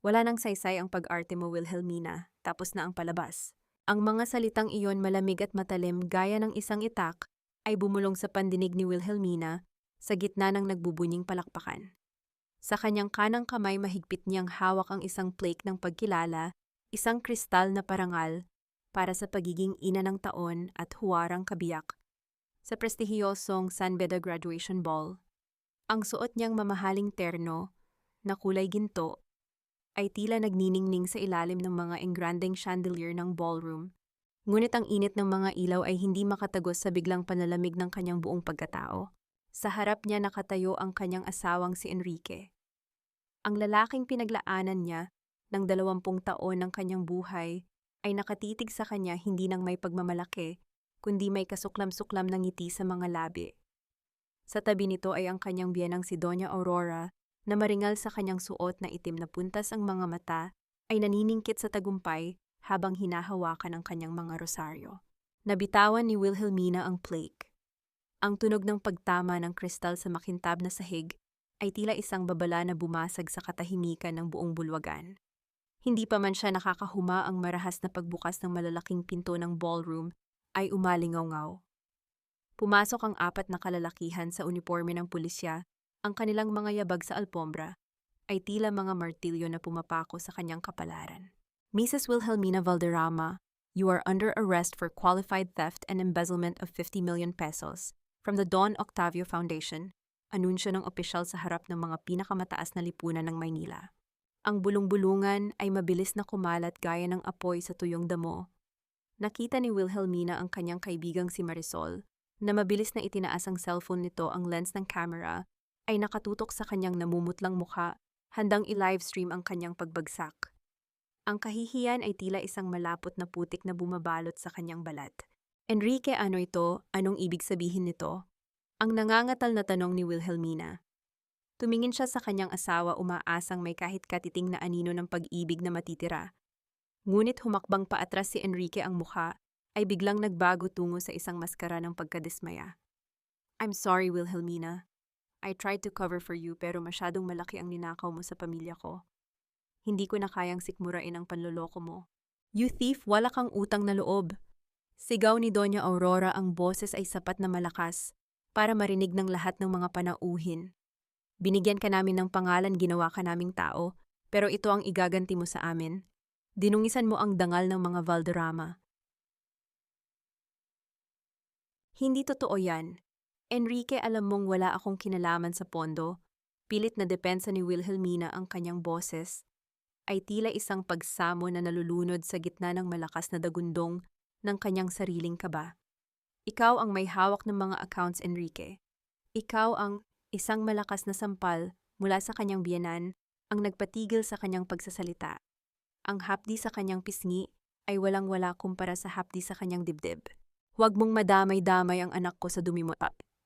Wala nang saysay ang pag-arte mo, Wilhelmina, tapos na ang palabas. Ang mga salitang iyon malamig at matalim gaya ng isang itak ay bumulong sa pandinig ni Wilhelmina sa gitna ng nagbubunying palakpakan. Sa kanyang kanang kamay mahigpit niyang hawak ang isang plaque ng pagkilala, isang kristal na parangal para sa pagiging ina ng taon at huwarang kabiyak sa prestihiyosong San Beda Graduation Ball. Ang suot niyang mamahaling terno na kulay ginto ay tila nagniningning sa ilalim ng mga engrandeng chandelier ng ballroom. Ngunit ang init ng mga ilaw ay hindi makatagos sa biglang panalamig ng kanyang buong pagkatao. Sa harap niya nakatayo ang kanyang asawang si Enrique. Ang lalaking pinaglaanan niya ng 20 taon ng kanyang buhay ay nakatitig sa kanya hindi nang may pagmamalaki, kundi may kasuklam-suklam ng ngiti sa mga labi. Sa tabi nito ay ang kanyang biyenang si Doña Aurora na maringal sa kanyang suot na itim na puntas ang mga mata ay naniningkit sa tagumpay habang hinahawakan ang kanyang mga rosaryo. Nabitawan ni Wilhelmina ang plaque. Ang tunog ng pagtama ng kristal sa makintab na sahig ay tila isang babala na bumasag sa katahimikan ng buong bulwagan. Hindi pa man siya nakakahuma ang marahas na pagbukas ng malalaking pinto ng ballroom ay umalingaw-ngaw. Pumasok ang 4 na kalalakihan sa uniforme ng pulisya, ang kanilang mga yabag sa alpombra ay tila mga martilyo na pumapako sa kanyang kapalaran. Mrs. Wilhelmina Valderrama, you are under arrest for qualified theft and embezzlement of 50 million pesos from the Don Octavio Foundation, anunsyo ng opisyal sa harap ng mga pinakamataas na lipunan ng Maynila. Ang bulong-bulungan ay mabilis na kumalat gaya ng apoy sa tuyong damo. Nakita ni Wilhelmina ang kanyang kaibigang si Marisol na mabilis na itinaas ang cellphone nito, ang lens ng camera ay nakatutok sa kanyang namumutlang mukha, handang i-livestream ang kanyang pagbagsak. Ang kahihiyan ay tila isang malapot na putik na bumabalot sa kanyang balat. Enrique, ano ito? Anong ibig sabihin nito? Ang nangangatal na tanong ni Wilhelmina. Tumingin siya sa kanyang asawa, umaasang may kahit katiting na anino ng pag-ibig na matitira. Ngunit humakbang paatras si Enrique, ang mukha ay biglang nagbago tungo sa isang maskara ng pagkadismaya. I'm sorry, Wilhelmina. I tried to cover for you pero masyadong malaki ang ninakaw mo sa pamilya ko. Hindi ko na kayang sikmurain ang panloloko mo. You thief, wala kang utang na loob. Sigaw ni Doña Aurora, ang boses ay sapat na malakas para marinig ng lahat ng mga panauhin. Binigyan ka namin ng pangalan, ginawa ka naming tao, pero ito ang igaganti mo sa amin. Dinungisan mo ang dangal ng mga Valderrama. Hindi totoo yan. Enrique, alam mong wala akong kinalaman sa pondo. Pilit na depensa ni Wilhelmina, ang kanyang boses ay tila isang pagsamo na nalulunod sa gitna ng malakas na dagundong ng kanyang sariling kaba. Ikaw ang may hawak ng mga accounts, Enrique. Ikaw ang isang malakas na sampal mula sa kanyang biyenan ang nagpatigil sa kanyang pagsasalita. Ang hapdi sa kanyang pisngi ay walang-wala kumpara sa hapdi sa kanyang dibdib. Huwag mong madamay-damay ang anak ko sa dumi mo,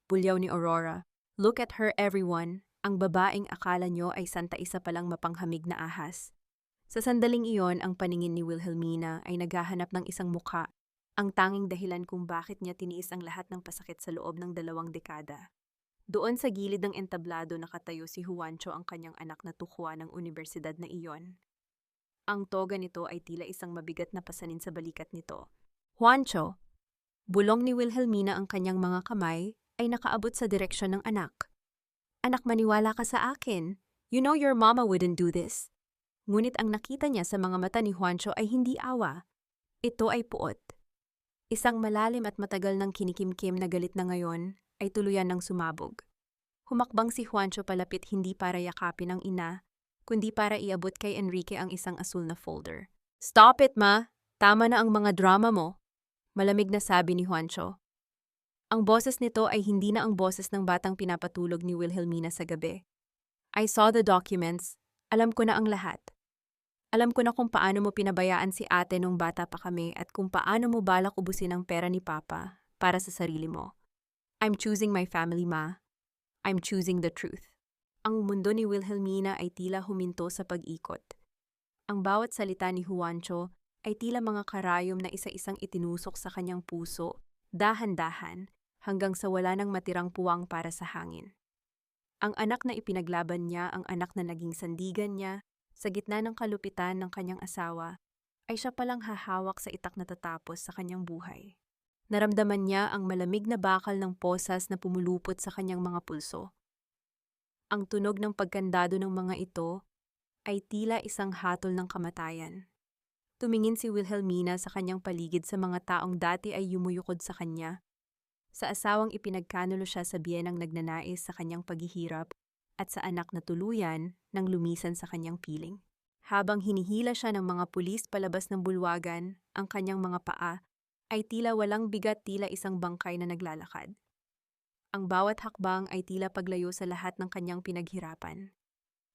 bulyaw ni Aurora. Look at her, everyone. Ang babaeng akala nyo ay santa isa palang mapanghamig na ahas. Sa sandaling iyon, ang paningin ni Wilhelmina ay naghahanap ng isang mukha, ang tanging dahilan kung bakit niya tiniis ang lahat ng pasakit sa loob ng 2 dekada. Doon sa gilid ng entablado nakatayo si Juancho, ang kanyang anak na tukwa ng universidad na iyon. Ang toga nito ay tila isang mabigat na pasanin sa balikat nito. Juancho! Bulong ni Wilhelmina, ang kanyang mga kamay ay nakaabot sa direksyon ng anak. Anak, maniwala ka sa akin. You know your mama wouldn't do this. Ngunit ang nakita niya sa mga mata ni Juancho ay hindi awa. Ito ay puot. Isang malalim at matagal ng kinikimkim na galit na ngayon ay tuluyan ng sumabog. Humakbang si Juancho palapit, hindi para yakapin ang ina, kundi para iabot kay Enrique ang isang asul na folder. Stop it, ma! Tama na ang mga drama mo, malamig na sabi ni Juancho. Ang boses nito ay hindi na ang boses ng batang pinapatulog ni Wilhelmina sa gabi. I saw the documents. Alam ko na ang lahat. Alam ko na kung paano mo pinabayaan si ate nung bata pa kami at kung paano mo balak ubusin ang pera ni Papa para sa sarili mo. I'm choosing my family, ma. I'm choosing the truth. Ang mundo ni Wilhelmina ay tila huminto sa pag-ikot. Ang bawat salita ni Juancho ay tila mga karayom na isa-isang itinusok sa kanyang puso, dahan-dahan, hanggang sa wala nang matirang puwang para sa hangin. Ang anak na ipinaglaban niya, ang anak na naging sandigan niya, Sa gitna ng kalupitan ng kanyang asawa, ay siya palang hahawak sa itak na tatapos sa kanyang buhay. Naramdaman niya ang malamig na bakal ng posas na pumulupot sa kanyang mga pulso. Ang tunog ng pagkandado ng mga ito ay tila isang hatol ng kamatayan. Tumingin si Wilhelmina sa kanyang paligid sa mga taong dati ay yumuyukod sa kanya. Sa asawang ipinagkanulo siya sa biyenang nagnanais sa kanyang paghihirap at sa anak na tuluyan nang lumisan sa kanyang piling. Habang hinihila siya ng mga pulis palabas ng bulwagan, ang kanyang mga paa ay tila walang bigat, tila isang bangkay na naglalakad. Ang bawat hakbang ay tila paglayo sa lahat ng kanyang pinaghirapan.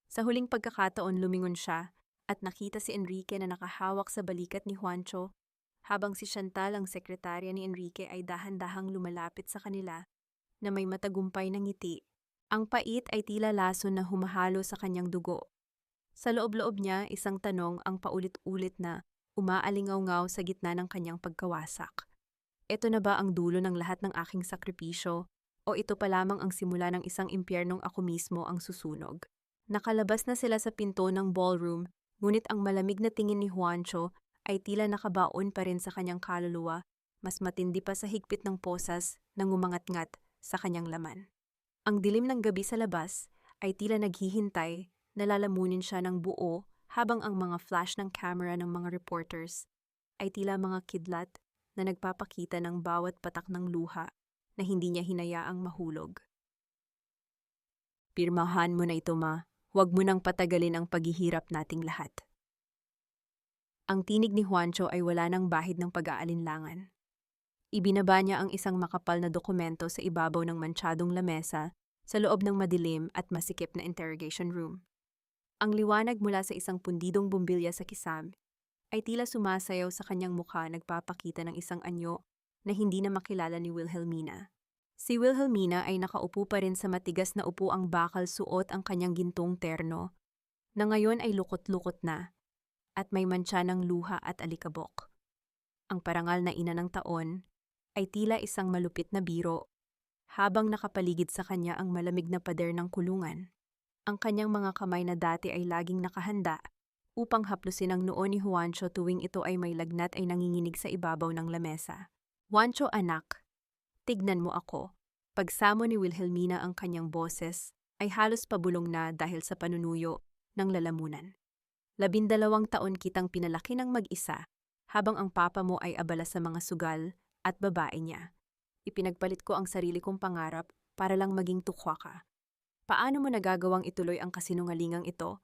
Sa huling pagkakataon lumingon siya at nakita si Enrique na nakahawak sa balikat ni Juancho, habang si Chantal, ang sekretarya ni Enrique, ay dahan-dahang lumalapit sa kanila na may matagumpay na ngiti. Ang pait ay tila lason na humahalo sa kanyang dugo. Sa loob-loob niya, isang tanong ang paulit-ulit na umaalingaw-ngaw sa gitna ng kanyang pagkawasak. Ito na ba ang dulo ng lahat ng aking sakripisyo? O ito pa lamang ang simula ng isang impyernong ako mismo ang susunog? Nakalabas na sila sa pinto ng ballroom, ngunit ang malamig na tingin ni Juancho ay tila nakabaon pa rin sa kanyang kaluluwa, mas matindi pa sa higpit ng posas na ngumangat-ngat sa kanyang laman. Ang dilim ng gabi sa labas ay tila naghihintay, nalalamunin siya ng buo habang ang mga flash ng camera ng mga reporters ay tila mga kidlat na nagpapakita ng bawat patak ng luha na hindi niya hinayaang mahulog. Pirmahan mo na ito, ma. Huwag mo nang patagalin ang paghihirap nating lahat. Ang tinig ni Juancho ay wala ng bahid ng pag-aalinlangan. Ibinaba niya ang isang makapal na dokumento sa ibabaw ng mantsadong lamesa sa loob ng madilim at masikip na interrogation room. Ang liwanag mula sa isang pundidong bumbilya sa kisam ay tila sumasayaw sa kanyang mukha, nagpapakita ng isang anyo na hindi na makilala ni Wilhelmina. Si Wilhelmina ay nakaupo pa rin sa matigas na upuang bakal, suot ang kanyang gintong terno, na ngayon ay lukot-lukot na, at may mantsa ng luha at alikabok. Ang parangal na ina ng taon ay tila isang malupit na biro, habang nakapaligid sa kanya ang malamig na pader ng kulungan. Ang kanyang mga kamay na dati ay laging nakahanda upang haplusin ang noo ni Juancho tuwing ito ay may lagnat ay nanginginig sa ibabaw ng lamesa. Juancho, anak, tignan mo ako. Pagsamo ni Wilhelmina ang kanyang boses ay halos pabulong na dahil sa panunuyo ng lalamunan. 12 taon kitang pinalaki ng mag-isa, habang ang papa mo ay abala sa mga sugal at babae niya. Ipinagpalit ko ang sarili kong pangarap para lang maging tukwa ka. Paano mo nagagawang ituloy ang kasinungalingang ito?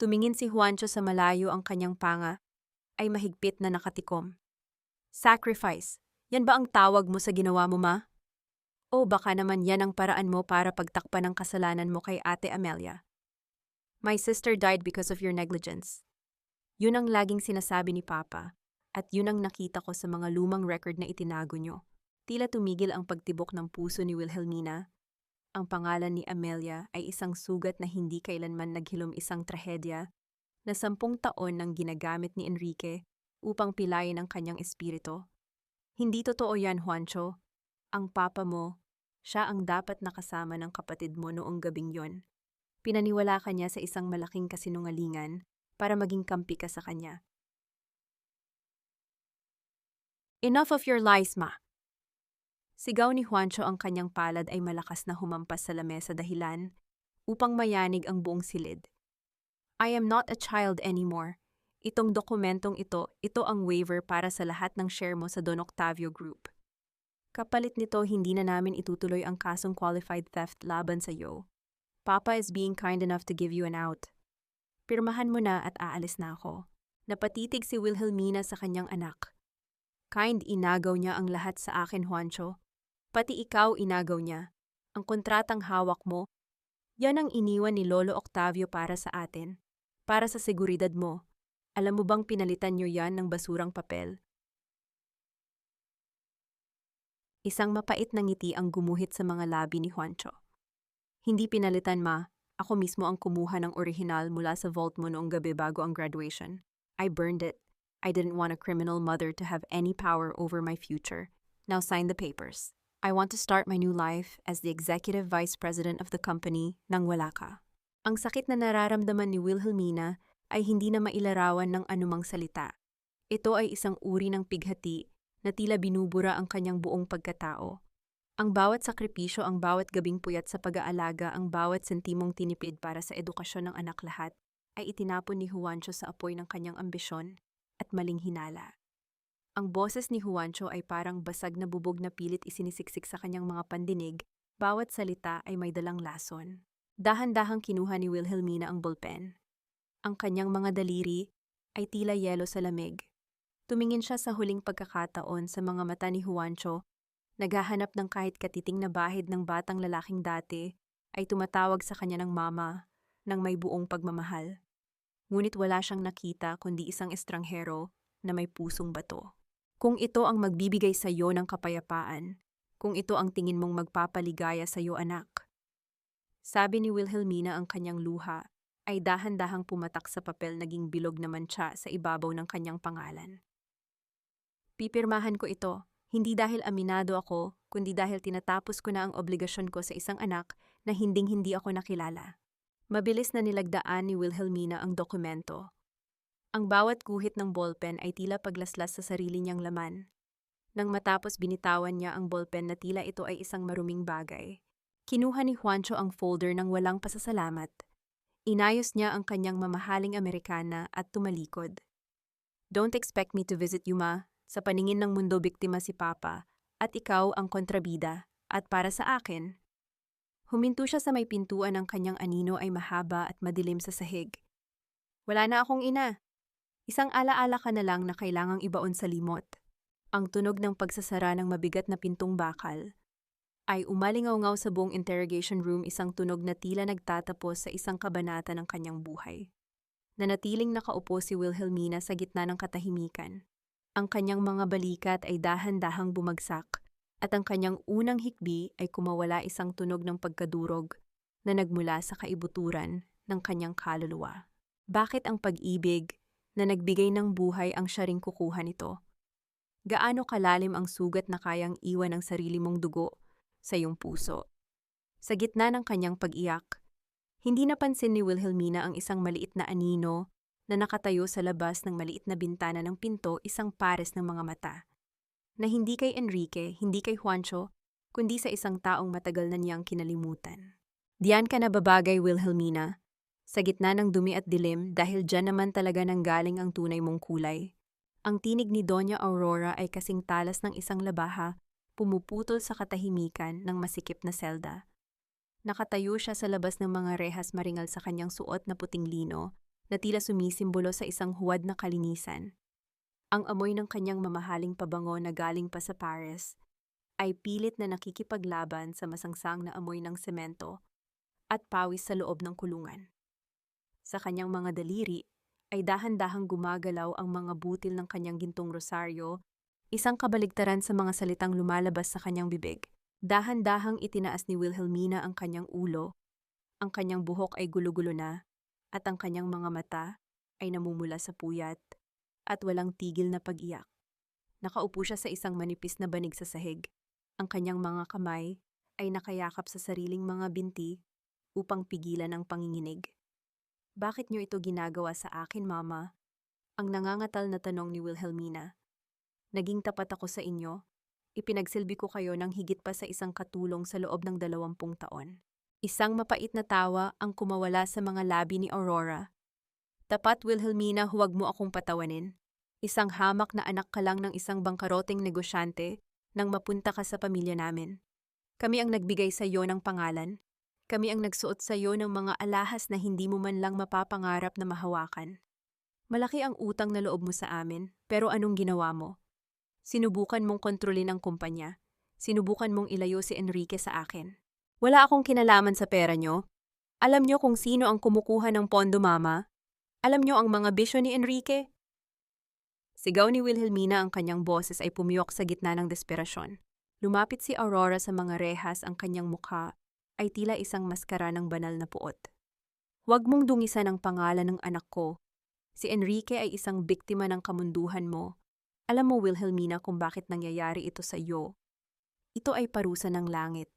Tumingin si Juancho sa malayo, ang kanyang panga ay mahigpit na nakatikom. Sacrifice, yan ba ang tawag mo sa ginawa mo, ma? O baka naman yan ang paraan mo para pagtakpan ng kasalanan mo kay Ate Amelia? My sister died because of your negligence. Yun ang laging sinasabi ni Papa, at yun ang nakita ko sa mga lumang record na itinago nyo. Tila tumigil ang pagtibok ng puso ni Wilhelmina. Ang pangalan ni Amelia ay isang sugat na hindi kailanman naghilom, isang trahedya na 10 taon nang ginagamit ni Enrique upang pilayin ang kanyang espiritu. Hindi totoo yan, Juancho. Ang papa mo, siya ang dapat nakasama ng kapatid mo noong gabing yon. Pinaniwala ka niya sa isang malaking kasinungalingan para maging kampi ka sa kanya. Enough of your lies, ma! Sigaw ni Juancho, ang kanyang palad ay malakas na humampas sa lamesa dahilan upang mayanig ang buong silid. I am not a child anymore. Itong dokumentong ito ang waiver para sa lahat ng share mo sa Don Octavio Group. Kapalit nito, hindi na namin itutuloy ang kasong qualified theft laban sa iyo. Papa is being kind enough to give you an out. Pirmahan mo na at aalis na ako. Napatitig si Wilhelmina sa kanyang anak. Kind, inagaw niya ang lahat sa akin, Juancho. Pati ikaw inagaw niya. Ang kontratang hawak mo, yan ang iniwan ni Lolo Octavio para sa atin. Para sa seguridad mo. Alam mo bang pinalitan niyo yan ng basurang papel? Isang mapait na ngiti ang gumuhit sa mga labi ni Juancho. Hindi pinalitan, ma. Ako mismo ang kumuha ng orihinal mula sa vault mo noong gabi bago ang graduation. I burned it. I didn't want a criminal mother to have any power over my future. Now sign the papers. I want to start my new life as the executive vice president of the company nang wala ka. Ang sakit na nararamdaman ni Wilhelmina ay hindi na mailarawan ng anumang salita. Ito ay isang uri ng pighati na tila binubura ang kanyang buong pagkatao. Ang bawat sakripisyo, ang bawat gabing puyat sa pag-aalaga, ang bawat sentimong tinipid para sa edukasyon ng anak lahat, ay itinapon ni Juancho sa apoy ng kanyang ambisyon at maling hinala. Ang boses ni Juancho ay parang basag na bubog na pilit isinisiksik sa kanyang mga pandinig, bawat salita ay may dalang lason. Dahan-dahang kinuha ni Wilhelmina ang ballpen. Ang kanyang mga daliri ay tila yelo sa lamig. Tumingin siya sa huling pagkakataon sa mga mata ni Juancho, naghahanap ng kahit katiting na bahid ng batang lalaking dati ay tumatawag sa kanya ng mama ng may buong pagmamahal. Ngunit wala siyang nakita kundi isang estranghero na may pusong bato. Kung ito ang magbibigay sa iyo ng kapayapaan, kung ito ang tingin mong magpapaligaya sa iyo anak. Sabi ni Wilhelmina, ang kanyang luha ay dahan-dahang pumatak sa papel, naging bilog na mantsa sa ibabaw ng kanyang pangalan. Pipirmahan ko ito. Hindi dahil aminado ako, kundi dahil tinatapos ko na ang obligasyon ko sa isang anak na hinding-hindi ako nakilala. Mabilis na nilagdaan ni Wilhelmina ang dokumento. Ang bawat guhit ng ballpen ay tila paglaslas sa sarili niyang laman. Nang matapos, binitawan niya ang ballpen na tila ito ay isang maruming bagay. Kinuha ni Juancho ang folder ng walang pasasalamat. Inayos niya ang kanyang mamahaling Amerikana at tumalikod. "Don't expect me to visit you, ma. Sa paningin ng mundo, biktima si Papa, at ikaw ang kontrabida, at para sa akin." Huminto siya sa may pintuan, ng kanyang anino ay mahaba at madilim sa sahig. "Wala na akong ina. Isang alaala ka na lang na kailangang ibaon sa limot." Ang tunog ng pagsasara ng mabigat na pintong bakal ay umalingaw-ngaw sa buong interrogation room, isang tunog na tila nagtatapos sa isang kabanata ng kanyang buhay. Nanatiling nakaupo si Wilhelmina sa gitna ng katahimikan. Ang kanyang mga balikat ay dahan-dahang bumagsak at ang kanyang unang hikbi ay kumawala, isang tunog ng pagkadurog na nagmula sa kaibuturan ng kanyang kaluluwa. Bakit ang pag-ibig na nagbigay ng buhay ang siya ring kukuha nito? Gaano kalalim ang sugat na kayang iwan ng sarili mong dugo sa iyong puso? Sa gitna ng kanyang pag-iyak, hindi napansin ni Wilhelmina ang isang maliit na anino na nakatayo sa labas ng maliit na bintana ng pinto, isang pares ng mga mata. Na hindi kay Enrique, hindi kay Juancho, kundi sa isang taong matagal na niyang kinalimutan. "Diyan ka na babagay, Wilhelmina, sa gitna ng dumi at dilim, dahil dyan naman talaga nanggaling ang tunay mong kulay." Ang tinig ni Doña Aurora ay kasing talas ng isang labaha, pumuputol sa katahimikan ng masikip na selda. Nakatayo siya sa labas ng mga rehas, maringal sa kanyang suot na puting lino, na tila sumisimbolo sa isang huwad na kalinisan. Ang amoy ng kanyang mamahaling pabango na galing pa sa Paris ay pilit na nakikipaglaban sa masangsang na amoy ng semento at pawis sa loob ng kulungan. Sa kanyang mga daliri ay dahan-dahang gumagalaw ang mga butil ng kanyang gintong rosaryo, isang kabaligtaran sa mga salitang lumalabas sa kanyang bibig. Dahan-dahang itinaas ni Wilhelmina ang kanyang ulo, ang kanyang buhok ay gulo-gulo na, at ang kanyang mga mata ay namumula sa puyat at walang tigil na pag-iyak. Nakaupo siya sa isang manipis na banig sa sahig. Ang kanyang mga kamay ay nakayakap sa sariling mga binti upang pigilan ang panginginig. "Bakit niyo ito ginagawa sa akin, Mama?" Ang nangangatal na tanong ni Wilhelmina. "Naging tapat ako sa inyo. Ipinagsilbi ko kayo ng higit pa sa isang katulong sa loob ng 20 taon. Isang mapait na tawa ang kumawala sa mga labi ni Aurora. "Tapat, Wilhelmina, huwag mo akong patawanin. Isang hamak na anak ka lang ng isang bangkaroteng negosyante nang mapunta ka sa pamilya namin. Kami ang nagbigay sa iyo ng pangalan. Kami ang nagsuot sa iyo ng mga alahas na hindi mo man lang mapapangarap na mahawakan. Malaki ang utang na loob mo sa amin, pero anong ginawa mo? Sinubukan mong kontrolin ang kumpanya. Sinubukan mong ilayo si Enrique sa akin. Wala akong kinalaman sa pera nyo. Alam nyo kung sino ang kumukuha ng pondo, Mama. Alam nyo ang mga bisyo ni Enrique." Sigaw ni Wilhelmina, ang kanyang boses ay pumiyok sa gitna ng desperasyon. Lumapit si Aurora sa mga rehas, ang kanyang mukha ay tila isang maskara ng banal na puot. "Huwag mong dungisan ang pangalan ng anak ko. Si Enrique ay isang biktima ng kamunduhan mo. Alam mo, Wilhelmina, kung bakit nangyayari ito sa iyo. Ito ay parusa ng langit.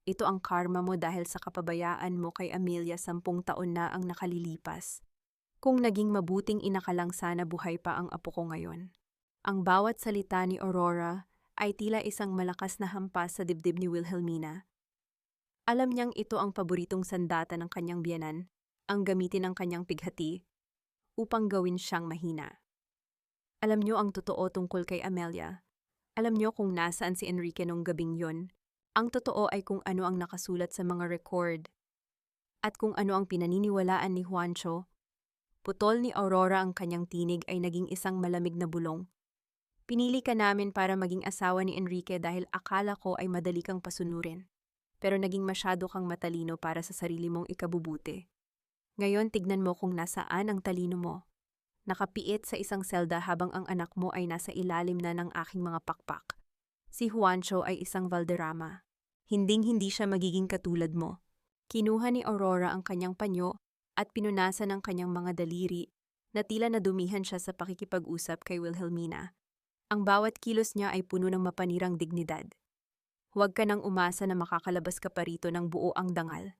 Ito ang karma mo dahil sa kapabayaan mo kay Amelia 10 taon na ang nakalilipas. Kung naging mabuting ina ka lang sana buhay pa ang apo ko ngayon. Ang bawat salita ni Aurora ay tila isang malakas na hampas sa dibdib ni Wilhelmina. Alam niyang ito ang paboritong sandata ng kanyang biyenan, ang gamitin ng kanyang pighati, upang gawin siyang mahina. Alam niyo ang totoo tungkol kay Amelia. Alam niyo kung nasaan si Enrique nung gabing yon. Ang totoo ay kung ano ang nakasulat sa mga record. At kung ano ang pinaniniwalaan ni Juancho. Putol ni Aurora ang kanyang tinig ay naging isang malamig na bulong. Pinili ka namin para maging asawa ni Enrique dahil akala ko ay madali kang pasunurin. Pero naging masyado kang matalino para sa sarili mong ikabubuti. Ngayon tignan mo kung nasaan ang talino mo. Nakapiit sa isang selda habang ang anak mo ay nasa ilalim na ng aking mga pakpak. Si Juancho ay isang Valderrama. Hinding-hindi siya magiging katulad mo. Kinuha ni Aurora ang kanyang panyo at pinunasan ang kanyang mga daliri na tila nadumihan siya sa pakikipag-usap kay Wilhelmina. Ang bawat kilos niya ay puno ng mapanirang dignidad. Huwag ka nang umasa na makakalabas ka pa rito ng buo ang dangal.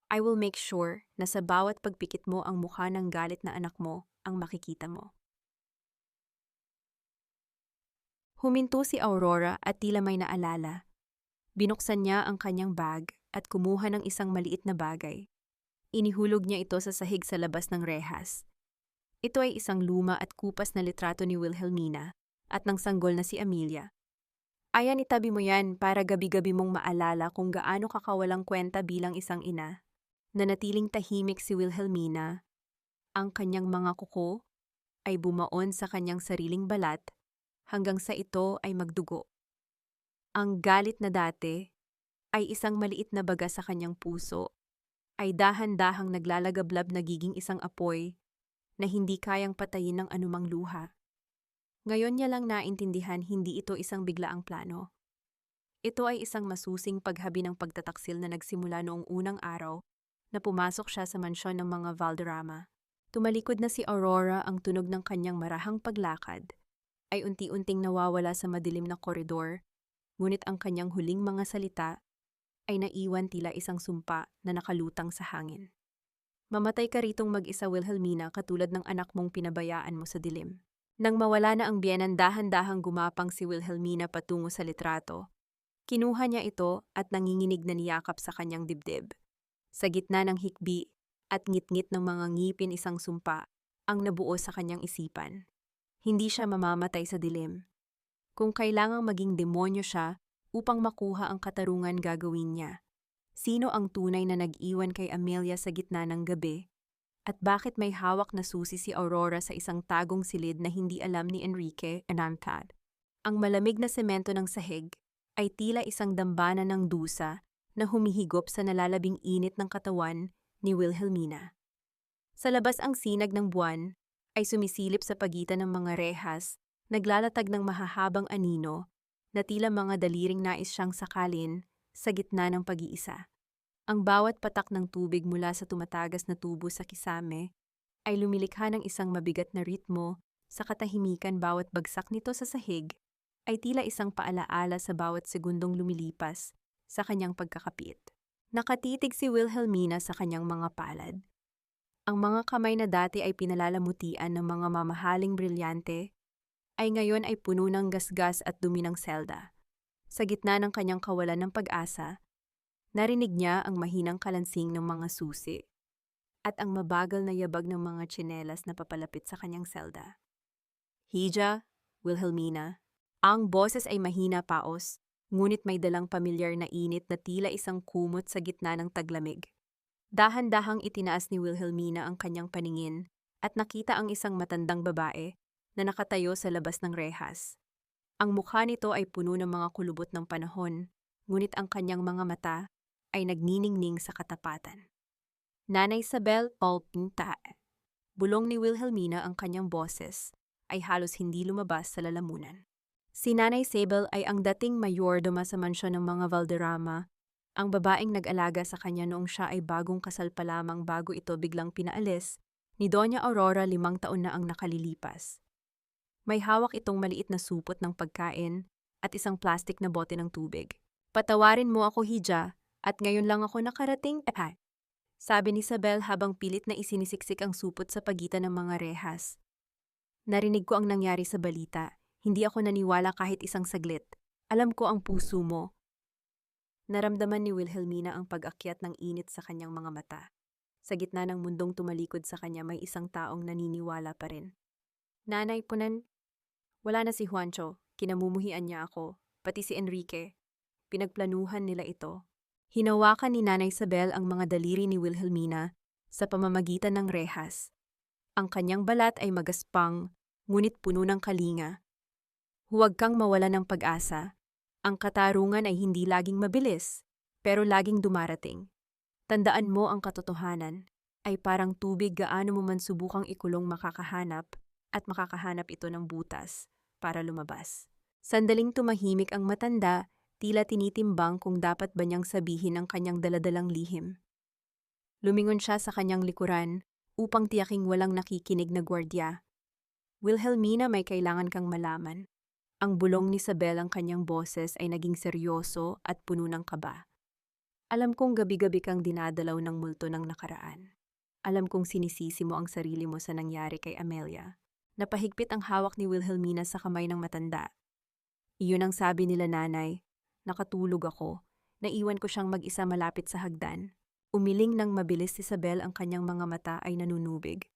I will make sure na sa bawat pagpikit mo ang mukha ng galit na anak mo ang makikita mo. Huminto si Aurora at tila may naalala. Binuksan niya ang kanyang bag at kumuha ng isang maliit na bagay. Inihulog niya ito sa sahig sa labas ng rehas. Ito ay isang luma at kupas na litrato ni Wilhelmina at ng sanggol na si Amelia. Ayan, itabi mo yan para gabi-gabi mong maalala kung gaano kakawalang kwenta bilang isang ina. Nanatiling tahimik si Wilhelmina. Ang kanyang mga kuko ay bumaon sa kanyang sariling balat hanggang sa ito ay magdugo. Ang galit na dati ay isang maliit na baga sa kanyang puso, ay dahan-dahang naglalagablab nagiging isang apoy na hindi kayang patayin ng anumang luha. Ngayon niya lang naintindihan hindi ito isang biglaang plano. Ito ay isang masusing paghabi ng pagtataksil na nagsimula noong unang araw na pumasok siya sa mansyon ng mga Valderrama. Tumalikod na si Aurora, ang tunog ng kanyang marahang paglakad ay unti-unting nawawala sa madilim na koridor, ngunit ang kanyang huling mga salita ay naiwan tila isang sumpa na nakalutang sa hangin. Mamatay ka ritong mag-isa, Wilhelmina, katulad ng anak mong pinabayaan mo sa dilim. Nang mawala na ang biyenan, dahan-dahang gumapang si Wilhelmina patungo sa litrato. Kinuha niya ito at nanginginig na niyakap sa kanyang dibdib. Sa gitna ng hikbi at ngit-ngit ng mga ngipin, isang sumpa ang nabuo sa kanyang isipan. Hindi siya mamamatay sa dilim. Kung kailangang maging demonyo siya upang makuha ang katarungan, gagawin niya. Sino ang tunay na nag-iwan kay Amelia sa gitna ng gabi? At bakit may hawak na susi si Aurora sa isang tagong silid na hindi alam ni Enrique Anantad? Ang malamig na semento ng sahig ay tila isang dambana ng dusa na humihigop sa nalalabing init ng katawan ni Wilhelmina. Sa labas, ang sinag ng buwan ay sumisilip sa pagitan ng mga rehas, naglalatag ng mahahabang anino na tila mga daliring nais siyang sakalin sa gitna ng pag-iisa. Ang bawat patak ng tubig mula sa tumatagas na tubo sa kisame ay lumilikha ng isang mabigat na ritmo sa katahimikan. Bawat bagsak nito sa sahig ay tila isang paalaala sa bawat segundong lumilipas sa kanyang pagkakapit. Nakatitig si Wilhelmina sa kanyang mga palad. Ang mga kamay na dati ay pinalalamutian ng mga mamahaling brilyante ay ngayon ay puno ng gasgas at dumi ng selda. Sa gitna ng kanyang kawalan ng pag-asa, narinig niya ang mahinang kalansing ng mga susi at ang mabagal na yabag ng mga tsinelas na papalapit sa kanyang selda. Hija, Wilhelmina. Ang boses ay mahina, paos, ngunit may dalang pamilyar na init na tila isang kumot sa gitna ng taglamig. Dahan-dahang itinaas ni Wilhelmina ang kanyang paningin at nakita ang isang matandang babae na nakatayo sa labas ng rehas. Ang mukha nito ay puno ng mga kulubot ng panahon, ngunit ang kanyang mga mata ay nagniningning sa katapatan. Nanay Isabel Palpinta. Bulong ni Wilhelmina, ang kanyang boses ay halos hindi lumabas sa lalamunan. Si Nanay Isabel ay ang dating mayordoma sa mansyon ng mga Valderrama, ang babaeng nag-alaga sa kanya noong siya ay bagong kasal pa lamang bago ito biglang pinaalis ni Doña Aurora 5 taon na ang nakalilipas. May hawak itong maliit na supot ng pagkain at isang plastik na bote ng tubig. Patawarin mo ako, Hija, At ngayon lang ako nakarating, sabi ni Isabel habang pilit na isinisiksik ang supot sa pagitan ng mga rehas. Narinig ko ang nangyari sa balita. Hindi ako naniwala kahit isang saglit. Alam ko ang puso mo. Naramdaman ni Wilhelmina ang pag-akyat ng init sa kanyang mga mata. Sa gitna ng mundong tumalikod sa kanya may isang taong naniniwala pa rin. Nanay, punan. Wala na si Juancho. Kinamumuhian niya ako. Pati si Enrique. Pinagplanuhan nila ito. Hinawakan ni Nanay Isabel ang mga daliri ni Wilhelmina sa pamamagitan ng rehas. Ang kanyang balat ay magaspang, ngunit puno ng kalinga. Huwag kang mawala ng pag-asa. Ang katarungan ay hindi laging mabilis, pero laging dumarating. Tandaan mo ang katotohanan ay parang tubig gaano mo man subukang ikulong makakahanap at makakahanap ito ng butas para lumabas. Sandaling tumahimik ang matanda, tila tinitimbang kung dapat ba niyang sabihin ang kanyang daladalang lihim. Lumingon siya sa kanyang likuran upang tiyaking walang nakikinig na gwardiya. Wilhelmina, may kailangan kang malaman. Ang bulong ni Isabel ang kanyang boses ay naging seryoso at puno ng kaba. Alam kong gabi-gabi kang dinadalaw ng multo ng nakaraan. Alam kong sinisisi mo ang sarili mo sa nangyari kay Amelia. Napahigpit ang hawak ni Wilhelmina sa kamay ng matanda. Iyon ang sabi nila nanay. Nakatulog ako. Naiwan ko siyang mag-isa malapit sa hagdan. Umiling ng mabilis si Isabel, ang kanyang mga mata ay nanunubig.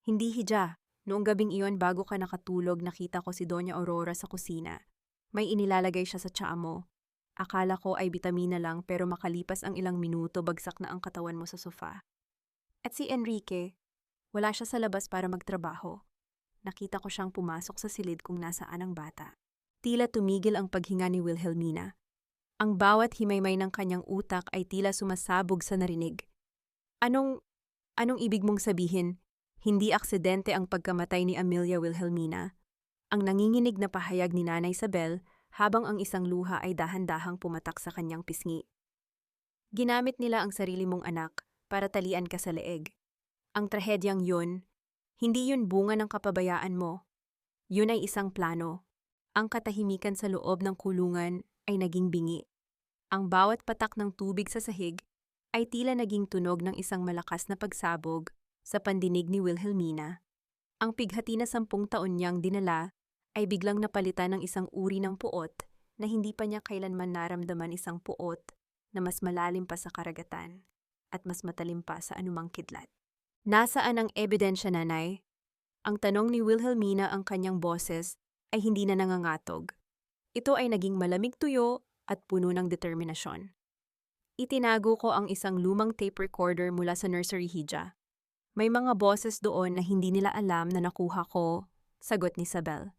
Hindi hidya. Noong gabing iyon bago ka nakatulog, nakita ko si Doña Aurora sa kusina. May inilalagay siya sa tsaa mo. Akala ko ay bitamina lang pero makalipas ang ilang minuto bagsak na ang katawan mo sa sofa. At si Enrique, wala siya sa labas para magtrabaho. Nakita ko siyang pumasok sa silid kung nasaan ang bata. Tila tumigil ang paghinga ni Wilhelmina. Ang bawat himaymay ng kanyang utak ay tila sumasabog sa narinig. Anong ibig mong sabihin? Hindi aksidente ang pagkamatay ni Amelia Wilhelmina. Ang nanginginig na pahayag ni Nanay Isabel habang ang isang luha ay dahan-dahang pumatak sa kanyang pisngi. Ginamit nila ang sarili mong anak para talian ka sa leeg. Ang trahedyang yun, hindi yun bunga ng kapabayaan mo. Yun ay isang plano. Ang katahimikan sa loob ng kulungan ay naging bingi. Ang bawat patak ng tubig sa sahig ay tila naging tunog ng isang malakas na pagsabog sa pandinig ni Wilhelmina. Ang pighati na 10 taon niyang dinala ay biglang napalitan ng isang uri ng puot na hindi pa niya kailanman naramdaman, isang puot na mas malalim pa sa karagatan at mas matalim pa sa anumang kidlat. Nasaan ang ebidensya, nanay? Ang tanong ni Wilhelmina, ang kanyang boses ay hindi na nangangatog. Ito ay naging malamig tuyo at puno ng determinasyon. Itinago ko ang isang lumang tape recorder mula sa nursery hija. May mga boses doon na hindi nila alam na nakuha ko, sagot ni Isabel.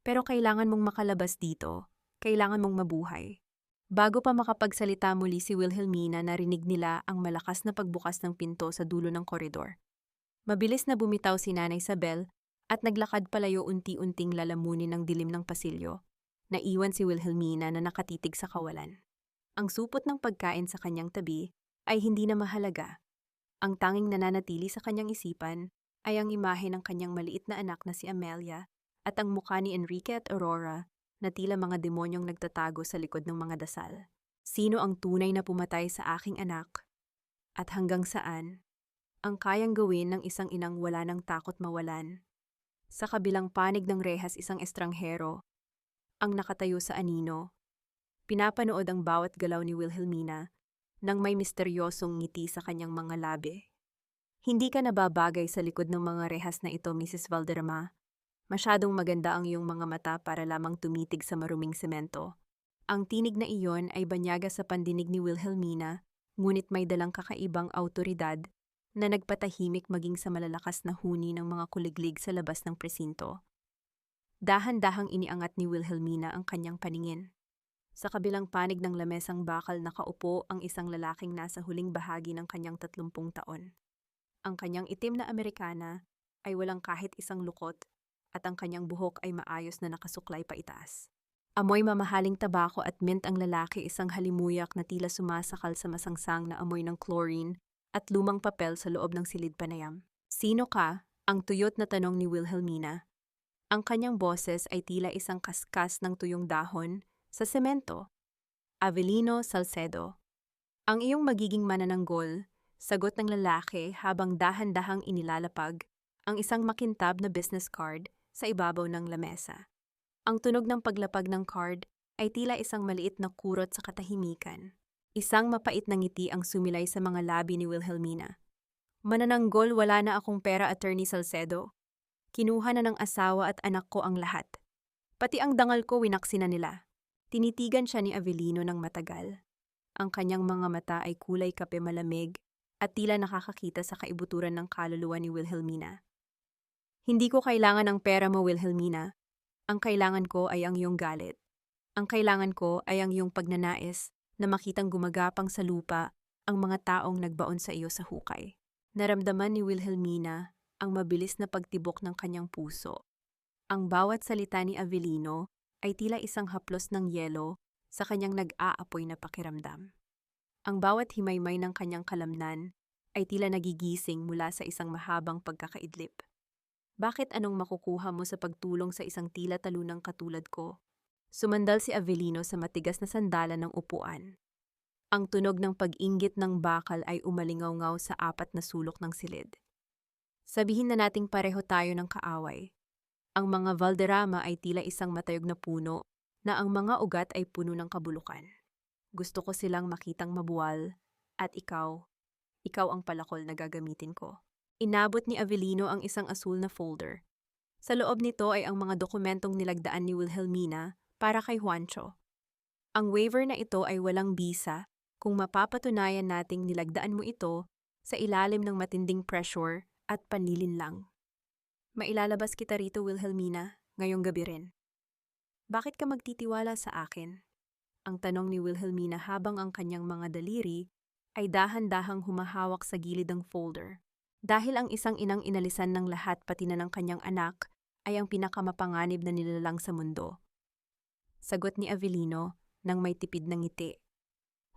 Pero kailangan mong makalabas dito. Kailangan mong mabuhay. Bago pa makapagsalita muli si Wilhelmina, narinig nila ang malakas na pagbukas ng pinto sa dulo ng koridor. Mabilis na bumitaw si Nanay Isabel at naglakad palayo, unti-unting lalamunin ng dilim ng pasilyo. Naiwan si Wilhelmina na nakatitig sa kawalan. Ang supot ng pagkain sa kanyang tabi ay hindi na mahalaga. Ang tanging nananatili sa kanyang isipan ay ang imahe ng kanyang maliit na anak na si Amelia at ang mukha ni Enrique at Aurora na tila mga demonyong nagtatago sa likod ng mga dasal. Sino ang tunay na pumatay sa aking anak? At hanggang saan ang kayang gawin ng isang inang wala ng takot mawalan? Sa kabilang panig ng rehas, isang estranghero ang nakatayo sa anino. Pinapanood ang bawat galaw ni Wilhelmina nang may misteryosong ngiti sa kanyang mga labi. Hindi ka nababagay sa likod ng mga rehas na ito, Mrs. Valderrama. Masyadong maganda ang iyong mga mata para lamang tumitig sa maruming semento. Ang tinig na iyon ay banyaga sa pandinig ni Wilhelmina, ngunit may dalang kakaibang awtoridad na nagpatahimik maging sa malalakas na huni ng mga kuliglig sa labas ng presinto. Dahan-dahang iniangat ni Wilhelmina ang kanyang paningin. Sa kabilang panig ng lamesang bakal nakaupo ang isang lalaking nasa huling bahagi ng kanyang 30 taon. Ang kanyang itim na Amerikana ay walang kahit isang lukot at ang kanyang buhok ay maayos na nakasuklay pa itaas. Amoy mamahaling tabako at mint ang lalaki, isang halimuyak na tila sumasakal sa masangsang na amoy ng chlorine at lumang papel sa loob ng silid panayam. Sino ka? Ang tuyot na tanong ni Wilhelmina. Ang kanyang boses ay tila isang kaskas ng tuyong dahon sa semento. Avelino Salcedo. Ang iyong magiging manananggol, sagot ng lalaki habang dahan-dahang inilalapag ang isang makintab na business card sa ibabaw ng lamesa. Ang tunog ng paglapag ng card ay tila isang maliit na kurot sa katahimikan. Isang mapait na ngiti ang sumilay sa mga labi ni Wilhelmina. Manananggol, wala na akong pera, Attorney Salcedo. Kinuha na ng asawa at anak ko ang lahat. Pati ang dangal ko winaksi na nila. Tinitigan siya ni Avelino ng matagal. Ang kanyang mga mata ay kulay kape malamig at tila nakakakita sa kaibuturan ng kaluluwa ni Wilhelmina. Hindi ko kailangan ang pera mo, Wilhelmina. Ang kailangan ko ay ang iyong galit. Ang kailangan ko ay ang iyong pagnanais na makitang gumagapang sa lupa ang mga taong nagbaon sa iyo sa hukay. Naramdaman ni Wilhelmina ang mabilis na pagtibok ng kanyang puso. Ang bawat salita ni Avelino ay tila isang haplos ng yelo sa kanyang nag-aapoy na pakiramdam. Ang bawat himaymay ng kanyang kalamnan ay tila nagigising mula sa isang mahabang pagkakaidlip. Bakit anong makukuha mo sa pagtulong sa isang tila talunang katulad ko? Sumandal si Avelino sa matigas na sandalan ng upuan. Ang tunog ng pag-inggit ng bakal ay umalingaw-ngaw sa apat na sulok ng silid. Sabihin na nating pareho tayo ng kaaway. Ang mga Valderrama ay tila isang matayog na puno na ang mga ugat ay puno ng kabulukan. Gusto ko silang makitang mabuwal at ikaw ang palakol na gagamitin ko. Inabot ni Avelino ang isang asul na folder. Sa loob nito ay ang mga dokumentong nilagdaan ni Wilhelmina para kay Juancho. Ang waiver na ito ay walang bisa kung mapapatunayan nating nilagdaan mo ito sa ilalim ng matinding pressure at panlilinlang. Mailalabas kita rito, Wilhelmina, ngayong gabi rin. Bakit ka magtitiwala sa akin? Ang tanong ni Wilhelmina habang ang kanyang mga daliri ay dahan-dahang humahawak sa gilid ng folder. Dahil ang isang inang inalisan ng lahat pati na ng kanyang anak ay ang pinakamapanganib na nilalang sa mundo. Sagot ni Avelino nang may tipid ng ngiti.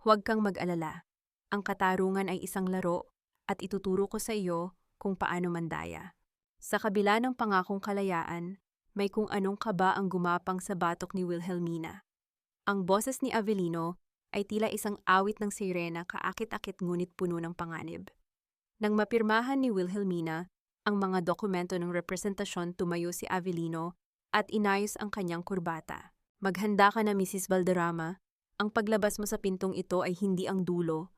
Huwag kang mag-alala. Ang katarungan ay isang laro at ituturo ko sa iyo kung paano mandaya. Sa kabila ng pangakong kalayaan, may kung anong kaba ang gumapang sa batok ni Wilhelmina. Ang boses ni Avelino ay tila isang awit ng sirena, kaakit-akit ngunit puno ng panganib. Nang mapirmahan ni Wilhelmina ang mga dokumento ng representasyon, tumayo si Avelino at inayos ang kanyang kurbata. Maghanda ka na, Mrs. Valderrama. Ang paglabas mo sa pintong ito ay hindi ang dulo.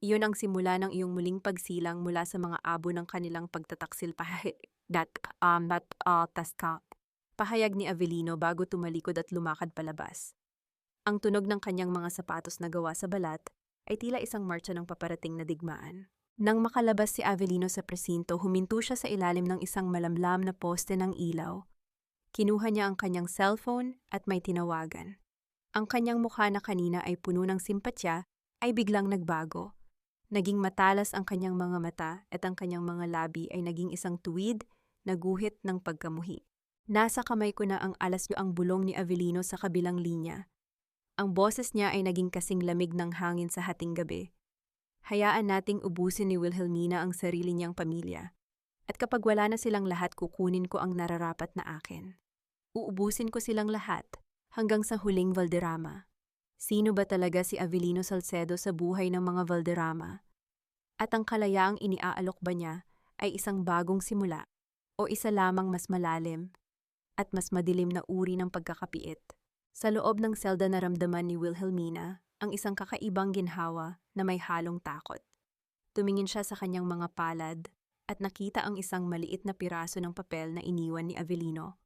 Iyon ang simula ng iyong muling pagsilang mula sa mga abo ng kanilang pagtataksil. Pahayag ni Avelino bago tumalikod at lumakad palabas. Ang tunog ng kanyang mga sapatos na gawa sa balat ay tila isang marcha ng paparating na digmaan. Nang makalabas si Avelino sa presinto, huminto siya sa ilalim ng isang malamlam na poste ng ilaw. Kinuha niya ang kanyang cellphone at may tinawagan. Ang kanyang mukha na kanina ay puno ng simpatya ay biglang nagbago. Naging matalas ang kanyang mga mata at ang kanyang mga labi ay naging isang tuwid na guhit ng pagkamuhi. Nasa kamay ko na ang ang bulong ni Avelino sa kabilang linya. Ang boses niya ay naging kasing lamig ng hangin sa hating gabi. Hayaan nating ubusin ni Wilhelmina ang sarili niyang pamilya. At kapag wala na silang lahat, kukunin ko ang nararapat na akin. Uubusin ko silang lahat hanggang sa huling Valderrama. Sino ba talaga si Avelino Salcedo sa buhay ng mga Valderrama? At ang kalayaang iniaalok ba niya ay isang bagong simula o isa lamang mas malalim at mas madilim na uri ng pagkakapiit? Sa loob ng selda naramdaman ni Wilhelmina ang isang kakaibang ginhawa na may halong takot. Tumingin siya sa kanyang mga palad at nakita ang isang maliit na piraso ng papel na iniwan ni Avelino.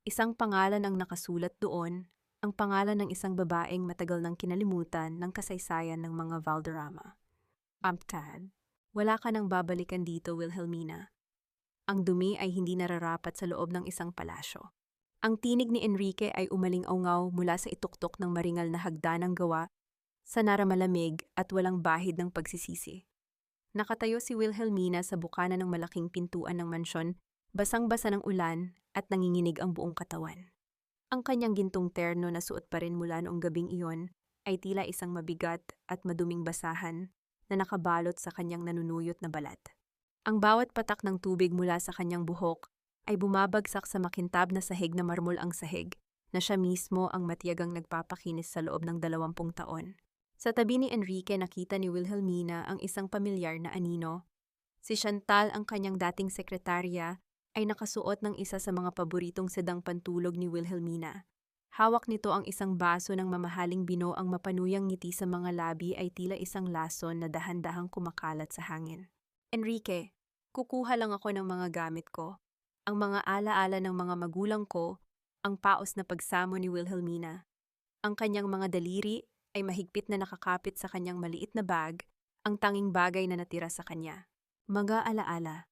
Isang pangalan ang nakasulat doon, ang pangalan ng isang babaeng matagal nang kinalimutan ng kasaysayan ng mga Valderrama. Amtad, wala ka nang babalikan dito, Wilhelmina. Ang dumi ay hindi nararapat sa loob ng isang palasyo. Ang tinig ni Enrique ay umaling-aungaw mula sa ituktok ng maringal na hagdanang gawa sa naramalamig at walang bahid ng pagsisisi. Nakatayo si Wilhelmina sa bukana ng malaking pintuan ng mansyon, basang-basa ng ulan at nanginginig ang buong katawan. Ang kanyang gintong terno na suot pa rin mula noong gabing iyon ay tila isang mabigat at maduming basahan na nakabalot sa kanyang nanunuyot na balat. Ang bawat patak ng tubig mula sa kanyang buhok ay bumabagsak sa makintab na sahig na marmol ang sahig, na siya mismo ang matiyagang nagpapakinis sa loob ng 20 taon. Sa tabi ni Enrique nakita ni Wilhelmina ang isang pamilyar na anino. Si Chantal, ang kanyang dating sekretarya, ay nakasuot ng isa sa mga paboritong sedang pantulog ni Wilhelmina. Hawak nito ang isang baso ng mamahaling bino, ang mapanuyang ngiti sa mga labi ay tila isang lason na dahan-dahang kumakalat sa hangin. Enrique, kukuha lang ako ng mga gamit ko. Ang mga alaala ng mga magulang ko, ang paos na pagsamo ni Wilhelmina. Ang kanyang mga daliri ay mahigpit na nakakapit sa kanyang maliit na bag, ang tanging bagay na natira sa kanya. Mga alaala.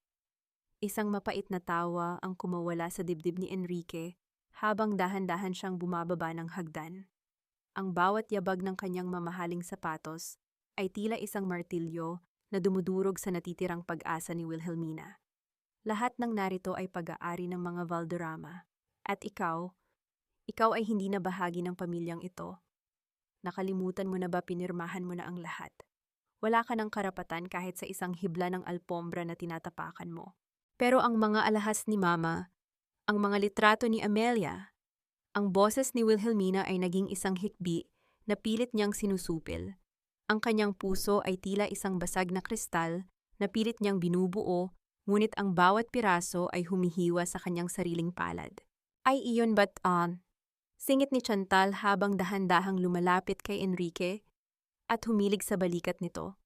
Isang mapait na tawa ang kumawala sa dibdib ni Enrique habang dahan-dahan siyang bumababa ng hagdan. Ang bawat yabag ng kanyang mamahaling sapatos ay tila isang martilyo na dumudurog sa natitirang pag-asa ni Wilhelmina. Lahat ng narito ay pag-aari ng mga Valderrama. At ikaw ay hindi na bahagi ng pamilyang ito. Nakalimutan mo na ba, pinirmahan mo na ang lahat? Wala ka ng karapatan kahit sa isang hibla ng alpombra na tinatapakan mo. Pero ang mga alahas ni Mama, ang mga litrato ni Amelia, ang boses ni Wilhelmina ay naging isang hikbi na pilit niyang sinusupil. Ang kanyang puso ay tila isang basag na kristal na pilit niyang binubuo, ngunit ang bawat piraso ay humihiwa sa kanyang sariling palad. Ay iyon ba't singit ni Chantal habang dahan-dahang lumalapit kay Enrique at humilig sa balikat nito.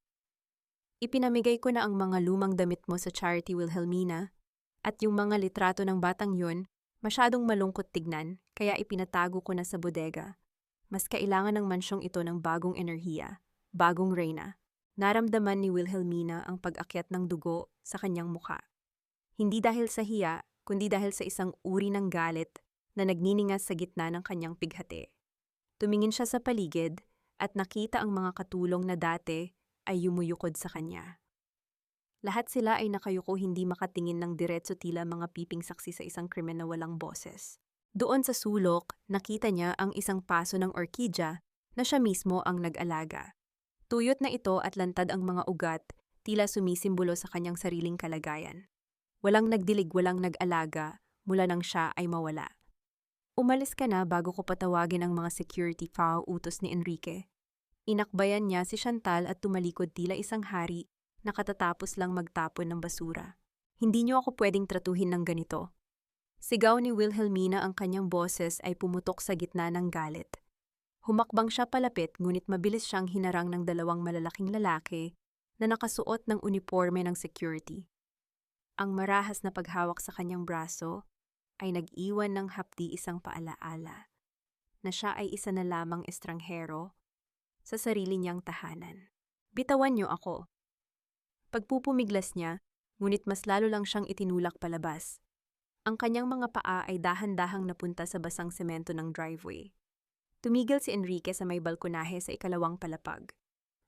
Ipinamigay ko na ang mga lumang damit mo sa charity, Wilhelmina, at yung mga litrato ng batang yun, masyadong malungkot tignan, kaya ipinatago ko na sa bodega. Mas kailangan ng mansyong ito ng bagong enerhiya, bagong reyna. Naramdaman ni Wilhelmina ang pag-akyat ng dugo sa kanyang mukha. Hindi dahil sa hiya, kundi dahil sa isang uri ng galit na nagniningas sa gitna ng kanyang pighati. Tumingin siya sa paligid at nakita ang mga katulong na dati ay yumuyukod sa kanya. Lahat sila ay nakayuko, hindi makatingin ng diretso, tila mga piping saksi sa isang krimen na walang boses. Doon sa sulok, nakita niya ang isang paso ng orkidya na siya mismo ang nag-alaga. Tuyot na ito at lantad ang mga ugat, tila sumisimbolo sa kanyang sariling kalagayan. Walang nagdilig, walang nag-alaga, mula nang siya ay mawala. Umalis ka na bago ko patawagin ang mga security, utos ni Enrique. Inakbayan niya si Chantal at tumalikod tila isang hari na katatapos lang magtapon ng basura. Hindi niyo ako pwedeng tratuhin ng ganito. Sigaw ni Wilhelmina, ang kanyang boses ay pumutok sa gitna ng galit. Humakbang siya palapit, ngunit mabilis siyang hinarang ng dalawang malalaking lalaki na nakasuot ng uniforme ng security. Ang marahas na paghawak sa kanyang braso ay nag-iwan ng hapdi, isang paalaala na siya ay isa na lamang estranghero sa sarili niyang tahanan. Bitawan niyo ako. Pagpupumiglas niya, ngunit mas lalo lang siyang itinulak palabas. Ang kanyang mga paa ay dahan-dahang napunta sa basang semento ng driveway. Tumigil si Enrique sa may balkonahe sa ikalawang palapag.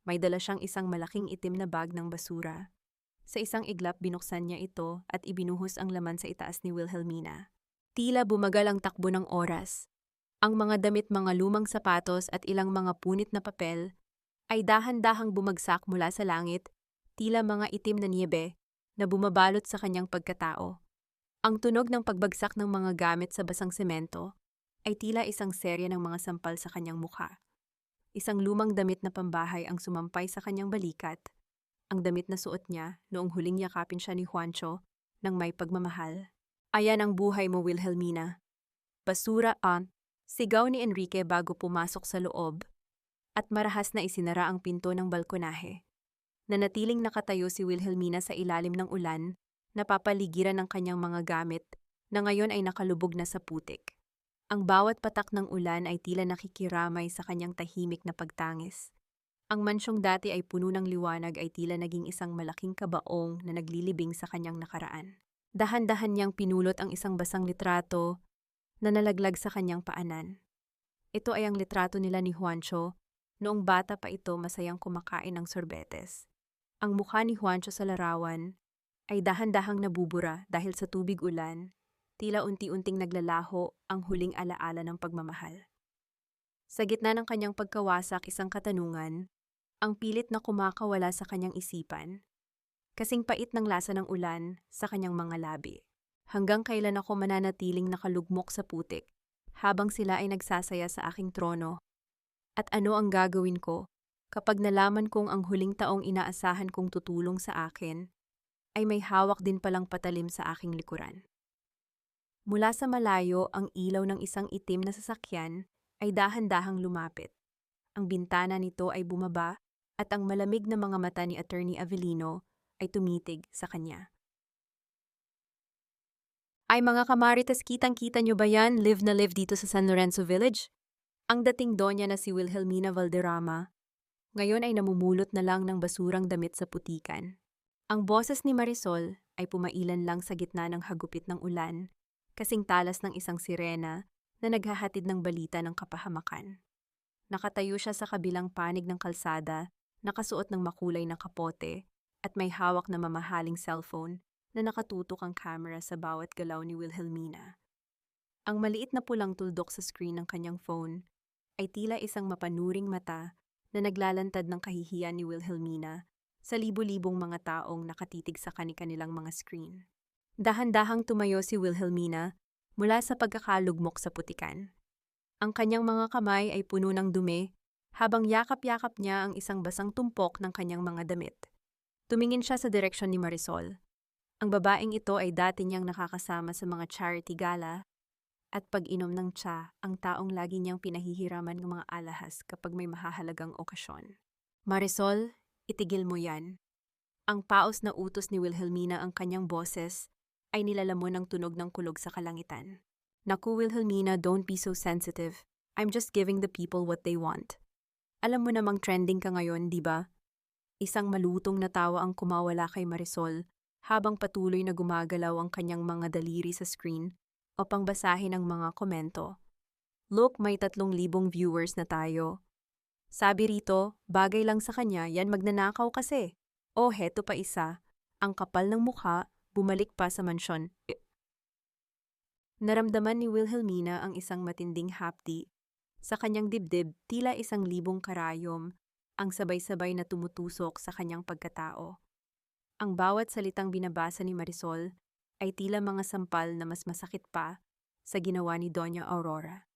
May dala siyang isang malaking itim na bag ng basura. Sa isang iglap, binuksan niya ito at ibinuhos ang laman sa itaas ni Wilhelmina. Tila bumagal ang takbo ng oras. Ang mga damit, mga lumang sapatos at ilang mga punit na papel ay dahan-dahang bumagsak mula sa langit, tila mga itim na niyebe na bumabalot sa kanyang pagkatao. Ang tunog ng pagbagsak ng mga gamit sa basang semento ay tila isang serye ng mga sampal sa kanyang mukha. Isang lumang damit na pambahay ang sumampay sa kanyang balikat, ang damit na suot niya noong huling yakapin siya ni Juancho ng may pagmamahal. Ayan ang buhay mo, Wilhelmina. Basura, sigaw ni Enrique bago pumasok sa loob, at marahas na isinara ang pinto ng balkonahe. Nanatiling nakatayo si Wilhelmina sa ilalim ng ulan, napapaligiran ng kanyang mga gamit na ngayon ay nakalubog na sa putik. Ang bawat patak ng ulan ay tila nakikiramay sa kanyang tahimik na pagtangis. Ang mansyong dati ay puno ng liwanag ay tila naging isang malaking kabaong na naglilibing sa kanyang nakaraan. Dahan-dahan niyang pinulot ang isang basang litrato na nalaglag sa kanyang paanan. Ito ay ang litrato nila ni Juancho. Noong bata pa ito, masayang kumakain ng sorbetes. Ang mukha ni Juancho sa larawan ay dahan-dahang nabubura dahil sa tubig ulan, tila unti-unting naglalaho ang huling alaala ng pagmamahal. Sa gitna ng kanyang pagkawasak, isang katanungan, ang pilit na kumakawala sa kanyang isipan, kasing pait ng lasa ng ulan sa kanyang mga labi. Hanggang kailan ako mananatiling nakalugmok sa putik habang sila ay nagsasaya sa aking trono? At ano ang gagawin ko Kapag nalaman kong ang huling taong inaasahan kong tutulong sa akin, ay may hawak din palang patalim sa aking likuran. Mula sa malayo, ang ilaw ng isang itim na sasakyan ay dahan-dahang lumapit. Ang bintana nito ay bumaba at ang malamig na mga mata ni Attorney Avellino ay tumitig sa kanya. Ay mga kamarites, kitang-kita nyo ba yan? Live na live dito sa San Lorenzo Village? Ang dating donya na si Wilhelmina Valderrama, ngayon ay namumulot na lang ng basurang damit sa putikan. Ang boses ni Marisol ay pumailan lang sa gitna ng hagupit ng ulan, kasing talas ng isang sirena na naghahatid ng balita ng kapahamakan. Nakatayo siya sa kabilang panig ng kalsada, nakasuot ng makulay na kapote, at may hawak na mamahaling cellphone na nakatutok ang camera sa bawat galaw ni Wilhelmina. Ang maliit na pulang tuldok sa screen ng kanyang phone ay tila isang mapanuring mata na naglalantad ng kahihiyan ni Wilhelmina sa libo-libong mga taong nakatitig sa kani-kanilang mga screen. Dahan-dahang tumayo si Wilhelmina mula sa pagkakalugmok sa putikan. Ang kanyang mga kamay ay puno ng dumi habang yakap-yakap niya ang isang basang tumpok ng kanyang mga damit. Tumingin siya sa direksyon ni Marisol. Ang babaeng ito ay dati niyang nakakasama sa mga charity gala at pag-inom ng tsa, ang taong lagi niyang pinahihiraman ng mga alahas kapag may mahahalagang okasyon. Marisol, itigil mo yan. Ang paos na utos ni Wilhelmina ang kanyang boses ay nilalamon ng tunog ng kulog sa kalangitan. Naku Wilhelmina, don't be so sensitive. I'm just giving the people what they want. Alam mo namang trending ka ngayon, di ba? Isang malutong na tawa ang kumawala kay Marisol habang patuloy na gumagalaw ang kanyang mga daliri sa screen o pangbasahin ang mga komento. Look, may 3,000 viewers na tayo. Sabi rito, bagay lang sa kanya, yan magnanakaw kasi. O heto pa isa, ang kapal ng mukha, bumalik pa sa mansyon. Naramdaman ni Wilhelmina ang isang matinding hapdi. Sa kanyang dibdib, tila 1,000 karayom, ang sabay-sabay na tumutusok sa kanyang pagkatao. Ang bawat salitang binabasa ni Marisol ay tila mga sampal na mas masakit pa sa ginawa ni Doña Aurora.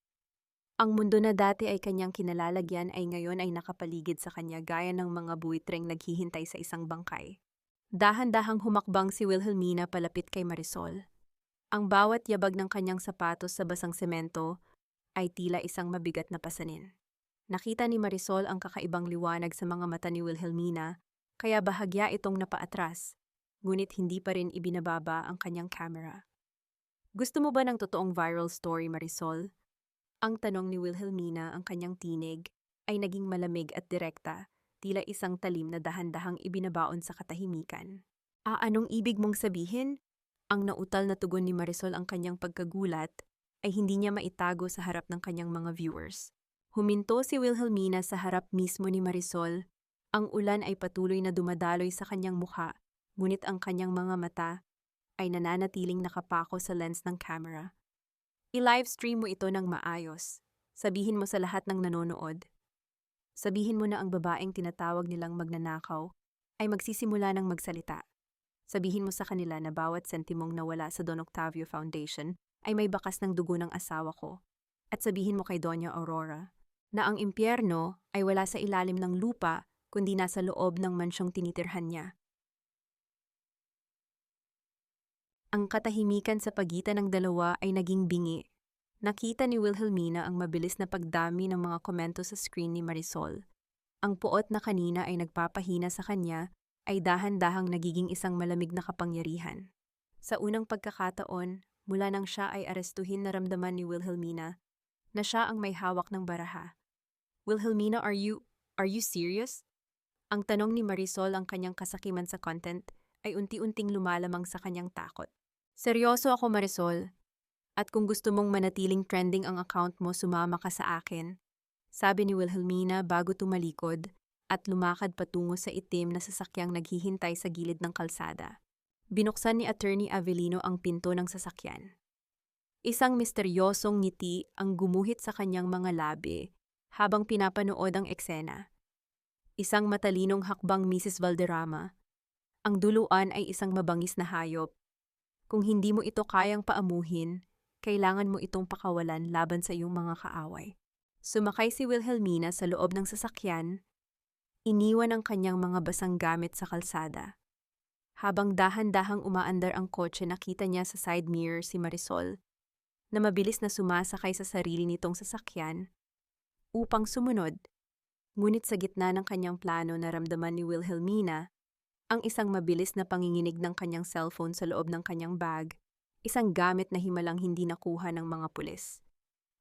Ang mundo na dati ay kanyang kinalalagyan ay ngayon ay nakapaligid sa kanya gaya ng mga buitreng naghihintay sa isang bangkay. Dahan-dahang humakbang si Wilhelmina palapit kay Marisol. Ang bawat yabag ng kanyang sapatos sa basang semento ay tila isang mabigat na pasanin. Nakita ni Marisol ang kakaibang liwanag sa mga mata ni Wilhelmina, kaya bahagya itong napaatras. Ngunit hindi pa rin ibinababa ang kanyang camera. Gusto mo ba ng totoong viral story, Marisol? Ang tanong ni Wilhelmina, ang kanyang tinig, ay naging malamig at direkta, tila isang talim na dahan-dahang ibinabaon sa katahimikan. Anong ibig mong sabihin? Ang nautal na tugon ni Marisol ang kanyang pagkagulat ay hindi niya maitago sa harap ng kanyang mga viewers. Huminto si Wilhelmina sa harap mismo ni Marisol. Ang ulan ay patuloy na dumadaloy sa kanyang mukha, ngunit ang kanyang mga mata ay nananatiling nakapako sa lens ng camera. I-livestream mo ito ng maayos. Sabihin mo sa lahat ng nanonood. Sabihin mo na ang babaeng tinatawag nilang magnanakaw ay magsisimula ng magsalita. Sabihin mo sa kanila na bawat sentimong nawala sa Don Octavio Foundation ay may bakas ng dugo ng asawa ko. At sabihin mo kay Doña Aurora na ang impyerno ay wala sa ilalim ng lupa kundi nasa loob ng mansyong tinitirhan niya. Ang katahimikan sa pagitan ng dalawa ay naging bingi. Nakita ni Wilhelmina ang mabilis na pagdami ng mga komento sa screen ni Marisol. Ang puot na kanina ay nagpapahina sa kanya ay dahan-dahang nagiging isang malamig na kapangyarihan. Sa unang pagkakataon, mula nang siya ay arestuhin, naramdaman ni Wilhelmina na siya ang may hawak ng baraha. Wilhelmina, are you serious? Ang tanong ni Marisol, ang kanyang kasakiman sa content, ay unti-unting lumalamang sa kanyang takot. Seryoso ako, Marisol. At kung gusto mong manatiling trending ang account mo, sumama ka sa akin. Sabi ni Wilhelmina bago tumalikod at lumakad patungo sa itim na sasakyang naghihintay sa gilid ng kalsada. Binuksan ni Attorney Avellino ang pinto ng sasakyan. Isang misteryosong ngiti ang gumuhit sa kanyang mga labi habang pinapanood ang eksena. Isang matalinong hakbang Mrs. Valderrama. Ang duluan ay isang mabangis na hayop. Kung hindi mo ito kayang paamuhin, kailangan mo itong pakawalan laban sa iyong mga kaaway. Sumakay si Wilhelmina sa loob ng sasakyan Iniwan ang kanyang mga basang gamit sa kalsada. Habang dahan-dahang umaandar ang kotse, nakita niya sa side mirror si Marisol na mabilis na sumasakay sa sarili nitong sasakyan upang sumunod. Ngunit sa gitna ng kanyang plano, naramdaman ni Wilhelmina ang isang mabilis na panginginig ng kanyang cellphone sa loob ng kanyang bag, isang gamit na himalang hindi nakuha ng mga pulis.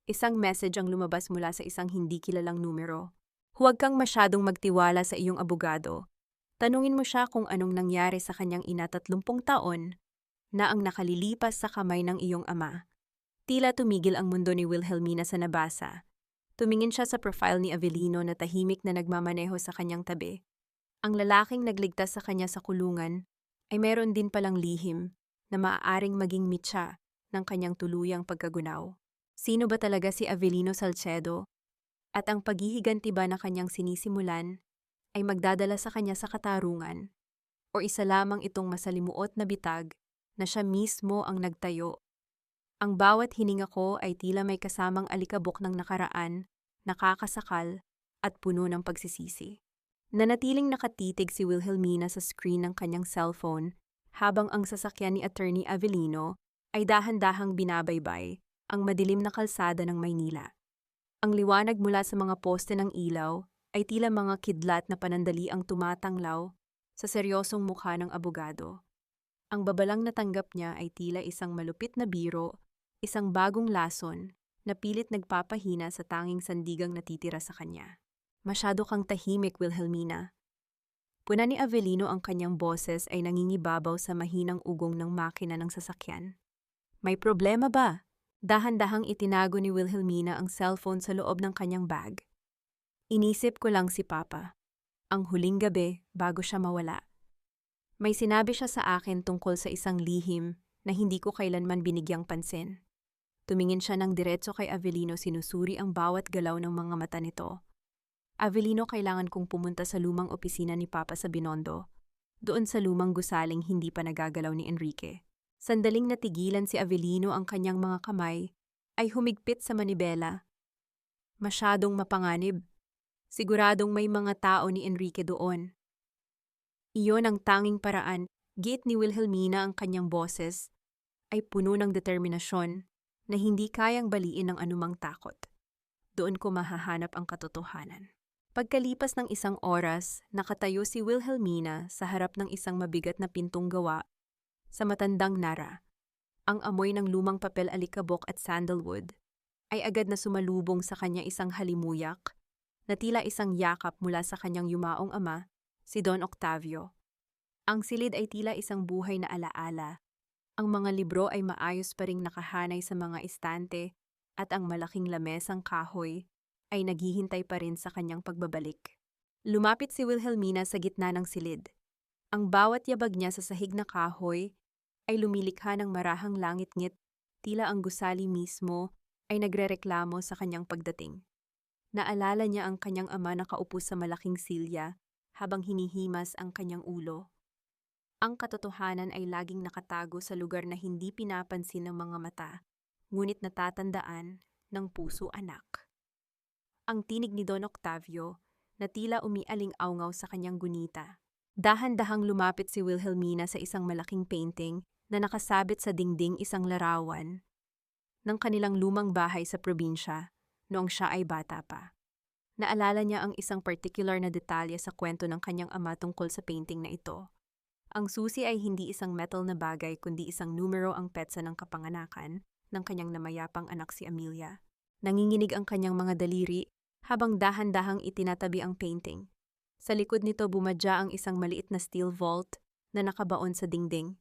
Isang message ang lumabas mula sa isang hindi kilalang numero. Huwag kang masyadong magtiwala sa iyong abogado. Tanungin mo siya kung anong nangyari sa kanyang ina 30 taon na ang nakalilipas sa kamay ng iyong ama. Tila tumigil ang mundo ni Wilhelmina sa nabasa. Tumingin siya sa profile ni Avelino na tahimik na nagmamaneho sa kanyang tabi. Ang lalaking nagligtas sa kanya sa kulungan ay meron din palang lihim na maaaring maging mitya ng kanyang tuluyang pagkagunaw. Sino ba talaga si Avelino Salcedo? At ang paghihiganti ba na kanyang sinisimulan ay magdadala sa kanya sa katarungan? O isa lamang itong masalimuot na bitag na siya mismo ang nagtayo? Ang bawat hininga ko ay tila may kasamang alikabok ng nakaraan, nakakasakal at puno ng pagsisisi. Nanatiling nakatitig si Wilhelmina sa screen ng kanyang cellphone habang ang sasakyan ni Attorney Avelino ay dahan-dahang binabaybay ang madilim na kalsada ng Maynila. Ang liwanag mula sa mga poste ng ilaw ay tila mga kidlat na panandali ang tumatanglaw sa seryosong mukha ng abogado. Ang babalang natanggap niya ay tila isang malupit na biro, isang bagong lason na pilit nagpapahina sa tanging sandigang natitira sa kanya. Masyado kang tahimik, Wilhelmina. Puna ni Avelino, ang kanyang boses ay nangingibabaw sa mahinang ugong ng makina ng sasakyan. May problema ba? Dahan-dahang itinago ni Wilhelmina ang cellphone sa loob ng kanyang bag. Inisip ko lang si Papa. Ang huling gabi bago siya mawala. May sinabi siya sa akin tungkol sa isang lihim na hindi ko kailanman binigyang pansin. Tumingin siya ng diretso kay Avelino, sinusuri ang bawat galaw ng mga mata nito. Avelino, kailangan kong pumunta sa lumang opisina ni Papa sa Binondo. Doon sa lumang gusaling hindi pa nagagalaw ni Enrique. Sandaling natigilan si Avelino, ang kanyang mga kamay ay humigpit sa manibela. Masyadong mapanganib. Siguradong may mga tao ni Enrique doon. Iyon ang tanging paraan, giit ni Wilhelmina, ang kanyang boses ay puno ng determinasyon na hindi kayang baliin ng anumang takot. Doon ko mahahanap ang katotohanan. Pagkalipas ng isang oras, nakatayo si Wilhelmina sa harap ng isang mabigat na pintong gawa sa matandang Nara. Ang amoy ng lumang papel alikabok at sandalwood ay agad na sumalubong sa kanya, isang halimuyak na tila isang yakap mula sa kanyang yumaong ama, si Don Octavio. Ang silid ay tila isang buhay na alaala. Ang mga libro ay maayos pa ring nakahanay sa mga estante at ang malaking lamesang kahoy ay naghihintay pa rin sa kanyang pagbabalik. Lumapit si Wilhelmina sa gitna ng silid. Ang bawat yabag niya sa sahig na kahoy ay lumilikha ng marahang langit-ngit, tila ang gusali mismo ay nagrereklamo sa kanyang pagdating. Naalala niya ang kanyang ama na nakaupo sa malaking silya habang hinihimas ang kanyang ulo. Ang katotohanan ay laging nakatago sa lugar na hindi pinapansin ng mga mata, ngunit natatandaan ng puso, anak. Ang tinig ni Don Octavio na tila umialing-awngaw sa kanyang gunita. Dahan-dahang lumapit si Wilhelmina sa isang malaking painting na nakasabit sa dingding, isang larawan ng kanilang lumang bahay sa probinsya noong siya ay bata pa. Naalala niya ang isang particular na detalye sa kwento ng kanyang ama tungkol sa painting na ito. Ang susi ay hindi isang metal na bagay kundi isang numero, ang petsa ng kapanganakan ng kanyang namayapang anak, si Amelia. Nanginginig ang kanyang mga daliri habang dahan-dahang itinatabi ang painting. Sa likod nito bumadya ang isang maliit na steel vault na nakabaon sa dingding.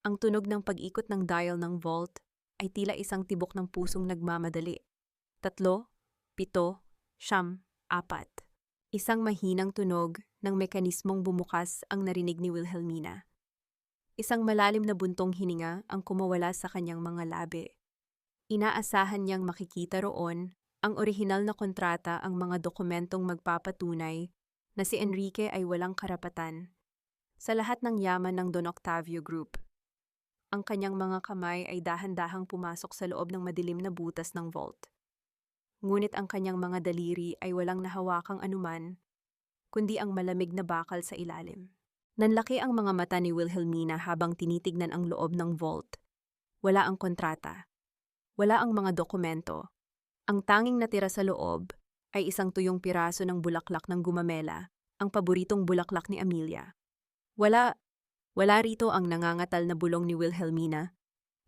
Ang tunog ng pag-ikot ng dial ng vault ay tila isang tibok ng pusong nagmamadali. 3, 7, 9, 4. Isang mahinang tunog ng mekanismong bumukas ang narinig ni Wilhelmina. Isang malalim na buntong hininga ang kumawala sa kanyang mga labi. Inaasahan niyang makikita roon ang orihinal na kontrata, ang mga dokumentong magpapatunay na si Enrique ay walang karapatan sa lahat ng yaman ng Don Octavio Group. Ang kanyang mga kamay ay dahan-dahang pumasok sa loob ng madilim na butas ng vault. Ngunit ang kanyang mga daliri ay walang nahawakang anuman kundi ang malamig na bakal sa ilalim. Nanlaki ang mga mata ni Wilhelmina habang tinitignan ang loob ng vault. Wala ang kontrata. Wala ang mga dokumento. Ang tanging natira sa loob ay isang tuyong piraso ng bulaklak ng gumamela, ang paboritong bulaklak ni Amelia. Wala rito ang nangangatal na bulong ni Wilhelmina.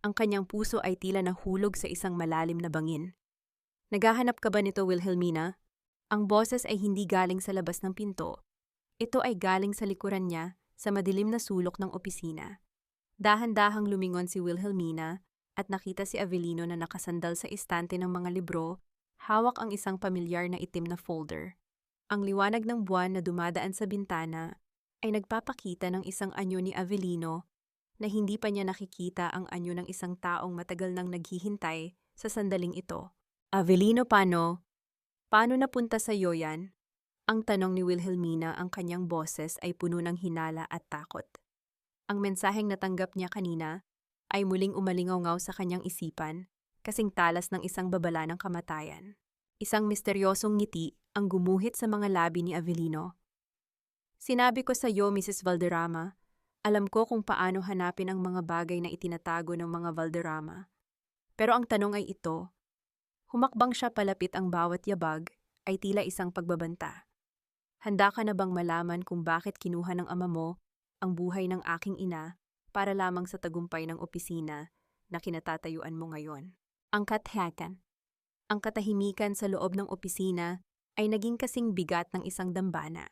Ang kanyang puso ay tila nahulog sa isang malalim na bangin. Naghahanap ka ba nito, Wilhelmina? Ang boses ay hindi galing sa labas ng pinto. Ito ay galing sa likuran niya, sa madilim na sulok ng opisina. Dahan-dahang lumingon si Wilhelmina at nakita si Avelino na nakasandal sa istante ng mga libro, hawak ang isang pamilyar na itim na folder. Ang liwanag ng buwan na dumadaan sa bintana ay nagpapakita ng isang anyo ni Avelino na hindi pa niya nakikita ang anyo ng isang taong matagal nang naghihintay sa sandaling ito. Avelino, paano napunta sa iyo yan? Ang tanong ni Wilhelmina, ang kanyang boses ay puno ng hinala at takot. Ang mensaheng natanggap niya kanina ay muling umalingaw sa kanyang isipan, kasing talas ng isang babala ng kamatayan. Isang misteryosong ngiti ang gumuhit sa mga labi ni Avelino. Sinabi ko sa iyo, Mrs. Valderrama, alam ko kung paano hanapin ang mga bagay na itinatago ng mga Valderrama. Pero ang tanong ay ito, humakbang siya palapit ang bawat yabag ay tila isang pagbabanta. Handa ka na bang malaman kung bakit kinuha ng ama mo ang buhay ng aking ina para lamang sa tagumpay ng opisina na kinatatayuan mo ngayon? Ang katahimikan sa loob ng opisina ay naging kasing bigat ng isang dambana.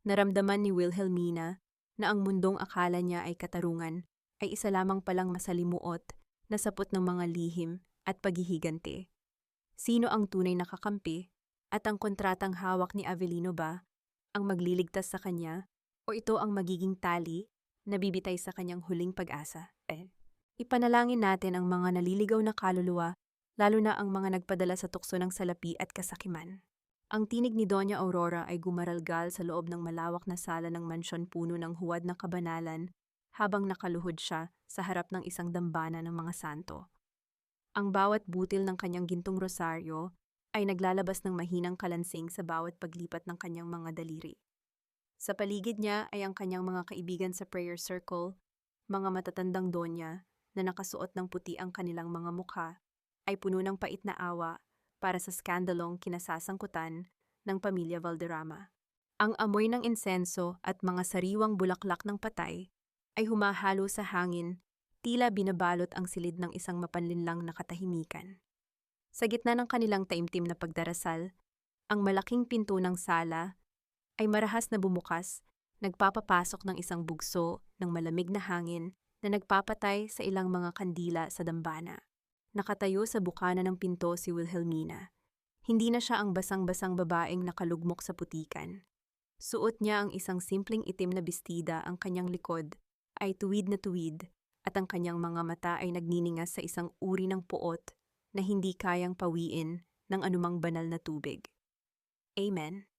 Naramdaman ni Wilhelmina na ang mundong akala niya ay katarungan ay isa lamang palang masalimuot na sapot ng mga lihim at paghihiganti. Sino ang tunay na kakampi at ang kontratang hawak ni Avelino ba ang magliligtas sa kanya o ito ang magiging tali na bibitay sa kanyang huling pag-asa? Ipanalangin natin ang mga naliligaw na kaluluwa, lalo na ang mga nagpadala sa tukso ng salapi at kasakiman. Ang tinig ni Doña Aurora ay gumaralgal sa loob ng malawak na sala ng mansyon puno ng huwad na kabanalan habang nakaluhod siya sa harap ng isang dambana ng mga santo. Ang bawat butil ng kanyang gintong rosaryo ay naglalabas ng mahinang kalansing sa bawat paglipat ng kanyang mga daliri. Sa paligid niya ay ang kanyang mga kaibigan sa prayer circle, mga matatandang donya na nakasuot ng puti ang kanilang mga mukha, ay puno ng pait na awa para sa skandalong kinasasangkutan ng pamilya Valderrama. Ang amoy ng insenso at mga sariwang bulaklak ng patay ay humahalo sa hangin, tila binabalot ang silid ng isang mapanlinlang na katahimikan. Sa gitna ng kanilang taimtim na pagdarasal, ang malaking pinto ng sala ay marahas na bumukas, nagpapapasok ng isang bugso ng malamig na hangin na nagpapatay sa ilang mga kandila sa dambana. Nakatayo sa bukana ng pinto si Wilhelmina. Hindi na siya ang basang-basang babaeng nakalugmok sa putikan. Suot niya ang isang simpleng itim na bestida, ang kanyang likod ay tuwid na tuwid at ang kanyang mga mata ay nagniningas sa isang uri ng puot na hindi kayang pawiin ng anumang banal na tubig. Amen.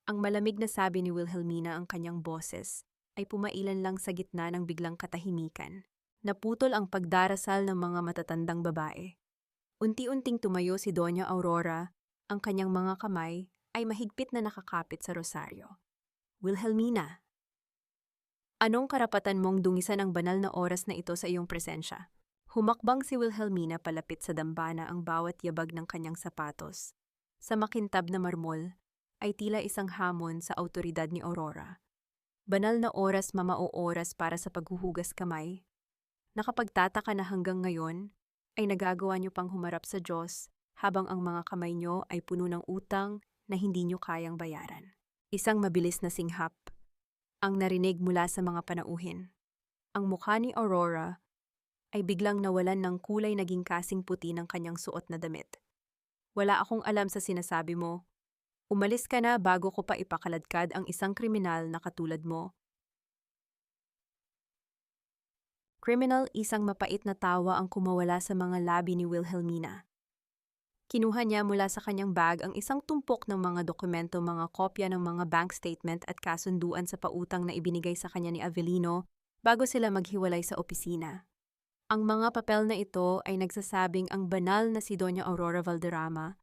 Ang malamig na sabi ni Wilhelmina, ang kanyang boses ay pumailan lang sa gitna ng biglang katahimikan. Naputol ang pagdarasal ng mga matatandang babae. Unti-unting tumayo si Doña Aurora, ang kanyang mga kamay ay mahigpit na nakakapit sa rosaryo. Wilhelmina, anong karapatan mong dungisan ang banal na oras na ito sa iyong presensya? Humakbang si Wilhelmina palapit sa dambana, ang bawat yabag ng kanyang sapatos. Sa makintab na marmol ay tila isang hamon sa awtoridad ni Aurora. Banal na oras, mamao oras para sa paghuhugas kamay. Nakapagtataka na hanggang ngayon ay nagagawa niyo pang humarap sa Diyos habang ang mga kamay niyo ay puno ng utang na hindi niyo kayang bayaran. Isang mabilis na singhap ang narinig mula sa mga panauhin. Ang mukha ni Aurora ay biglang nawalan ng kulay, naging kasing puti ng kanyang suot na damit. Wala akong alam sa sinasabi mo. Umalis ka na bago ko pa ipakaladkad ang isang kriminal na katulad mo. Criminal, isang mapait na tawa ang kumawala sa mga labi ni Wilhelmina. Kinuha niya mula sa kanyang bag ang isang tumpok ng mga dokumento, mga kopya ng mga bank statement at kasunduan sa pautang na ibinigay sa kanya ni Avelino bago sila maghiwalay sa opisina. Ang mga papel na ito ay nagsasabing ang banal na si Doña Aurora Valderrama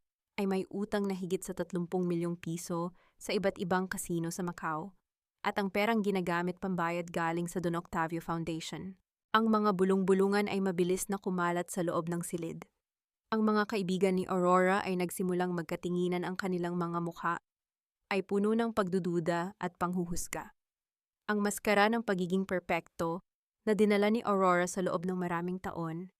ay may utang na higit sa 30 milyong piso sa iba't ibang kasino sa Macau at ang perang ginagamit pambayad galing sa Don Octavio Foundation. Ang mga bulong-bulungan ay mabilis na kumalat sa loob ng silid. Ang mga kaibigan ni Aurora ay nagsimulang magkatinginan, ang kanilang mga mukha ay puno ng pagdududa at panghuhusga. Ang maskara ng pagiging perpekto na dinala ni Aurora sa loob ng maraming taon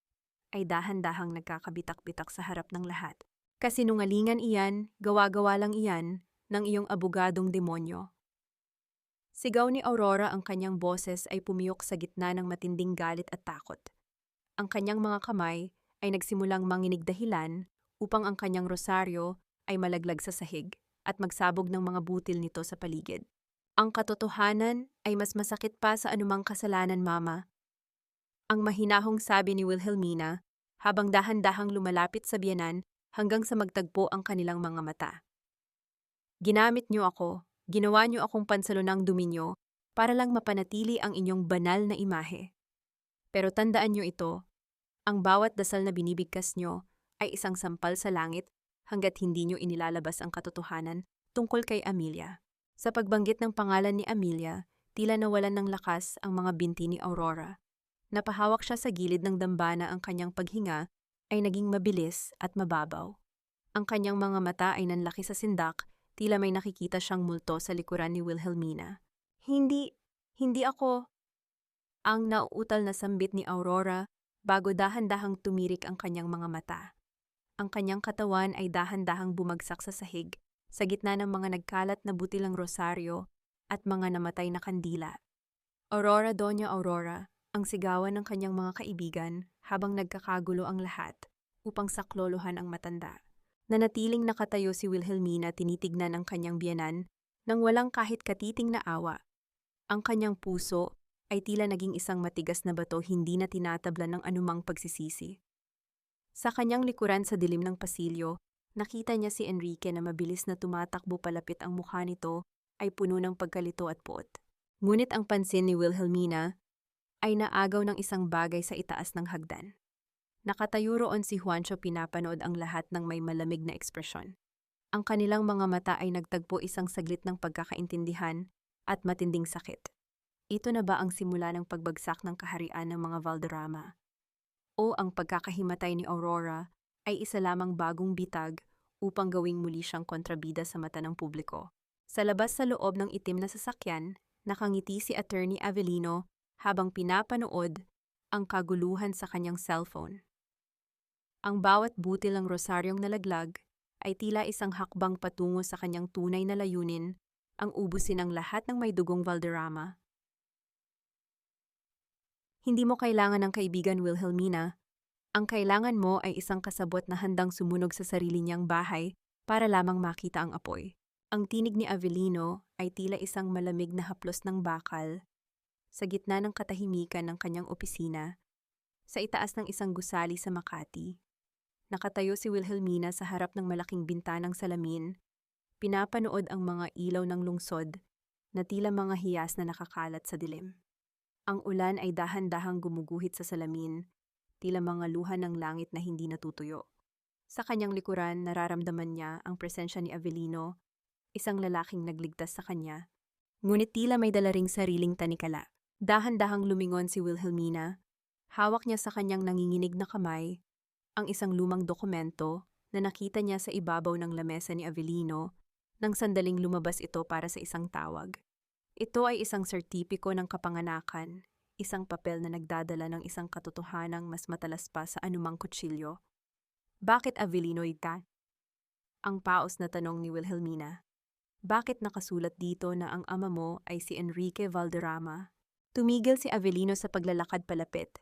ay dahan-dahang nagkakabitak-bitak sa harap ng lahat. Kasinungalingan iyan, gawa-gawa lang iyan ng iyong abogadong demonyo. Sigaw ni Aurora, ang kanyang boses ay pumiyok sa gitna ng matinding galit at takot. Ang kanyang mga kamay ay nagsimulang manginig dahilan upang ang kanyang rosaryo ay malaglag sa sahig at magsabog ng mga butil nito sa paligid. Ang katotohanan ay mas masakit pa sa anumang kasalanan, Mama. Ang mahinahong sabi ni Wilhelmina habang dahan-dahang lumalapit sa biyenan hanggang sa magtagpo ang kanilang mga mata. Ginamit niyo ako, ginawa niyo akong pansalunang duminyo para lang mapanatili ang inyong banal na imahe. Pero tandaan niyo ito, ang bawat dasal na binibigkas niyo ay isang sampal sa langit hanggat hindi niyo inilalabas ang katotohanan tungkol kay Amelia. Sa pagbanggit ng pangalan ni Amelia, tila nawalan ng lakas ang mga binti ni Aurora. Napahawak siya sa gilid ng dambana, ang kanyang paghinga ay naging mabilis at mababaw. Ang kanyang mga mata ay nanlaki sa sindak, tila may nakikita siyang multo sa likuran ni Wilhelmina. Hindi ako. Ang nauutal na sambit ni Aurora bago dahan-dahang tumirik ang kanyang mga mata. Ang kanyang katawan ay dahan-dahang bumagsak sa sahig sa gitna ng mga nagkalat na butilang rosaryo at mga namatay na kandila. Aurora, Doña Aurora, ang sigawan ng kanyang mga kaibigan habang nagkakagulo ang lahat upang saklolohan ang matanda. Nanatiling nakatayo si Wilhelmina, tinitignan ang kanyang biyenan nang walang kahit katiting na awa. Ang kanyang puso ay tila naging isang matigas na bato, hindi na tinatablan ng anumang pagsisisi. Sa kanyang likuran sa dilim ng pasilyo, nakita niya si Enrique na mabilis na tumatakbo palapit. Ang mukha nito ay puno ng pagkalito at puot. Ngunit ang pansin ni Wilhelmina ay naagaw ng isang bagay sa itaas ng hagdan. Nakatayo roon si Juancho, pinapanood ang lahat ng may malamig na ekspresyon. Ang kanilang mga mata ay nagtagpo, isang saglit ng pagkakaintindihan at matinding sakit. Ito na ba ang simula ng pagbagsak ng kaharian ng mga Valderrama? O ang pagkakahimatay ni Aurora ay isa lamang bagong bitag upang gawing muli siyang kontrabida sa mata ng publiko? Sa labas sa loob ng itim na sasakyan, nakangiti si Attorney Avellino habang pinapanood ang kaguluhan sa kanyang cellphone. Ang bawat butil ng rosaryong nalaglag ay tila isang hakbang patungo sa kanyang tunay na layunin, ang ubusin ang lahat ng may dugong Valderrama. Hindi mo kailangan ng kaibigan, Wilhelmina. Ang kailangan mo ay isang kasabot na handang sumunog sa sarili niyang bahay para lamang makita ang apoy. Ang tinig ni Avellino ay tila isang malamig na haplos ng bakal sa gitna ng katahimikan ng kanyang opisina, sa itaas ng isang gusali sa Makati. Nakatayo si Wilhelmina sa harap ng malaking bintanang salamin, pinapanood ang mga ilaw ng lungsod na tila mga hiyas na nakakalat sa dilim. Ang ulan ay dahan-dahang gumuguhit sa salamin, tila mga luha ng langit na hindi natutuyo. Sa kanyang likuran, nararamdaman niya ang presensya ni Avellino, isang lalaking nagligtas sa kanya, ngunit tila may dala ring sariling tanikala. Dahan-dahang lumingon si Wilhelmina, hawak niya sa kanyang nanginginig na kamay ang isang lumang dokumento na nakita niya sa ibabaw ng lamesa ni Avellino nang sandaling lumabas ito para sa isang tawag. Ito ay isang sertipiko ng kapanganakan, isang papel na nagdadala ng isang katotohanang mas matalas pa sa anumang kutsilyo. Bakit Avellino ka? Ang paos na tanong ni Wilhelmina. Bakit nakasulat dito na ang ama mo ay si Enrique Valderrama? Tumigil si Avellino sa paglalakad palapit.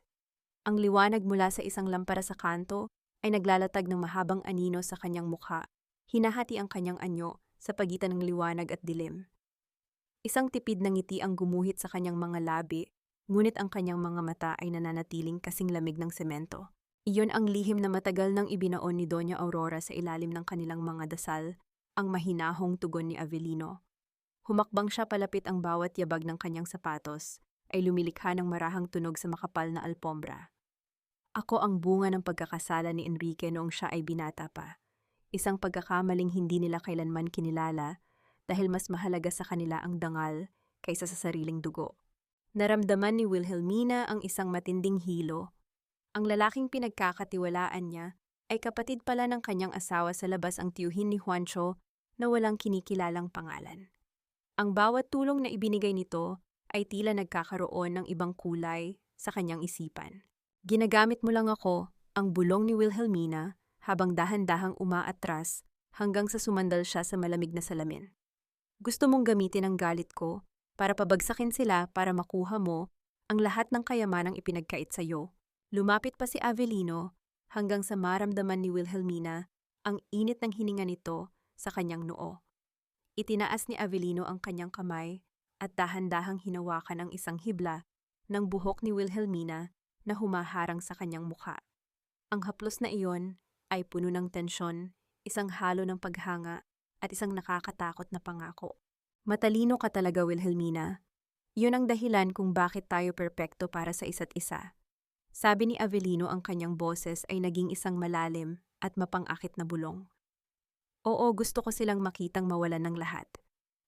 Ang liwanag mula sa isang lampara sa kanto ay naglalatag ng mahabang anino sa kanyang mukha. Hinahati ang kanyang anyo sa pagitan ng liwanag at dilim. Isang tipid na ngiti ang gumuhit sa kanyang mga labi, ngunit ang kanyang mga mata ay nananatiling kasing lamig ng semento. Iyon ang lihim na matagal nang ibinaon ni Doña Aurora sa ilalim ng kanilang mga dasal, ang mahinahong tugon ni Avellino. Humakbang siya palapit, ang bawat yabag ng kanyang sapatos ay lumilikha ng marahang tunog sa makapal na alpombra. Ako ang bunga ng pagkakasala ni Enrique noong siya ay binata pa. isang pagkakamaling hindi nila kailanman kinilala dahil mas mahalaga sa kanila ang dangal kaysa sa sariling dugo. Naramdaman ni Wilhelmina ang isang matinding hilo. Ang lalaking pinagkakatiwalaan niya ay kapatid pala ng kanyang asawa sa labas ang tiyuhin ni Juancho na walang kinikilalang pangalan. Ang bawat tulong na ibinigay nito ay tila nagkakaroon ng ibang kulay sa kanyang isipan. Ginagamit mo lang ako, ang bulong ni Wilhelmina habang dahan-dahang umaatras hanggang sa sumandal siya sa malamig na salamin. Gusto mong gamitin ang galit ko para pabagsakin sila para makuha mo ang lahat ng kayamanang ipinagkait sa iyo. Lumapit pa si Avelino hanggang sa maramdaman ni Wilhelmina ang init ng hininga nito sa kanyang noo. Itinaas ni Avelino ang kanyang kamay at dahan-dahang hinawakan ang isang hibla ng buhok ni Wilhelmina na humaharang sa kanyang mukha. Ang haplos na iyon ay puno ng tensyon, isang halo ng paghanga at isang nakakatakot na pangako. Matalino ka talaga, Wilhelmina. Yun ang dahilan kung bakit tayo perpekto para sa isa't isa. Sabi ni Avelino, ang kanyang boses ay naging isang malalim at mapang-akit na bulong. Oo, gusto ko silang makitang mawalan ng lahat.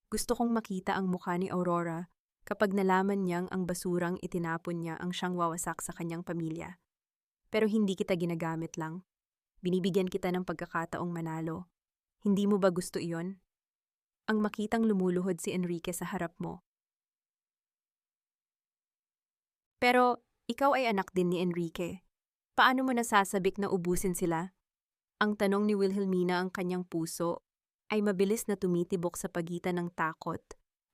Gusto kong makita ang mukha ni Aurora kapag nalaman niyang ang basurang itinapon niya ang siyang wawasak sa kanyang pamilya. Pero hindi kita ginagamit lang. Binibigyan kita ng pagkakataong manalo. Hindi mo ba gusto iyon? Ang makitang lumuluhod si Enrique sa harap mo. Pero ikaw ay anak din ni Enrique. Paano mo nasasabik na ubusin sila? Ang tanong ni Wilhelmina, ang kanyang puso ay mabilis na tumitibok sa pagitan ng takot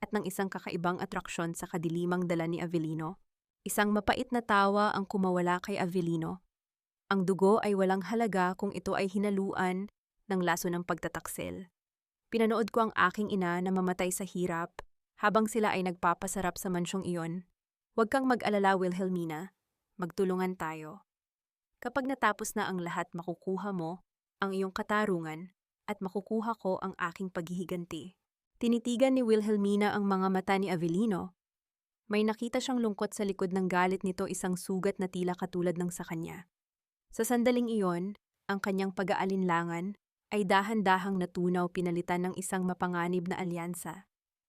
at ng isang kakaibang atraksyon sa kadilimang dala ni Avelino. Isang mapait na tawa ang kumawala kay Avelino. Ang dugo ay walang halaga kung ito ay hinaluan ng laso ng pagtataksil. Pinanood ko ang aking ina na mamatay sa hirap habang sila ay nagpapasarap sa mansyong iyon. Huwag kang mag-alala, Wilhelmina. Magtulungan tayo. Kapag natapos na ang lahat, makukuha mo ang iyong katarungan at makukuha ko ang aking paghihiganti. Tinitigan ni Wilhelmina ang mga mata ni Avelino. May nakita siyang lungkot sa likod ng galit nito, isang sugat na tila katulad ng sa kanya. Sa sandaling iyon, ang kanyang pag-aalinlangan ay dahan-dahang natunaw, pinalitan ng isang mapanganib na alyansa.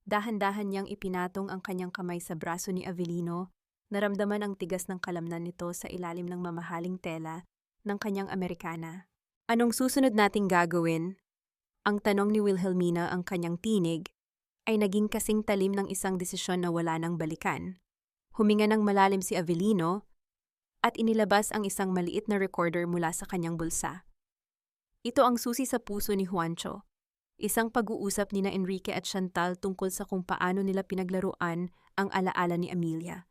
Dahan-dahan niyang ipinatong ang kanyang kamay sa braso ni Avelino, naramdaman ang tigas ng kalamnan nito sa ilalim ng mamahaling tela ng kanyang Amerikana. Anong susunod nating gagawin? Ang tanong ni Wilhelmina, ang kanyang tinig ay naging kasing talim ng isang desisyon na wala nang balikan. Huminga ng malalim si Avelino at inilabas ang isang maliit na recorder mula sa kanyang bulsa. Ito ang susi sa puso ni Juancho, isang pag-uusap ni na Enrique at Chantal tungkol sa kung paano nila pinaglaruan ang alaala ni Amelia.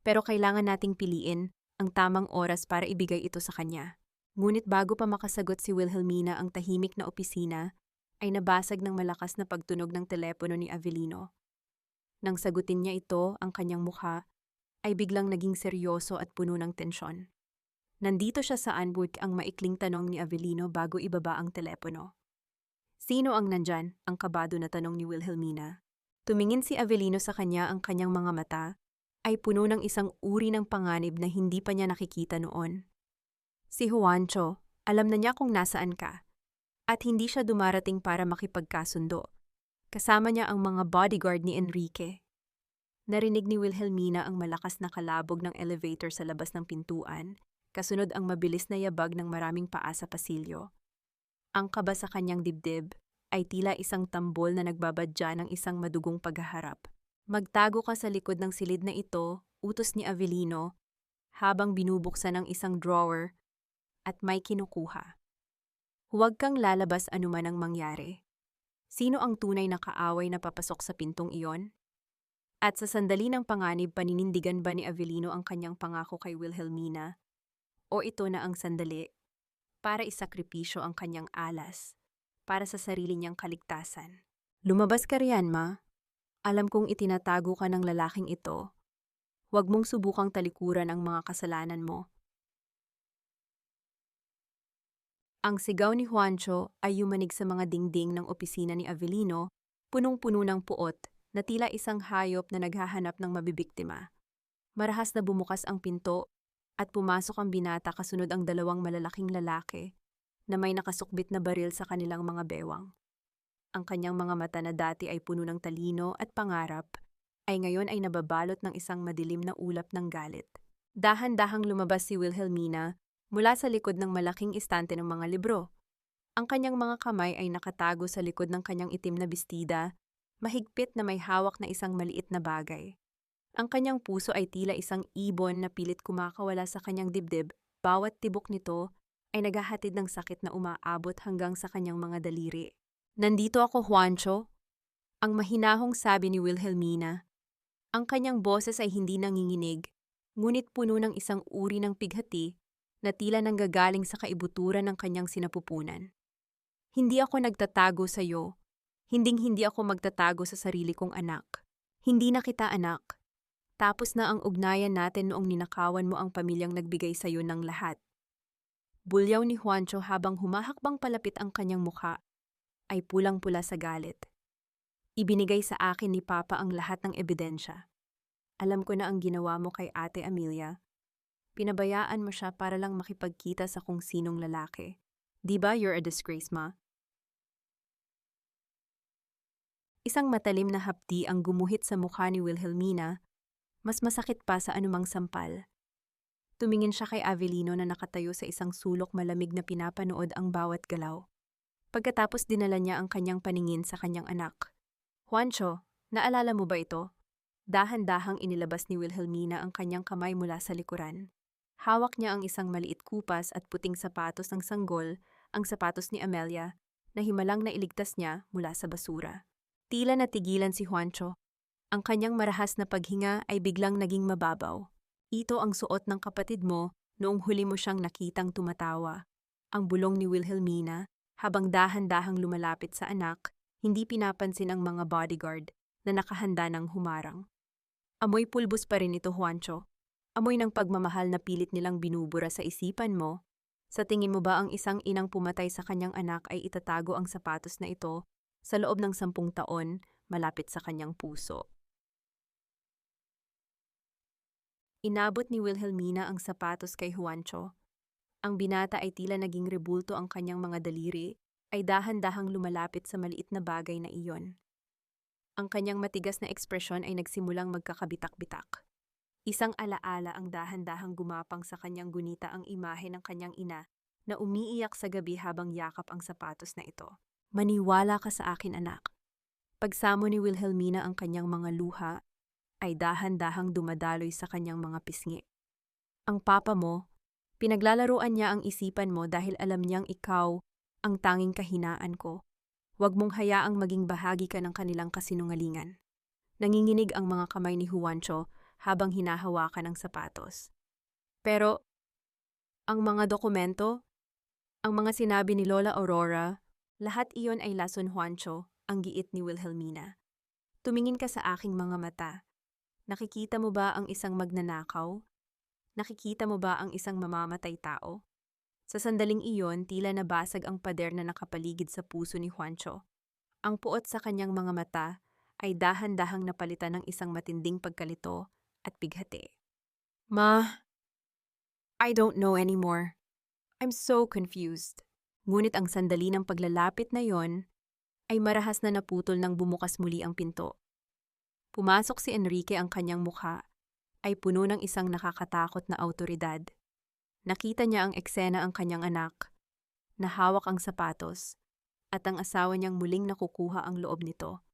Pero kailangan nating piliin ang tamang oras para ibigay ito sa kanya. Ngunit bago pa makasagot si Wilhelmina, ang tahimik na opisina ay nabasag ng malakas na pagtunog ng telepono ni Avelino. Nang sagutin niya ito, ang kanyang mukha ay biglang naging seryoso at puno ng tensyon. Nandito siya sa Anburg, ang maikling tanong ni Avelino bago ibaba ang telepono. Sino ang nandyan? Ang kabado na tanong ni Wilhelmina. Tumingin si Avelino sa kanya, ang kanyang mga mata ay puno ng isang uri ng panganib na hindi pa niya nakikita noon. Si Juancho, alam na niya kung nasaan ka. At hindi siya dumarating para makipagkasundo. Kasama niya ang mga bodyguard ni Enrique. Narinig ni Wilhelmina ang malakas na kalabog ng elevator sa labas ng pintuan, kasunod ang mabilis na yabag ng maraming paa sa pasilyo. Ang kaba sa kanyang dibdib ay tila isang tambol na nagbabadya ng isang madugong paghaharap. Magtago ka sa likod ng silid na ito, utos ni Avelino, habang binubuksan ang isang drawer at may kinukuha. Huwag kang lalabas anuman ang mangyari. Sino ang tunay na kaaway na papasok sa pintong iyon? At sa sandali ng panganib, paninindigan ba ni Avelino ang kanyang pangako kay Wilhelmina? O ito na ang sandali para isakripisyo ang kanyang alas para sa sarili niyang kaligtasan? Lumabas ka riyan, ma. Alam kong itinatago ka ng lalaking ito. Huwag mong subukang talikuran ang mga kasalanan mo. Ang sigaw ni Juancho ay yumanig sa mga dingding ng opisina ni Avelino, punong-puno ng puot na tila isang hayop na naghahanap ng mabibiktima. Marahas na bumukas ang pinto at pumasok ang binata, kasunod ang dalawang malalaking lalaki na may nakasukbit na baril sa kanilang mga bewang. Ang kanyang mga mata na dati ay puno ng talino at pangarap, ay ngayon ay nababalot ng isang madilim na ulap ng galit. Dahan-dahang lumabas si Wilhelmina mula sa likod ng malaking istante ng mga libro. Ang kanyang mga kamay ay nakatago sa likod ng kanyang itim na bestida, mahigpit na may hawak na isang maliit na bagay. Ang kanyang puso ay tila isang ibon na pilit kumakawala sa kanyang dibdib. Bawat tibok nito ay naghahatid ng sakit na umaabot hanggang sa kanyang mga daliri. "Nandito ako, Juancho," ang mahinahong sabi ni Wilhelmina. Ang kanyang boses ay hindi nanginginig, ngunit puno ng isang uri ng pighati na tila nanggagaling sa kaibuturan ng kanyang sinapupunan. "Hindi ako nagtatago sa iyo. Hinding-hindi ako magtatago sa sarili kong anak. Hindi na kita anak. Tapos na ang ugnayan natin noong ninakawan mo ang pamilyang nagbigay sa iyo ng lahat." Bulyaw ni Juancho habang humahakbang palapit ang kanyang mukha, ay pulang-pula sa galit. "Ibinigay sa akin ni Papa ang lahat ng ebidensya. Alam ko na ang ginawa mo kay Ate Amelia. Pinabayaan mo siya para lang makipagkita sa kung sinong lalaki. Di ba you're a disgrace, Ma?" Isang matalim na hapdi ang gumuhit sa mukha ni Wilhelmina, mas masakit pa sa anumang sampal. Tumingin siya kay Avelino na nakatayo sa isang sulok malamig na pinapanood ang bawat galaw. Pagkatapos dinala niya ang kanyang paningin sa kanyang anak. "Juancho, naalala mo ba ito?" Dahan-dahang inilabas ni Wilhelmina ang kanyang kamay mula sa likuran. Hawak niya ang isang maliit kupas at puting sapatos ng sanggol, ang sapatos ni Amelia, na himalang na iligtas niya mula sa basura. Tila natigilan si Juancho. Ang kanyang marahas na paghinga ay biglang naging mababaw. "Ito ang suot ng kapatid mo noong huli mo siyang nakitang tumatawa." Ang bulong ni Wilhelmina, habang dahan-dahang lumalapit sa anak, hindi pinapansin ang mga bodyguard na nakahanda ng humarang. "Amoy pulbos pa rin ito, Juancho. Amoy ng pagmamahal na pilit nilang binubura sa isipan mo. Sa tingin mo ba ang isang inang pumatay sa kanyang anak ay itatago ang sapatos na ito sa loob ng 10 taon malapit sa kanyang puso?" Inabot ni Wilhelmina ang sapatos kay Juancho. Ang binata ay tila naging rebulto ang kanyang mga daliri, ay dahan-dahang lumalapit sa maliit na bagay na iyon. Ang kanyang matigas na ekspresyon ay nagsimulang magkakabitak-bitak. Isang alaala ang dahan-dahang gumapang sa kanyang gunita ang imahe ng kanyang ina na umiiyak sa gabi habang yakap ang sapatos na ito. "Maniwala ka sa akin, anak." Pagsamo ni Wilhelmina ang kanyang mga luha, ay dahan-dahang dumadaloy sa kanyang mga pisngi. "Ang papa mo, pinaglalaruan niya ang isipan mo dahil alam niyang ikaw ang tanging kahinaan ko. Huwag mong hayaang maging bahagi ka ng kanilang kasinungalingan." Nanginginig ang mga kamay ni Juancho habang hinahawakan ang sapatos. "Pero, ang mga dokumento, ang mga sinabi ni Lola Aurora, lahat iyon ay lason, Juancho," ang giit ni Wilhelmina. "Tumingin ka sa aking mga mata. Nakikita mo ba ang isang magnanakaw? Nakikita mo ba ang isang mamamatay tao?" Sa sandaling iyon, tila nabasag ang pader na nakapaligid sa puso ni Juancho. Ang puot sa kanyang mga mata ay dahan-dahang napalitan ng isang matinding pagkalito at bighati. "Ma, I don't know anymore. I'm so confused." Ngunit ang sandali ng paglalapit na yon ay marahas na naputol nang bumukas muli ang pinto. Pumasok si Enrique, ang kanyang mukha ay puno ng isang nakakatakot na awtoridad. Nakita niya ang eksena, ang kanyang anak, na hawak ang sapatos, at ang asawa niyang muling nakukuha ang loob nito.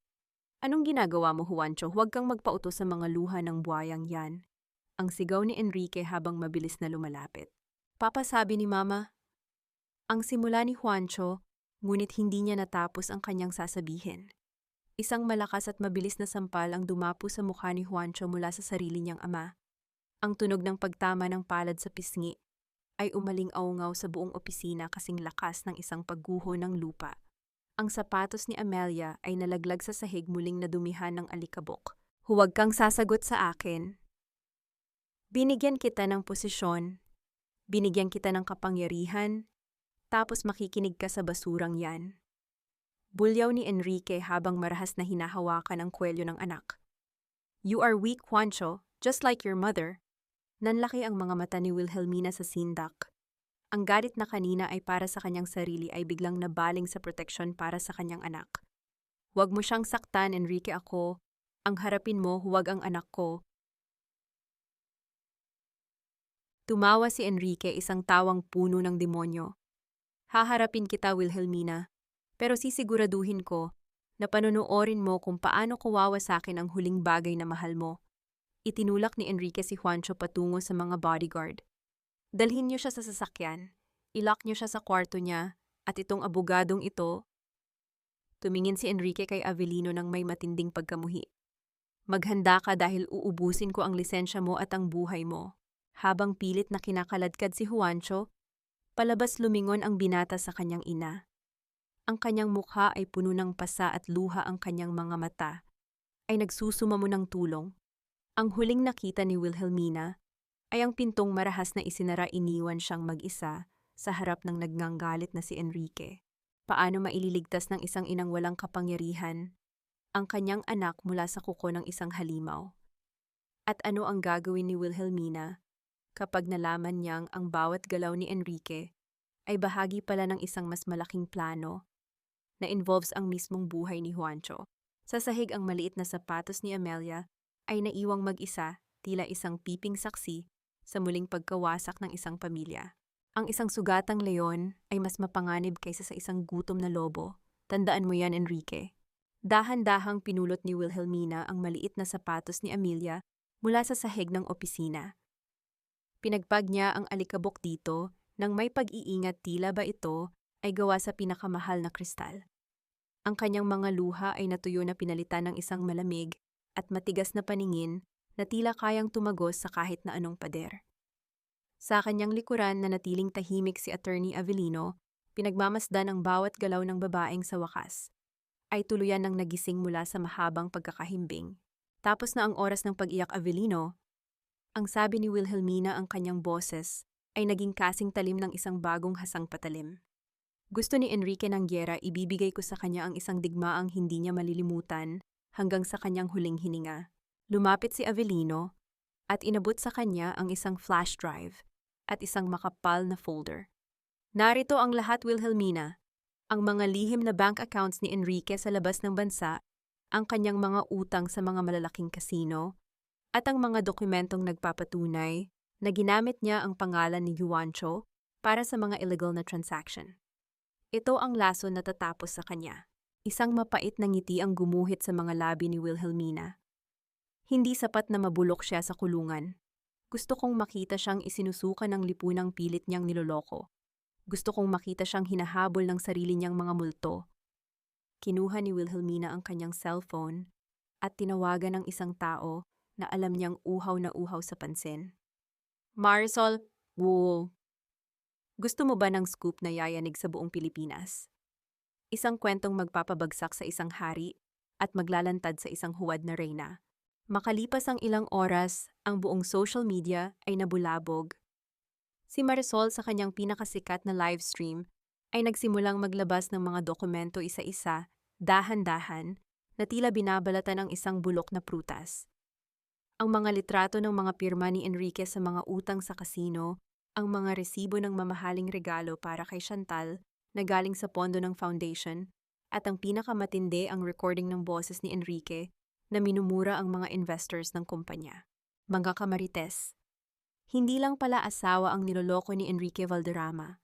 "Anong ginagawa mo, Juancho? Huwag kang magpautos sa mga luha ng buhayang yan." Ang sigaw ni Enrique habang mabilis na lumalapit. "Papa," sabi ni Mama. Ang simula ni Juancho, ngunit hindi niya natapos ang kanyang sasabihin. Isang malakas at mabilis na sampal ang dumapo sa mukha ni Juancho mula sa sarili niyang ama. Ang tunog ng pagtama ng palad sa pisngi ay umaling-aungaw sa buong opisina kasing lakas ng isang pagguho ng lupa. Ang sapatos ni Amelia ay nalaglag sa sahig, muling nadumihan ng alikabok. "Huwag kang sasagot sa akin. Binigyan kita ng posisyon, binigyan kita ng kapangyarihan, tapos makikinig ka sa basurang yan." Bulyaw ni Enrique habang marahas na hinahawakan ang kwelyo ng anak. "You are weak, Juancho, just like your mother." Nanlaki ang mga mata ni Wilhelmina sa sindak. Ang galit na kanina ay para sa kanyang sarili ay biglang nabaling sa proteksyon para sa kanyang anak. Huwag mo siyang saktan, Enrique, ako. Ang harapin mo, huwag ang anak ko. Tumawa si Enrique, isang tawang puno ng demonyo. Haharapin kita, Wilhelmina, pero sisiguraduhin ko na panonoorin mo kung paano kawawa sa akin ang huling bagay na mahal mo. Itinulak ni Enrique si Juancho patungo sa mga bodyguard. Dalhin niyo siya sa sasakyan, ilock niyo siya sa kwarto niya, at itong abogadong ito. Tumingin si Enrique kay Avelino ng may matinding pagkamuhi. Maghanda ka dahil uubusin ko ang lisensya mo at ang buhay mo. Habang pilit na kinakaladkad si Juancho, palabas lumingon ang binata sa kanyang ina. Ang kanyang mukha ay puno ng pasa at luha, ang kanyang mga mata ay nagsusumamo ng tulong. Ang huling nakita ni Wilhelmina ay ang pintong marahas na isinara, iniwan siyang mag-isa sa harap ng nagngangalit na si Enrique. Paano maililigtas ng isang inang walang kapangyarihan ang kanyang anak mula sa kuko ng isang halimaw? At ano ang gagawin ni Wilhelmina kapag nalaman niyang ang bawat galaw ni Enrique ay bahagi pala ng isang mas malaking plano na involves ang mismong buhay ni Juancho? Sa sahig ang maliit na sapatos ni Amelia ay naiwang mag-isa, tila isang piping saksi sa muling pagkawasak ng isang pamilya. Ang isang sugatang leon ay mas mapanganib kaysa sa isang gutom na lobo. Tandaan mo yan, Enrique. Dahan-dahang pinulot ni Wilhelmina ang maliit na sapatos ni Amelia mula sa sahig ng opisina. Pinagpag niya ang alikabok dito nang may pag-iingat, tila ba ito ay gawa sa pinakamahal na kristal. Ang kanyang mga luha ay natuyo na pinalitan ng isang malamig at matigas na paningin na tila kayang tumagos sa kahit na anong pader. Sa kanyang likuran na natiling tahimik si Attorney Avelino, pinagmamasdan ang bawat galaw ng babaeng sa wakas ay tuluyan ng nagising mula sa mahabang pagkakahimbing. Tapos na ang oras ng pag-iyak, Avelino. Ang sabi ni Wilhelmina, ang kanyang boses ay naging kasing talim ng isang bagong hasang patalim. Gusto ni Enrique ng gyera, ibibigay ko sa kanya ang isang digmaang hindi niya malilimutan hanggang sa kanyang huling hininga. Lumapit si Avelino at inabot sa kanya ang isang flash drive at isang makapal na folder. Narito ang lahat, Wilhelmina. Ang mga lihim na bank accounts ni Enrique sa labas ng bansa, ang kanyang mga utang sa mga malalaking kasino, at ang mga dokumentong nagpapatunay na ginamit niya ang pangalan ni Juancho para sa mga illegal na transaction. Ito ang lason na tatapos sa kanya. Isang mapait na ngiti ang gumuhit sa mga labi ni Wilhelmina. Hindi sapat na mabulok siya sa kulungan. Gusto kong makita siyang isinusuka ng lipunang pilit niyang niloloko. Gusto kong makita siyang hinahabol ng sarili niyang mga multo. Kinuha ni Wilhelmina ang kanyang cellphone at tinawagan ng isang tao na alam niyang uhaw na uhaw sa pansin. Marisol, woo. Gusto mo ba ng scoop na yayanig sa buong Pilipinas? Isang kwentong magpapabagsak sa isang hari at maglalantad sa isang huwad na reyna. Makalipas ang ilang oras, ang buong social media ay nabulabog. Si Marisol sa kanyang pinakasikat na livestream ay nagsimulang maglabas ng mga dokumento isa-isa, dahan-dahan, na tila binabalatan ng isang bulok na prutas. Ang mga litrato ng mga pirma ni Enrique sa mga utang sa kasino, ang mga resibo ng mamahaling regalo para kay Chantal na galing sa pondo ng foundation, at ang pinakamatindi, ang recording ng boses ni Enrique na minumura ang mga investors ng kumpanya. Mga kamarites, hindi lang pala asawa ang niloloko ni Enrique Valderrama.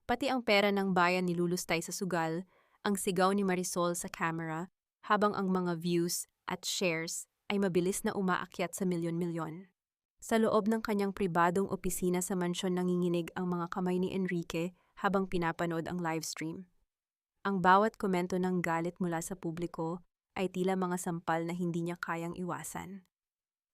Pati ang pera ng bayan nilulustay sa sugal, ang sigaw ni Marisol sa camera, habang ang mga views at shares ay mabilis na umaakyat sa milyon-milyon. Sa loob ng kanyang pribadong opisina sa mansyon, nanginginig ang mga kamay ni Enrique habang pinapanood ang livestream. Ang bawat komento ng galit mula sa publiko ay tila mga sampal na hindi niya kayang iwasan.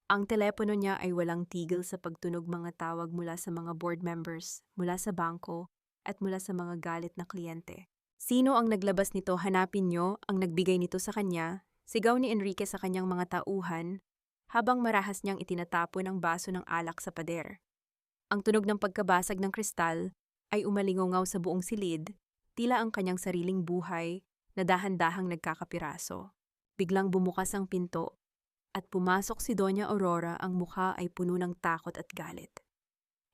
Ang telepono niya ay walang tigil sa pagtunog, mga tawag mula sa mga board members, mula sa bangko, at mula sa mga galit na kliyente. Sino ang naglabas nito? Hanapin niyo ang nagbigay nito sa kanya, sigaw ni Enrique sa kanyang mga tauhan, habang marahas niyang itinatapon ang baso ng alak sa pader. Ang tunog ng pagkabasag ng kristal ay umalingaw sa buong silid, tila ang kanyang sariling buhay na dahan-dahang nagkakapiraso. Biglang bumukas ang pinto at pumasok si Doña Aurora, ang mukha ay puno ng takot at galit.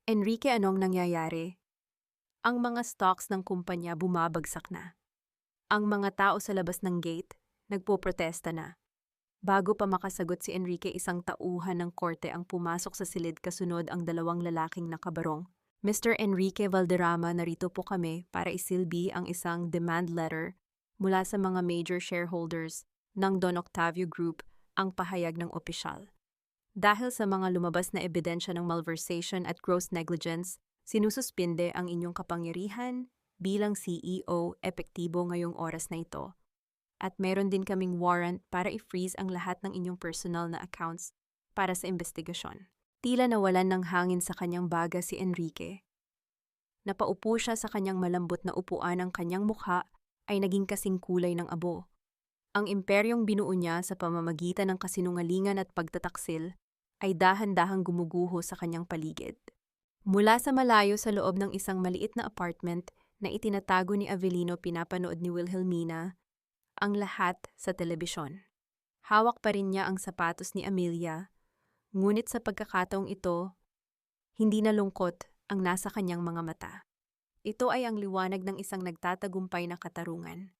Enrique, anong nangyayari? Ang mga stocks ng kumpanya bumabagsak na. Ang mga tao sa labas ng gate, nagpoprotesta na. Bago pa makasagot si Enrique, isang tauhan ng korte ang pumasok sa silid kasunod ang dalawang lalaking nakabarong. Mr. Enrique Valderrama, narito po kami para isilbi ang isang demand letter mula sa mga major shareholders ng Don Octavio Group, ang pahayag ng opisyal. Dahil sa mga lumabas na ebidensya ng malversation at gross negligence, sinususpinde ang inyong kapangyarihan bilang CEO epektibo ngayong oras na ito. At meron din kaming warrant para i-freeze ang lahat ng inyong personal na accounts para sa investigasyon. Tila nawalan ng hangin sa kanyang baga si Enrique. Napaupo siya sa kanyang malambot na upuan, ang kanyang mukha ay naging kasing kulay ng abo. Ang imperyong binuo niya sa pamamagitan ng kasinungalingan at pagtataksil ay dahan-dahang gumuguho sa kanyang paligid. Mula sa malayo sa loob ng isang maliit na apartment na itinatago ni Avelino, pinapanood ni Wilhelmina ang lahat sa telebisyon. Hawak pa rin niya ang sapatos ni Amelia, ngunit sa pagkakataong ito, hindi na lungkot ang nasa kanyang mga mata. Ito ay ang liwanag ng isang nagtatagumpay na katarungan.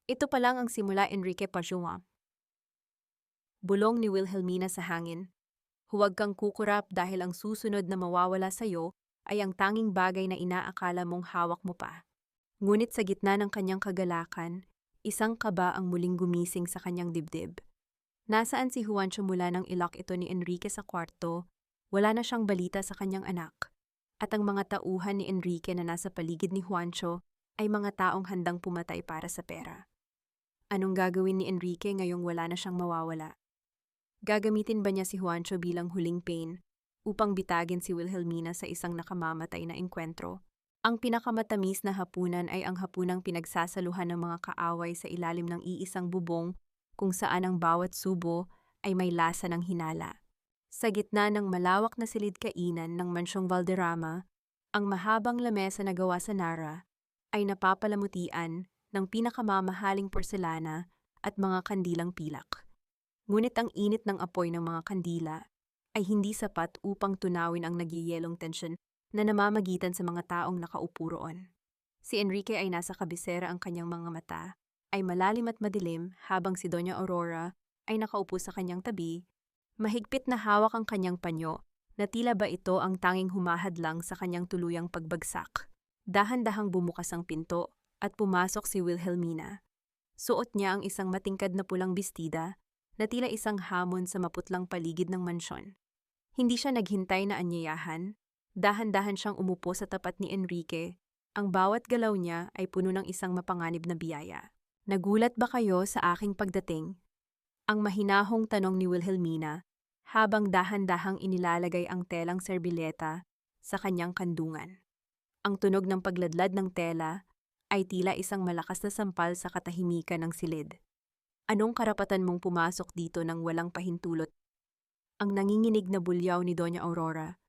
Ito pa lang ang simula, Enrique Pajua. Bulong ni Wilhelmina sa hangin. Huwag kang kukurap dahil ang susunod na mawawala sa'yo ay ang tanging bagay na inaakala mong hawak mo pa. Ngunit sa gitna ng kanyang kagalakan, isang kaba ang muling gumising sa kanyang dibdib. Nasaan si Juancho? Mula nang ilock ito ni Enrique sa kwarto, wala na siyang balita sa kanyang anak. At ang mga tauhan ni Enrique na nasa paligid ni Juancho ay mga taong handang pumatay para sa pera. Anong gagawin ni Enrique ngayong wala na siyang mawawala? Gagamitin ba niya si Juancho bilang huling pain upang bitagin si Wilhelmina sa isang nakamamatay na engkwentro? Ang pinakamatamis na hapunan ay ang hapunang pinagsasaluhan ng mga kaaway sa ilalim ng iisang bubong, kung saan ang bawat subo ay may lasa ng hinala. Sa gitna ng malawak na silid-kainan ng Mansyong Valderrama, ang mahabang lamesa na gawa sa Nara ay napapalamutian ng pinakamamahaling porselana at mga kandilang pilak. Ngunit ang init ng apoy ng mga kandila ay hindi sapat upang tunawin ang nagyayelong tensyon na namamagitan sa mga taong nakaupo roon. Si Enrique ay nasa kabisera, ang kanyang mga mata ay malalim at madilim, habang si Doña Aurora ay nakaupo sa kanyang tabi. Mahigpit na hawak ang kanyang panyo na tila ba ito ang tanging humahadlang sa kanyang tuluyang pagbagsak. Dahan-dahang bumukas ang pinto at pumasok si Wilhelmina. Suot niya ang isang matingkad na pulang bestida na tila isang hamon sa maputlang paligid ng mansyon. Hindi siya naghintay na anyayahan. Dahan-dahan siyang umupo sa tapat ni Enrique. Ang bawat galaw niya ay puno ng isang mapanganib na biyaya. Nagulat ba kayo sa aking pagdating? Ang mahinahong tanong ni Wilhelmina habang dahan-dahang inilalagay ang telang serbileta sa kanyang kandungan. Ang tunog ng pagladlad ng tela ay tila isang malakas na sampal sa katahimikan ng silid. Anong karapatan mong pumasok dito nang walang pahintulot? Ang nanginginig na bulyaw ni Doña Aurora.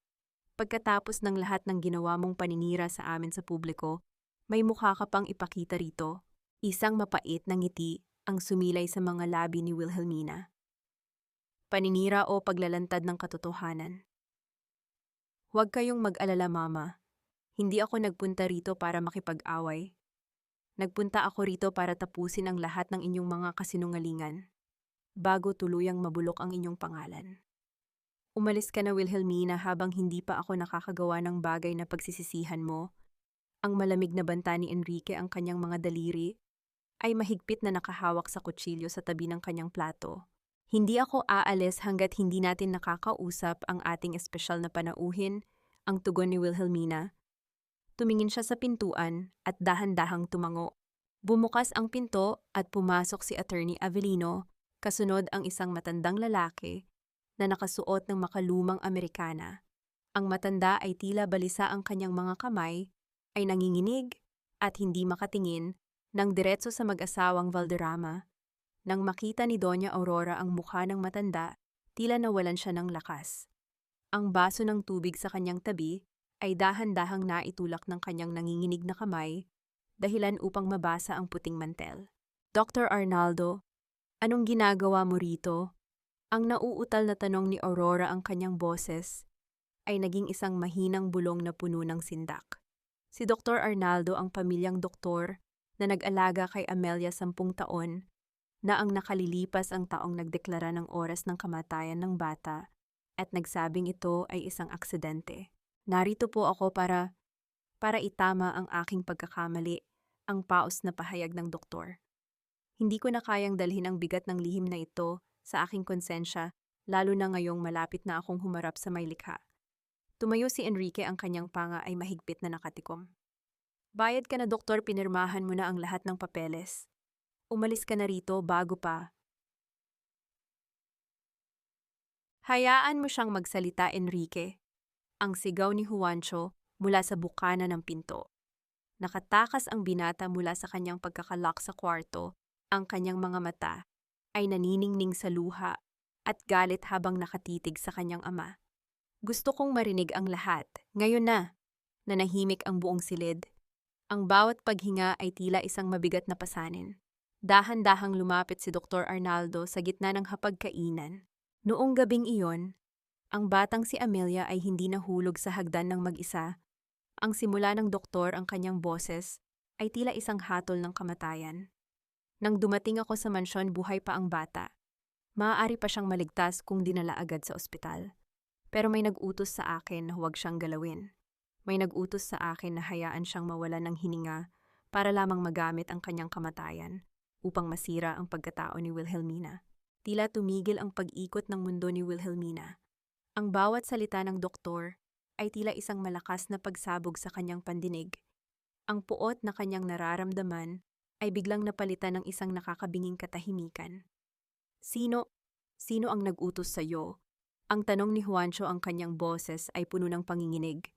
Pagkatapos ng lahat ng ginawa mong paninira sa amin sa publiko, may mukha ka pang ipakita rito. Isang mapait na ngiti ang sumilay sa mga labi ni Wilhelmina. Paninira o paglalantad ng katotohanan? Huwag kayong mag-alala, Mama. Hindi ako nagpunta rito para makipag-away. Nagpunta ako rito para tapusin ang lahat ng inyong mga kasinungalingan bago tuluyang mabulok ang inyong pangalan. Umalis ka na, Wilhelmina, habang hindi pa ako nakakagawa ng bagay na pagsisisihan mo. Ang malamig na banta ni Enrique, ang kanyang mga daliri ay mahigpit na nakahawak sa kutsilyo sa tabi ng kanyang plato. Hindi ako aalis hanggat hindi natin nakakausap ang ating espesyal na panauhin, ang tugon ni Wilhelmina. Tumingin siya sa pintuan at dahan-dahang tumango. Bumukas ang pinto at pumasok si Attorney Avelino, kasunod ang isang matandang lalaki na nakasuot ng makalumang Amerikana. Ang matanda ay tila balisa, ang kanyang mga kamay ay nanginginig at hindi makatingin ng diretso sa mag-asawang Valderrama. Nang makita ni Doña Aurora ang mukha ng matanda, tila nawalan siya ng lakas. Ang baso ng tubig sa kanyang tabi ay dahan-dahang naitulak ng kanyang nanginginig na kamay, dahilan upang mabasa ang puting mantel. Dr. Arnaldo, anong ginagawa mo rito? Ang nauutal na tanong ni Aurora, ang kanyang boses ay naging isang mahinang bulong na puno ng sindak. Si Dr. Arnaldo ang pamilyang doktor na nag-alaga kay Amelia 10 taon na ang nakalilipas ang taong nagdeklara ng oras ng kamatayan ng bata at nagsabing ito ay isang aksidente. Narito po ako para itama ang aking pagkakamali, ang paos na pahayag ng doktor. Hindi ko na kayang dalhin ang bigat ng lihim na ito sa aking konsensya, lalo na ngayong malapit na akong humarap sa may likha. Tumayo si Enrique, ang kanyang panga ay mahigpit na nakatikom. Bayad ka na, doktor, pinirmahan mo na ang lahat ng papeles. Umalis ka na rito bago pa. Hayaan mo siyang magsalita, Enrique. Ang sigaw ni Juancho mula sa bukana ng pinto. Nakatakas ang binata mula sa kanyang pagkakalak sa kwarto, ang kanyang mga mata ay naniningning sa luha at galit habang nakatitig sa kanyang ama. Gusto kong marinig ang lahat, ngayon na. Nanahimik ang buong silid. Ang bawat paghinga ay tila isang mabigat na pasanin. Dahan-dahang lumapit si Dr. Arnaldo sa gitna ng hapagkainan. Noong gabing iyon, ang batang si Amelia ay hindi nahulog sa hagdan ng mag-isa. Ang simula ng doktor, ang kanyang boses, ay tila isang hatol ng kamatayan. Nang dumating ako sa mansyon, buhay pa ang bata. Maaari pa siyang maligtas kung dinala agad sa ospital. Pero may nag-utos sa akin na huwag siyang galawin. May nag-utos sa akin na hayaan siyang mawalan ng hininga para lamang magamit ang kanyang kamatayan upang masira ang pagkatao ni Wilhelmina. Tila tumigil ang pag-ikot ng mundo ni Wilhelmina. Ang bawat salita ng doktor ay tila isang malakas na pagsabog sa kanyang pandinig. Ang puot na kanyang nararamdaman ay biglang napalitan ng isang nakakabinging katahimikan. Sino ang nag-utos sa iyo? Ang tanong ni Juancho, ang kanyang boses ay puno ng panginginig.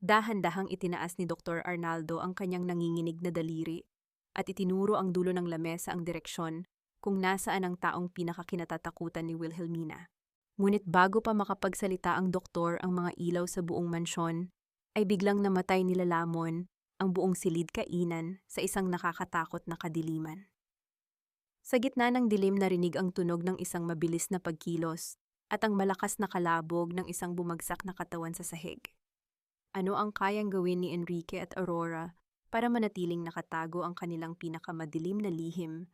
Dahan-dahang itinaas ni Dr. Arnaldo ang kanyang nanginginig na daliri at itinuro ang dulo ng lamesa ang direksyon kung nasaan ang taong pinakakinatatakutan ni Wilhelmina. Ngunit bago pa makapagsalita ang doktor, ang mga ilaw sa buong mansyon ay biglang namatay nilalamon ang buong silid kainan sa isang nakakatakot na kadiliman. Sa gitna ng dilim, narinig ang tunog ng isang mabilis na pagkilos at ang malakas na kalabog ng isang bumagsak na katawan sa sahig. Ano ang kayang gawin ni Enrique at Aurora para manatiling nakatago ang kanilang pinakamadilim na lihim,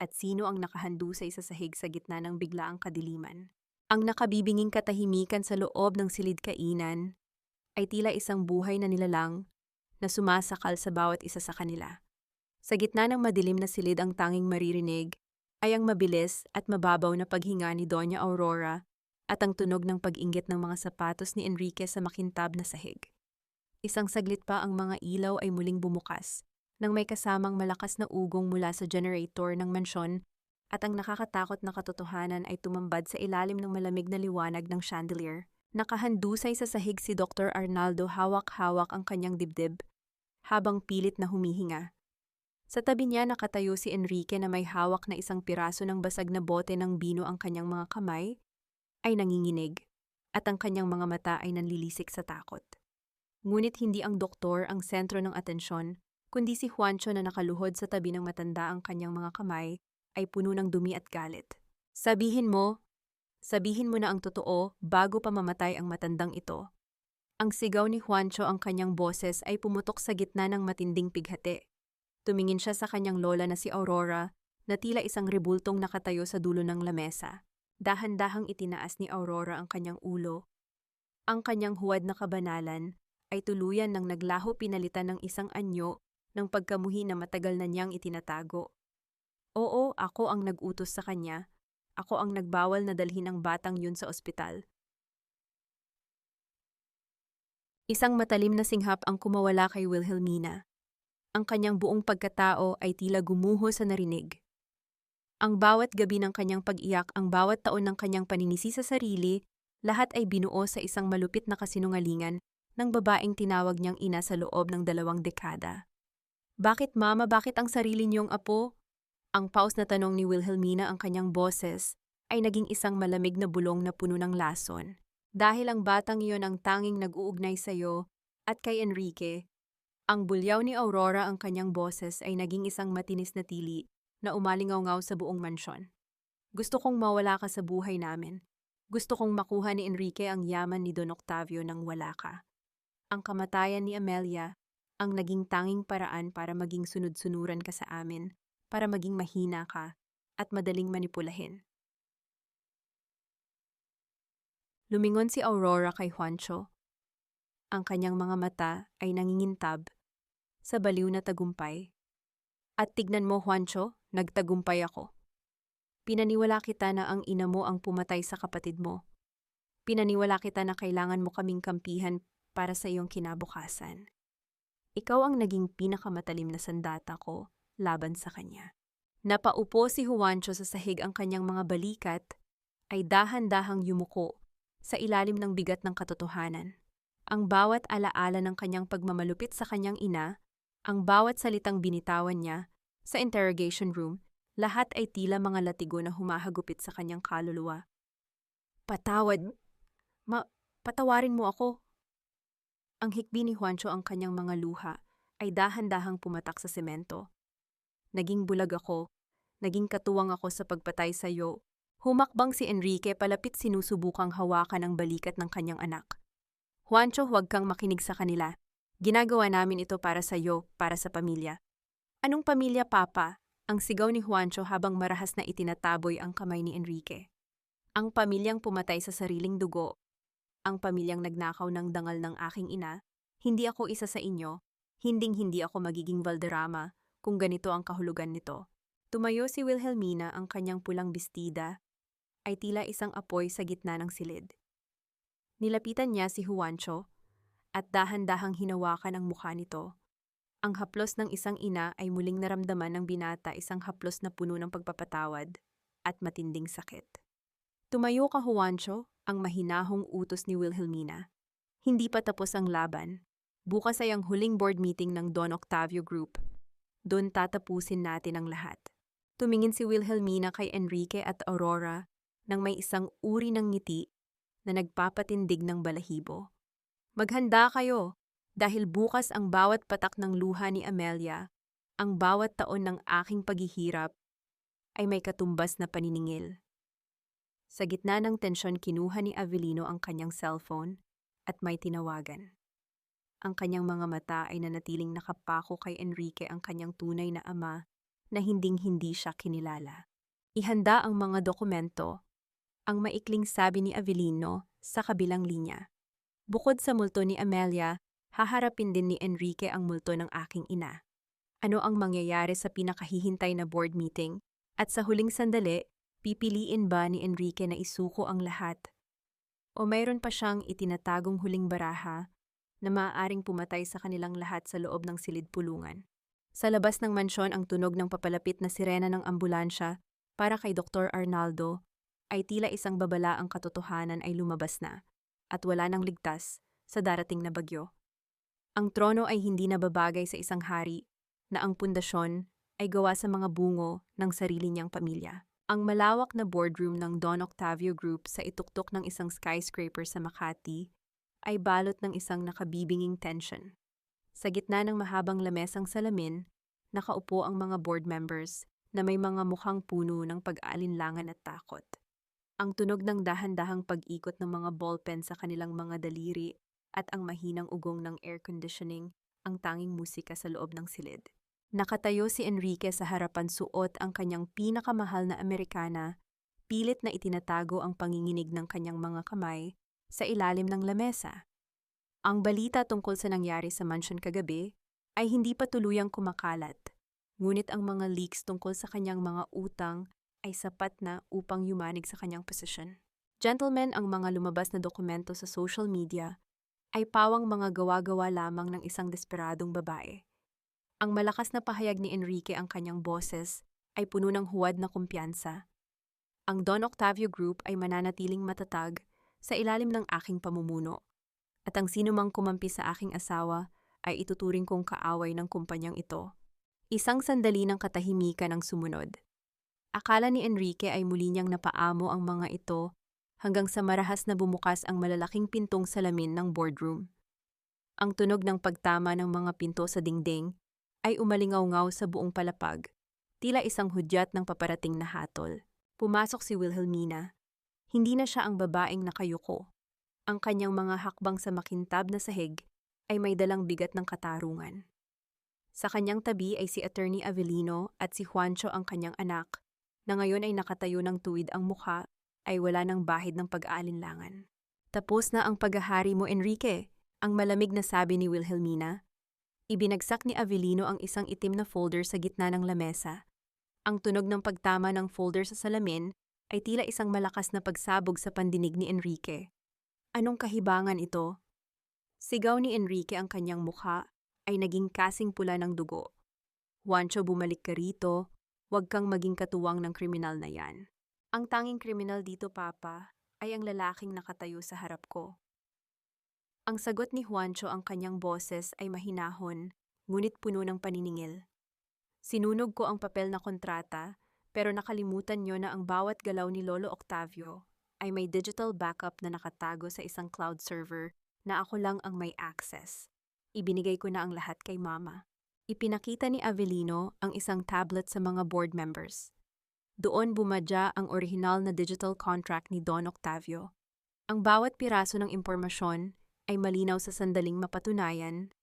at sino ang nakahandusay sa sahig sa gitna ng biglaang kadiliman? Ang nakabibinging katahimikan sa loob ng silid kainan ay tila isang buhay na nilalang na sumasakal sa bawat isa sa kanila. Sa gitna ng madilim na silid, ang tanging maririnig ay ang mabilis at mababaw na paghinga ni Doña Aurora at ang tunog ng pag-inggit ng mga sapatos ni Enrique sa makintab na sahig. Isang saglit pa, ang mga ilaw ay muling bumukas nang may kasamang malakas na ugong mula sa generator ng mansyon, at ang nakakatakot na katotohanan ay tumambad sa ilalim ng malamig na liwanag ng chandelier. Nakahandusay sa sahig si Dr. Arnaldo, hawak-hawak ang kanyang dibdib habang pilit na humihinga. Sa tabi niya nakatayo si Enrique na may hawak na isang piraso ng basag na bote ng bino. Ang kanyang mga kamay ay nanginginig at ang kanyang mga mata ay nanlilisik sa takot. Ngunit hindi ang doktor ang sentro ng atensyon, kundi si Juancho na nakaluhod sa tabi ng matanda. Ang kanyang mga kamay ay puno ng dumi at galit. Sabihin mo na ang totoo bago pa mamatay ang matandang ito. Ang sigaw ni Juancho, ang kanyang boses ay pumutok sa gitna ng matinding pighati. Tumingin siya sa kanyang lola na si Aurora na tila isang rebultong nakatayo sa dulo ng lamesa. Dahan-dahang itinaas ni Aurora ang kanyang ulo. Ang kanyang huwad na kabanalan ay tuluyan ng naglaho, pinalitan ng isang anyo ng pagkamuhi na matagal na niyang itinatago. Oo, ako ang nag-utos sa kanya. Ako ang nagbawal na dalhin ang batang yun sa ospital. Isang matalim na singhap ang kumawala kay Wilhelmina. Ang kanyang buong pagkatao ay tila gumuho sa narinig. Ang bawat gabi ng kanyang pag-iyak, ang bawat taon ng kanyang paninisi sa sarili, lahat ay binuo sa isang malupit na kasinungalingan ng babaeng tinawag niyang ina sa loob ng 2 dekada. Bakit, Mama? Bakit ang sarili niyong apo? Ang paus na tanong ni Wilhelmina, ang kanyang boses ay naging isang malamig na bulong na puno ng lason. Dahil ang batang iyon ang tanging nag-uugnay sa iyo at kay Enrique. Ang bulyaw ni Aurora, ang kanyang boses ay naging isang matinis na tili na umalingaw-ngaw sa buong mansyon. Gusto kong mawala ka sa buhay namin. Gusto kong makuha ni Enrique ang yaman ni Don Octavio nang wala ka. Ang kamatayan ni Amelia ang naging tanging paraan para maging sunod-sunuran ka sa amin, para maging mahina ka, at madaling manipulahin. Lumingon si Aurora kay Juancho. Ang kanyang mga mata ay nangingintab sa baliw na tagumpay. At tignan mo, Juancho, nagtagumpay ako. Pinaniwala kita na ang ina mo ang pumatay sa kapatid mo. Pinaniwala kita na kailangan mo kaming kampihan para sa iyong kinabukasan. Ikaw ang naging pinakamatalim na sandata ko laban sa kanya. Napaupo si Juancho sa sahig, ang kanyang mga balikat ay dahan-dahang yumuko sa ilalim ng bigat ng katotohanan. Ang bawat alaala ng kanyang pagmamalupit sa kanyang ina, ang bawat salitang binitawan niya sa interrogation room, lahat ay tila mga latigo na humahagupit sa kanyang kaluluwa. Patawarin mo ako. Ang hikbi ni Juancho, ang kanyang mga luha, ay dahan-dahang pumatak sa semento. Naging bulag ako, naging katuwang ako sa pagpatay sa iyo. Humakbang si Enrique palapit, sinusubukang hawakan ang balikat ng kanyang anak. Juancho, huwag kang makinig sa kanila. Ginagawa namin ito para sa iyo, para sa pamilya. Anong pamilya, Papa? Ang sigaw ni Juancho habang marahas na itinataboy ang kamay ni Enrique. Ang pamilyang pumatay sa sariling dugo. Ang pamilyang nagnakaw ng dangal ng aking ina. Hindi ako isa sa inyo. Hinding-hindi ako magiging Valderrama kung ganito ang kahulugan nito. Tumayo si Wilhelmina, ang kanyang pulang bestida ay tila isang apoy sa gitna ng silid. Nilapitan niya si Juancho at dahan-dahang hinawakan ang mukha nito. Ang haplos ng isang ina ay muling naramdaman ng binata, isang haplos na puno ng pagpapatawad at matinding sakit. Tumayo ka, Juancho, ang mahinahong utos ni Wilhelmina. Hindi pa tapos ang laban. Bukas ay ang huling board meeting ng Don Octavio Group. Doon tatapusin natin ang lahat. Tumingin si Wilhelmina kay Enrique at Aurora nang may isang uri ng ngiti na nagpapatindig ng balahibo. Maghanda kayo, dahil bukas ang bawat patak ng luha ni Amelia, ang bawat taon ng aking paghihirap, ay may katumbas na paniningil. Sa gitna ng tensyon, kinuha ni Avelino ang kanyang cellphone at may tinawagan. Ang kanyang mga mata ay nanatiling nakapako kay Enrique, ang kanyang tunay na ama, na hinding-hindi siya kinilala. Ihanda ang mga dokumento, ang maikling sabi ni Avelino sa kabilang linya. Bukod sa multo ni Amelia, haharapin din ni Enrique ang multo ng aking ina. Ano ang mangyayari sa pinakahihintay na board meeting? At sa huling sandali, pipiliin ba ni Enrique na isuko ang lahat? O mayroon pa siyang itinatagong huling baraha na maaaring pumatay sa kanilang lahat sa loob ng silid-pulungan? Sa labas ng mansyon, ang tunog ng papalapit na sirena ng ambulansya para kay Dr. Arnaldo ay tila isang babala. Ang katotohanan ay lumabas na at wala nang ligtas sa darating na bagyo. Ang trono ay hindi nababagay sa isang hari na ang pundasyon ay gawa sa mga bungo ng sarili niyang pamilya. Ang malawak na boardroom ng Don Octavio Group sa ituktok ng isang skyscraper sa Makati ay balot ng isang nakabibinging tension. Sa gitna ng mahabang lamesang salamin, nakaupo ang mga board members na may mga mukhang puno ng pag-aalinlangan at takot. Ang tunog ng dahan-dahang pag-ikot ng mga ballpen sa kanilang mga daliri at ang mahinang ugong ng air conditioning ang tanging musika sa loob ng silid. Nakatayo si Enrique sa harapan, suot ang kanyang pinakamahal na Amerikana, pilit na itinatago ang panginginig ng kanyang mga kamay sa ilalim ng lamesa. Ang balita tungkol sa nangyari sa mansion kagabi ay hindi pa tuluyang kumakalat, ngunit ang mga leaks tungkol sa kanyang mga utang ay sapat na upang yumanig sa kanyang posisyon. Gentlemen, ang mga lumabas na dokumento sa social media ay pawang mga gawa-gawa lamang ng isang desperadong babae. Ang malakas na pahayag ni Enrique, ang kanyang boses, ay puno ng huwad na kumpiyansa. Ang Don Octavio Group ay mananatiling matatag sa ilalim ng aking pamumuno, at ang sinumang kumampi sa aking asawa ay ituturing kong kaaway ng kumpanyang ito. Isang sandali ng katahimikan ang sumunod. Akala ni Enrique ay muli niyang napaamo ang mga ito hanggang sa marahas na bumukas ang malalaking pintong salamin ng boardroom. Ang tunog ng pagtama ng mga pinto sa dingding ay umalingaw-ngaw sa buong palapag, tila isang hudyat ng paparating na hatol. Pumasok si Wilhelmina. Hindi na siya ang babaeng nakayuko. Ang kanyang mga hakbang sa makintab na sahig ay may dalang bigat ng katarungan. Sa kanyang tabi ay si Attorney Avelino at si Juancho ang kanyang anak, na ngayon ay nakatayo ng tuwid ang mukha, ay wala ng bahid ng pag-aalinlangan. Tapos na ang paghahari mo, Enrique, ang malamig na sabi ni Wilhelmina. Ibinagsak ni Avelino ang isang itim na folder sa gitna ng lamesa. Ang tunog ng pagtama ng folder sa salamin ay tila isang malakas na pagsabog sa pandinig ni Enrique. Anong kahibangan ito? Sigaw ni Enrique, ang kanyang mukha ay naging kasing pula ng dugo. Juancho, bumalik ka rito. Huwag kang maging katuwang ng kriminal na yan. Ang tanging kriminal dito, Papa, ay ang lalaking nakatayo sa harap ko. Ang sagot ni Juancho, ang kanyang boses ay mahinahon, ngunit puno ng paniningil. Sinunog ko ang papel na kontrata, pero nakalimutan niyo na ang bawat galaw ni Lolo Octavio ay may digital backup na nakatago sa isang cloud server na ako lang ang may access. Ibinigay ko na ang lahat kay Mama. Ipinakita ni Avelino ang isang tablet sa mga board members. Doon bumadya ang orihinal na digital contract ni Don Octavio. Ang bawat piraso ng impormasyon ay malinaw sa sandaling mapatunayan.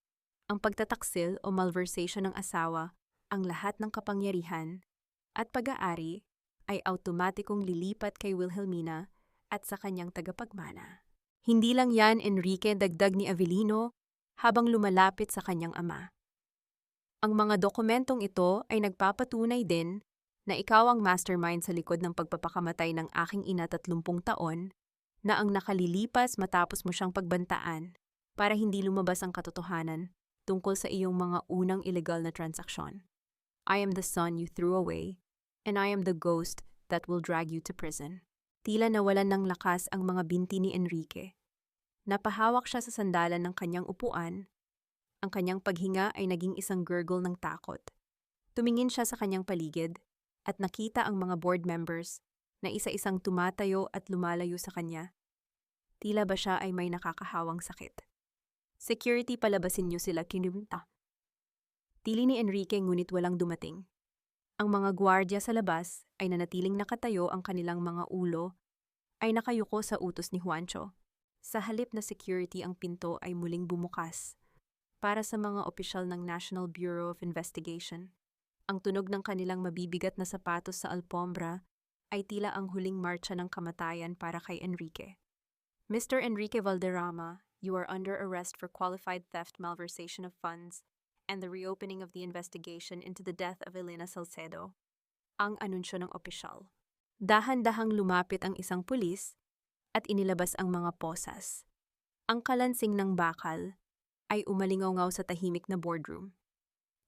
Ang pagtataksil o malversation ng asawa, ang lahat ng kapangyarihan at pag-aari ay automatikong lilipat kay Wilhelmina at sa kanyang tagapagmana. Hindi lang yan, Enrique, dagdag ni Avelino habang lumalapit sa kanyang ama. Ang mga dokumentong ito ay nagpapatunay din na ikaw ang mastermind sa likod ng pagpapakamatay ng aking ina 30 taon, na ang nakalilipas matapos mo siyang pagbantaan para hindi lumabas ang katotohanan tungkol sa iyong mga unang illegal na transaksyon. I am the son you threw away, and I am the ghost that will drag you to prison. Tila nawalan ng lakas ang mga binti ni Enrique. Napahawak siya sa sandalan ng kanyang upuan. Ang kanyang paghinga ay naging isang gurgle ng takot. Tumingin siya sa kanyang paligid at nakita ang mga board members na isa-isang tumatayo at lumalayo sa kanya. Tila ba siya ay may nakakahawang sakit. Security, palabasin niyo sila, kinumta. Tili ni Enrique, ngunit walang dumating. Ang mga gwardya sa labas ay nanatiling nakatayo, ang kanilang mga ulo ay nakayuko sa utos ni Juancho. Sa halip na security, ang pinto ay muling bumukas para sa mga opisyal ng National Bureau of Investigation. Ang tunog ng kanilang mabibigat na sapatos sa alpombra ay tila ang huling marcha ng kamatayan para kay Enrique. Mr. Enrique Valderrama, you are under arrest for qualified theft, malversation of funds, and the reopening of the investigation into the death of Elena Salcedo. Ang anunsyo ng opisyal. Dahan-dahang lumapit ang isang pulis at inilabas ang mga posas. Ang kalansing ng bakal ay umalingaw-ngaw sa tahimik na boardroom.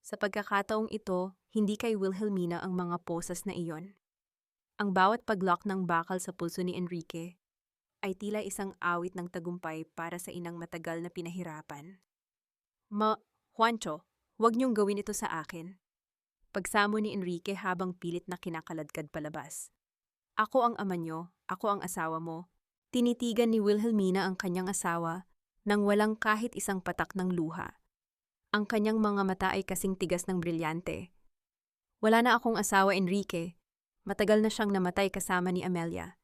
Sa pagkakataong ito, hindi kay Wilhelmina ang mga posas na iyon. Ang bawat paglock ng bakal sa pulso ni Enrique ay tila isang awit ng tagumpay para sa inang matagal na pinahirapan. Juancho, huwag niyong gawin ito sa akin. Pagsamo ni Enrique habang pilit na kinakaladkad palabas. Ako ang ama niyo, ako ang asawa mo. Tinitigan ni Wilhelmina ang kanyang asawa nang walang kahit isang patak ng luha. Ang kanyang mga mata ay kasing tigas ng brilyante. Wala na akong asawa, Enrique. Matagal na siyang namatay kasama ni Amelia.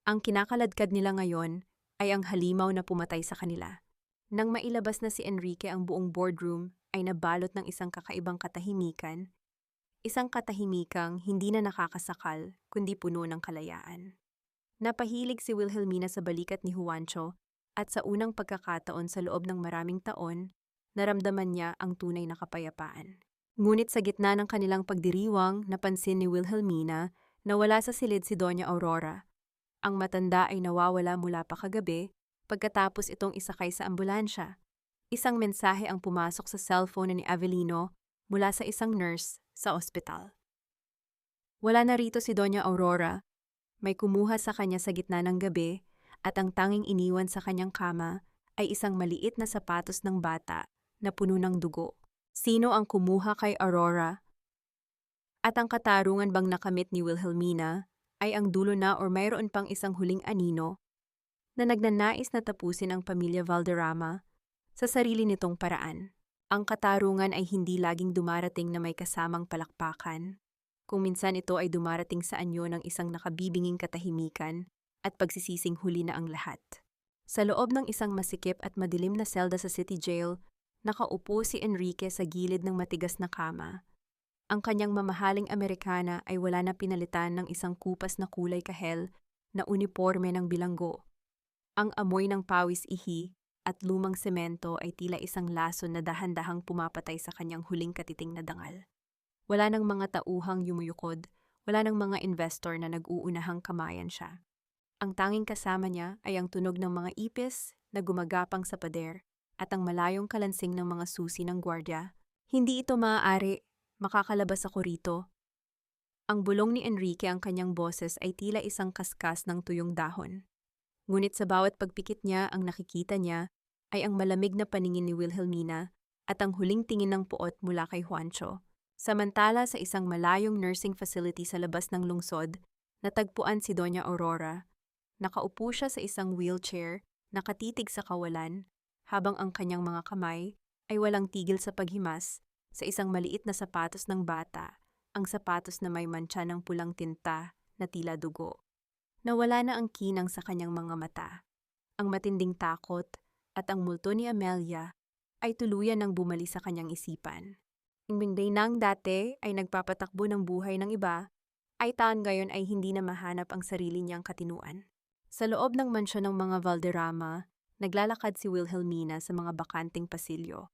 Ang kinakaladkad nila ngayon ay ang halimaw na pumatay sa kanila. Nang mailabas na si Enrique, ang buong boardroom ay nabalot ng isang kakaibang katahimikan. Isang katahimikang hindi na nakakasakal, kundi puno ng kalayaan. Napahilig si Wilhelmina sa balikat ni Juancho at sa unang pagkakataon sa loob ng maraming taon, naramdaman niya ang tunay na kapayapaan. Ngunit sa gitna ng kanilang pagdiriwang, napansin ni Wilhelmina na wala sa silid si Doña Aurora. Ang matanda ay nawawala mula pa kagabi pagkatapos itong isakay sa ambulansya. Isang mensahe ang pumasok sa cellphone ni Avelino mula sa isang nurse sa ospital. Wala na rito si Doña Aurora. May kumuha sa kanya sa gitna ng gabi at ang tanging iniwan sa kanyang kama ay isang maliit na sapatos ng bata na puno ng dugo. Sino ang kumuha kay Aurora? At ang katarungan bang nakamit ni Wilhelmina ay ang dulo na o mayroon pang isang huling anino na nagnanais na tapusin ang pamilya Valderrama sa sarili nitong paraan. Ang katarungan ay hindi laging dumarating na may kasamang palakpakan. Kung minsan ito ay dumarating sa anyo ng isang nakabibinging katahimikan at pagsisising huli na ang lahat. Sa loob ng isang masikip at madilim na selda sa city jail, Nakaupo si Enrique sa gilid ng matigas na kama. Ang kanyang mamahaling Amerikana ay wala na pinalitan ng isang kupas na kulay kahel na uniporme ng bilanggo. Ang amoy ng pawis ihi at lumang semento ay tila isang lason na dahan-dahang pumapatay sa kanyang huling katiting na dangal. Wala nang mga tauhang yumuyukod, wala nang mga investor na nag-uunahang kamayan siya. Ang tanging kasama niya ay ang tunog ng mga ipis na gumagapang sa pader at ang malayong kalansing ng mga susi ng gwardya. Hindi ito maaari, makakalabas ako rito. Ang bulong ni Enrique ang kanyang boses ay tila isang kaskas ng tuyong dahon. Ngunit sa bawat pagpikit niya ang nakikita niya ay ang malamig na paningin ni Wilhelmina at ang huling tingin ng puot mula kay Juancho. Samantala sa isang malayong nursing facility sa labas ng lungsod, natagpuan si Doña Aurora. Nakaupo siya sa isang wheelchair, nakatitig sa kawalan, habang ang kanyang mga kamay ay walang tigil sa paghimas sa isang maliit na sapatos ng bata, ang sapatos na may mantsa ng pulang tinta na tila dugo. Nawala na ang kinang sa kanyang mga mata. Ang matinding takot at ang multo ni Amelia ay tuluyan ng bumali sa kanyang isipan. Imbing nang dati ay nagpapatakbo ng buhay ng iba, ay taon ngayon ay hindi na mahanap ang sarili niyang katinuan. Sa loob ng mansyon ng mga Valderrama, naglalakad si Wilhelmina sa mga bakanting pasilyo.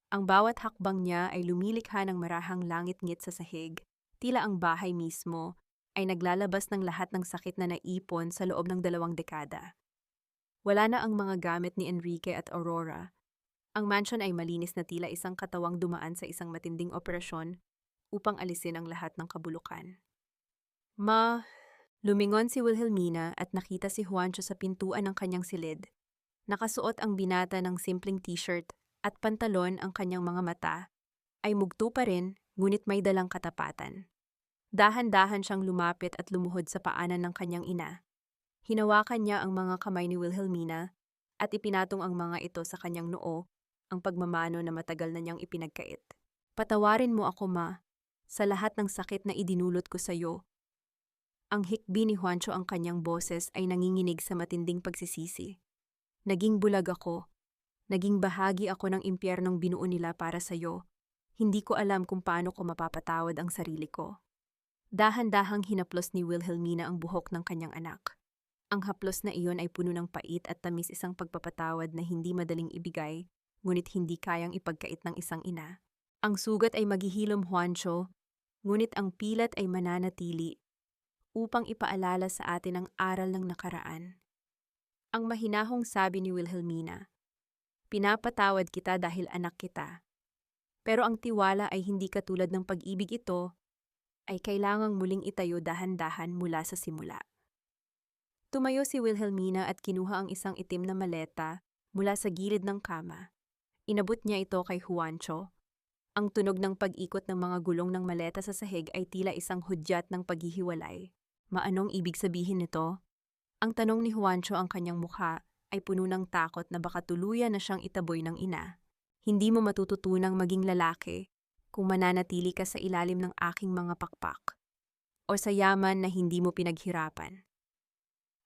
Ang bawat hakbang niya ay lumilikha ng marahang langit-ngit sa sahig, tila ang bahay mismo ay naglalabas ng lahat ng sakit na naipon sa loob ng 2 dekada. Wala na ang mga gamit ni Enrique at Aurora. Ang mansion ay malinis na tila isang katawang dumaan sa isang matinding operasyon upang alisin ang lahat ng kabulukan. Lumingon si Wilhelmina at nakita si Juancho sa pintuan ng kanyang silid. Nakasuot ang binata ng simpleng t-shirt at pantalon, ang kanyang mga mata ay mugto pa rin, ngunit may dalang katapatan. Dahan-dahan siyang lumapit at lumuhod sa paanan ng kanyang ina. Hinawakan niya ang mga kamay ni Wilhelmina at ipinatong ang mga ito sa kanyang noo, ang pagmamano na matagal na niyang ipinagkait. Patawarin mo ako, ma, sa lahat ng sakit na idinulot ko sa iyo. Ang hikbi ni Juancho, ang kanyang boses ay nanginginig sa matinding pagsisisi. Naging bulag ako. Naging bahagi ako ng impyernong binuo nila para sa iyo. Hindi ko alam kung paano ko mapapatawad ang sarili ko. Dahan-dahang hinaplos ni Wilhelmina ang buhok ng kanyang anak. Ang haplos na iyon ay puno ng pait at tamis, isang pagpapatawad na hindi madaling ibigay, ngunit hindi kayang ipagkait ng isang ina. Ang sugat ay maghihilom, Juancho, ngunit ang pilat ay mananatili upang ipaalala sa atin ang aral ng nakaraan. Ang mahinahong sabi ni Wilhelmina, pinapatawad kita dahil anak kita. Pero ang tiwala ay hindi katulad ng pag-ibig, ito ay kailangang muling itayo dahan-dahan mula sa simula. Tumayo si Wilhelmina at kinuha ang isang itim na maleta mula sa gilid ng kama. Inabot niya ito kay Juancho. Ang tunog ng pag-ikot ng mga gulong ng maleta sa sahig ay tila isang hudyat ng paghihiwalay. Maanong ibig sabihin nito? Ang tanong ni Juancho, ang kanyang mukha ay puno ng takot na baka tuluyan na siyang itaboy ng ina. Hindi mo matututunang maging lalaki kung mananatili ka sa ilalim ng aking mga pakpak o sa yaman na hindi mo pinaghirapan.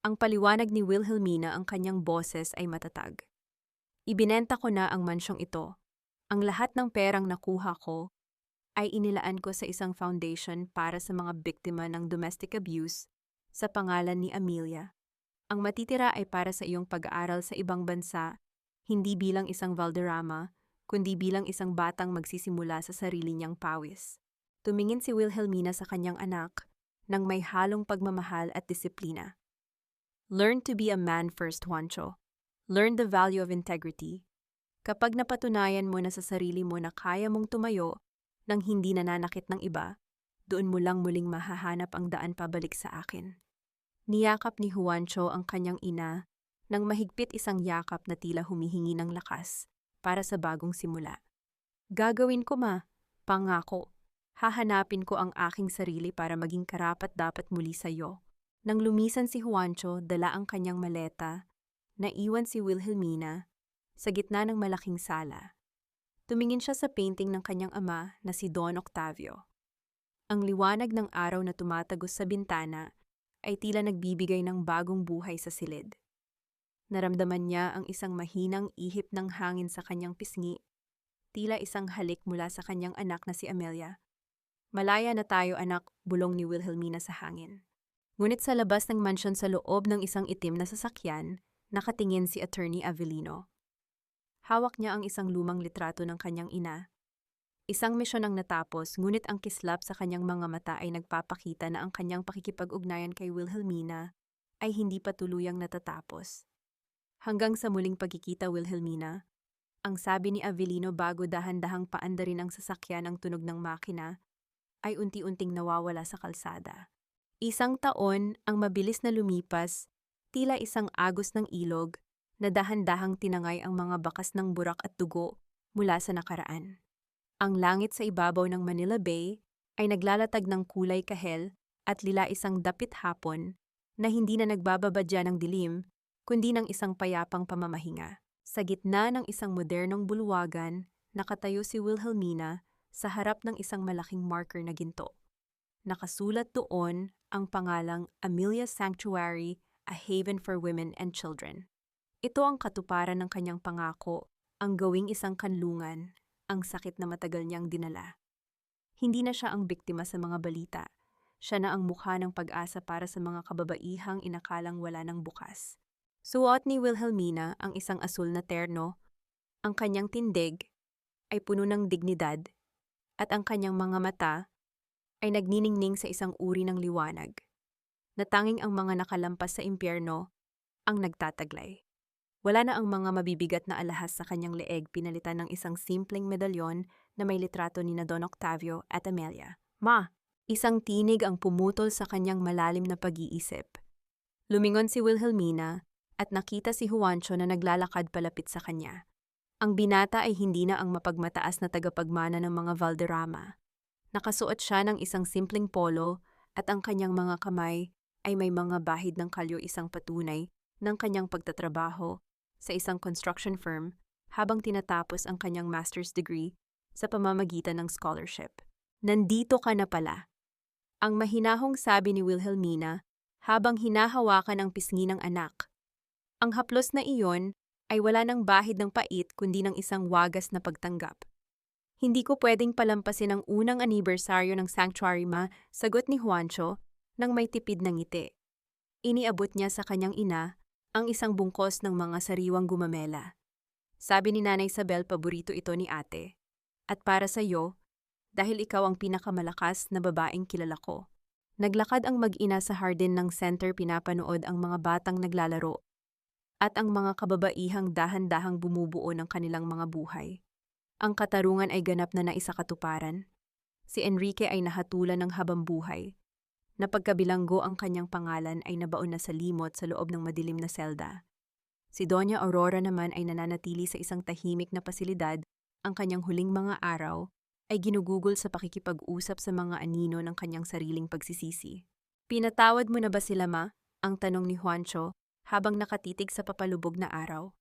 Ang paliwanag ni Wilhelmina, ang kanyang boses ay matatag. Ibinenta ko na ang mansyong ito. Ang lahat ng perang nakuha ko ay inilaan ko sa isang foundation para sa mga biktima ng domestic abuse sa pangalan ni Amelia. Ang matitira ay para sa iyong pag-aaral sa ibang bansa, hindi bilang isang Valderrama, kundi bilang isang batang magsisimula sa sarili niyang pawis. Tumingin si Wilhelmina sa kanyang anak nang may halong pagmamahal at disiplina. Learn to be a man first, Juancho. Learn the value of integrity. Kapag napatunayan mo na sa sarili mo na kaya mong tumayo nang hindi nananakit ng iba, doon mo lang muling mahahanap ang daan pabalik sa akin. Niyakap ni Juancho ang kanyang ina nang mahigpit, isang yakap na tila humihingi ng lakas para sa bagong simula. Gagawin ko, ma. Pangako. Hahanapin ko ang aking sarili para maging karapat-dapat muli sa iyo. Nang lumisan si Juancho, dala ang kanyang maleta, naiwan si Wilhelmina sa gitna ng malaking sala. Tumingin siya sa painting ng kanyang ama na si Don Octavio. Ang liwanag ng araw na tumatagos sa bintana ay tila nagbibigay ng bagong buhay sa silid. Naramdaman niya ang isang mahinang ihip ng hangin sa kanyang pisngi tila isang halik mula sa kanyang anak na si Amelia. "Malaya na tayo, anak," bulong ni Wilhelmina sa hangin. Ngunit sa labas ng mansyon sa loob ng isang itim na sasakyan, nakatingin si Attorney Avellino. Hawak niya ang isang lumang litrato ng kanyang ina. Isang misyon ang natapos, ngunit ang kislap sa kanyang mga mata ay nagpapakita na ang kanyang pakikipag-ugnayan kay Wilhelmina ay hindi pa tuluyang natatapos. Hanggang sa muling pagkikita, Wilhelmina, ang sabi ni Avellino bago dahan-dahang paandarin ang sasakyan ang tunog ng makina, ay unti-unting nawawala sa kalsada. Isang taon ang mabilis na lumipas, tila isang agos ng ilog, na dahan-dahang tinangay ang mga bakas ng burak at dugo mula sa nakaraan. Ang langit sa ibabaw ng Manila Bay ay naglalatag ng kulay kahel at lila, isang dapit hapon na hindi na nagbababadya ng dilim, kundi ng isang payapang pamamahinga. Sa gitna ng isang modernong bulwagan, nakatayo si Wilhelmina sa harap ng isang malaking marker na ginto. Nakasulat doon ang pangalang Amelia Sanctuary, a Haven for Women and Children. Ito ang katuparan ng kanyang pangako, ang gawing isang kanlungan, ang sakit na matagal niyang dinala. Hindi na siya ang biktima sa mga balita. Siya na ang mukha ng pag-asa para sa mga kababaihang inakalang wala ng bukas. Suot ni Wilhelmina ang isang asul na terno, ang kanyang tindig ay puno ng dignidad, at ang kanyang mga mata ay nagniningning sa isang uri ng liwanag, na tanging ang mga nakalampas sa impyerno ang nagtataglay. Wala na ang mga mabibigat na alahas sa kanyang leeg, pinalitan ng isang simpleng medalyon na may litrato ni na Don Octavio at Amelia. "Ma!" Isang tinig ang pumutol sa kanyang malalim na pag-iisip. Lumingon si Wilhelmina at nakita si Juancho na naglalakad palapit sa kanya. Ang binata ay hindi na ang mapagmataas na tagapagmana ng mga Valderrama. Nakasuot siya ng isang simpleng polo at ang kanyang mga kamay ay may mga bahid ng kalyo, isang patunay ng kanyang pagtatrabaho sa isang construction firm habang tinatapos ang kanyang master's degree sa pamamagitan ng scholarship. "Nandito ka na pala," ang mahinahong sabi ni Wilhelmina habang hinahawakan ang pisngi ng anak. Ang haplos na iyon ay wala ng bahid ng pait kundi ng isang wagas na pagtanggap. "Hindi ko pwedeng palampasin ang unang anibersaryo ng Sanctuary, Ma," sagot ni Juancho nang may tipid na ngiti. Iniabot niya sa kanyang ina ang isang bungkos ng mga sariwang gumamela. Sabi ni Nanay Isabel, paborito ito ni ate. "At para sa iyo, dahil ikaw ang pinakamalakas na babaeng kilala ko." Naglakad ang mag-ina sa hardin ng center, pinapanood ang mga batang naglalaro at ang mga kababaihang dahan-dahang bumubuo ng kanilang mga buhay. Ang katarungan ay ganap na naisakatuparan. Si Enrique ay nahatulan ng habambuhay. Napagkabilanggo ang kanyang pangalan ay nabaon na sa limot sa loob ng madilim na selda. Si Doña Aurora naman ay nananatili sa isang tahimik na pasilidad. Ang kanyang huling mga araw ay ginugugol sa pakikipag-usap sa mga anino ng kanyang sariling pagsisisi. "Pinatawad mo na ba sila, Ma?" ang tanong ni Juancho habang nakatitig sa papalubog na araw.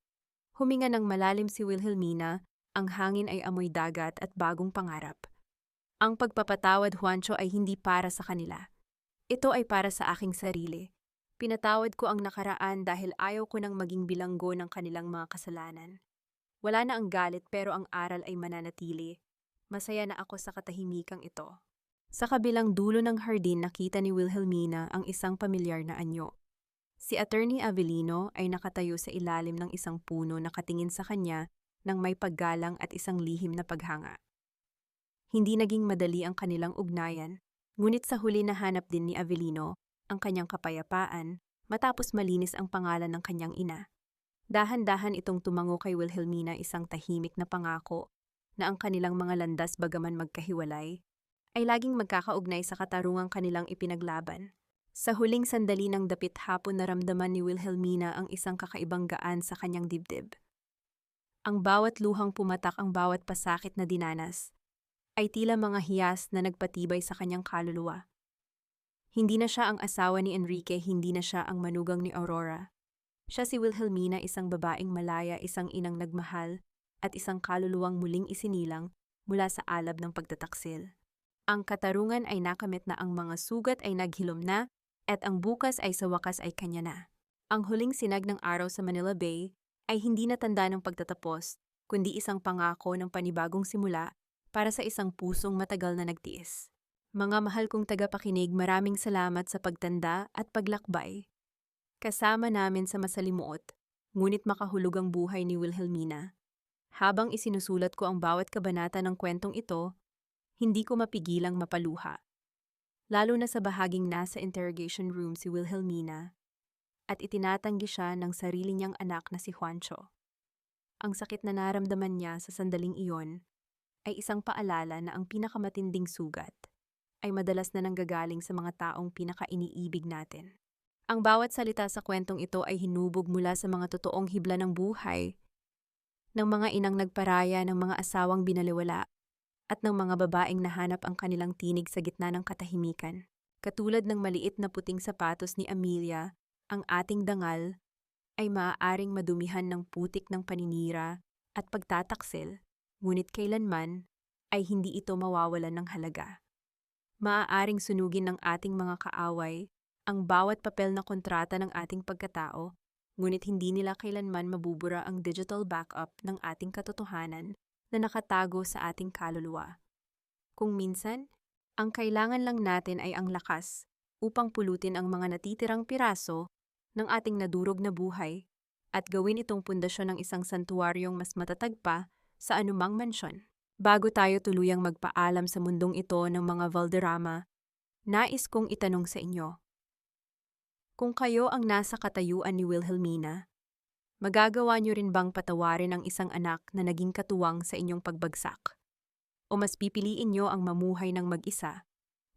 Huminga ng malalim si Wilhelmina, ang hangin ay amoy dagat at bagong pangarap. "Ang pagpapatawad, Juancho, ay hindi para sa kanila. Ito ay para sa aking sarili. Pinatawad ko ang nakaraan dahil ayaw ko nang maging bilanggo ng kanilang mga kasalanan. Wala na ang galit, pero ang aral ay mananatili. Masaya na ako sa katahimikang ito." Sa kabilang dulo ng hardin, nakita ni Wilhelmina ang isang pamilyar na anyo. Si Attorney Avellino ay nakatayo sa ilalim ng isang puno, nakatingin sa kanya ng may paggalang at isang lihim na paghanga. Hindi naging madali ang kanilang ugnayan, ngunit sa huli nahanap din ni Avellino ang kanyang kapayapaan matapos malinis ang pangalan ng kanyang ina. Dahan-dahan itong tumango kay Wilhelmina, isang tahimik na pangako na ang kanilang mga landas, bagaman magkahiwalay, ay laging magkakaugnay sa katarungang kanilang ipinaglaban. Sa huling sandali ng dapit hapon, naramdaman ni Wilhelmina ang isang kakaibang gaan sa kanyang dibdib. Ang bawat luhang pumatak, ang bawat pasakit na dinanas, ay tila mga hiyas na nagpatibay sa kanyang kaluluwa. Hindi na siya ang asawa ni Enrique, hindi na siya ang manugang ni Aurora. Siya si Wilhelmina, isang babaeng malaya, isang inang nagmahal, at isang kaluluwang muling isinilang mula sa alab ng pagtataksil. Ang katarungan ay nakamit na, ang mga sugat ay naghilom na, at ang bukas ay sa wakas ay kanya na. Ang huling sinag ng araw sa Manila Bay ay hindi na tanda ng pagtatapos, kundi isang pangako ng panibagong simula para sa isang pusong matagal na nagtiis. Mga mahal kong tagapakinig, maraming salamat sa pagtanda at paglakbay. Kasama namin sa masalimuot, ngunit makahulugang buhay ni Wilhelmina. Habang isinusulat ko ang bawat kabanata ng kwentong ito, hindi ko mapigilang mapaluha. Lalo na sa bahaging nasa interrogation room si Wilhelmina at itinatanggi siya ng sarili niyang anak na si Juancho. Ang sakit na naramdaman niya sa sandaling iyon ay isang paalala na ang pinakamatinding sugat ay madalas na nanggagaling sa mga taong pinakainiibig natin. Ang bawat salita sa kwentong ito ay hinubog mula sa mga totoong hibla ng buhay, ng mga inang nagparaya ng mga asawang binaliwala, at ng mga babaeng nahanap ang kanilang tinig sa gitna ng katahimikan. Katulad ng maliit na puting sapatos ni Amelia, ang ating dangal ay maaaring madumihan ng putik ng paninira at pagtataksil, ngunit kailanman ay hindi ito mawawalan ng halaga. Maaaring sunugin ng ating mga kaaway ang bawat papel na kontrata ng ating pagkatao, ngunit hindi nila kailanman mabubura ang digital backup ng ating katotohanan na nakatago sa ating kaluluwa. Kung minsan, ang kailangan lang natin ay ang lakas upang pulutin ang mga natitirang piraso ng ating nadurog na buhay at gawin itong pundasyon ng isang santuaryong mas matatag pa sa anumang mansyon. Bago tayo tuluyang magpaalam sa mundong ito ng mga Valderrama, nais kong itanong sa inyo. Kung kayo ang nasa katayuan ni Wilhelmina, magagawa niyo rin bang patawarin ang isang anak na naging katuwang sa inyong pagbagsak? O mas pipiliin niyo ang mamuhay ng mag-isa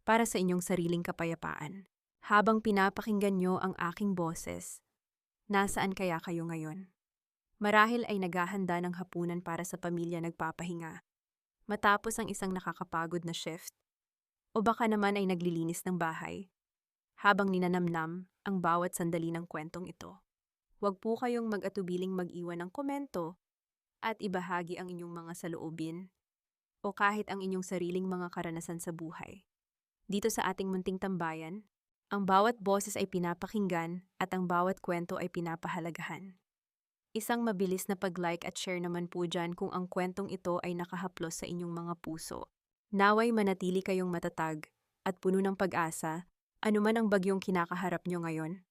para sa inyong sariling kapayapaan? Habang pinapakinggan niyo ang aking boses, nasaan kaya kayo ngayon? Marahil ay naghahanda ng hapunan para sa pamilya nagpapahinga, matapos ang isang nakakapagod na shift, o baka naman ay naglilinis ng bahay, habang ninanamnam ang bawat sandali ng kwentong ito. Huwag po kayong mag-atubiling mag-iwan ng komento at ibahagi ang inyong mga saloobin o kahit ang inyong sariling mga karanasan sa buhay. Dito sa ating munting tambayan, ang bawat boses ay pinapakinggan at ang bawat kwento ay pinapahalagahan. Isang mabilis na pag-like at share naman po dyan kung ang kwentong ito ay nakahaplos sa inyong mga puso. Naway manatili kayong matatag at puno ng pag-asa, anuman ang bagyong kinakaharap nyo ngayon.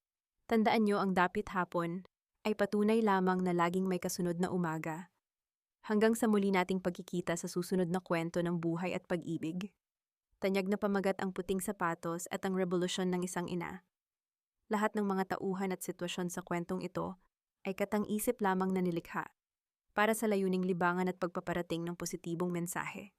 Tandaan nyo, ang dapit hapon ay patunay lamang na laging may kasunod na umaga. Hanggang sa muli nating pagkikita sa susunod na kwento ng buhay at pag-ibig. Tanyag na pamagat ang puting sapatos at ang revolusyon ng isang ina. Lahat ng mga tauhan at sitwasyon sa kwentong ito ay katang-isip lamang na nilikha para sa layuning libangan at pagpaparating ng positibong mensahe.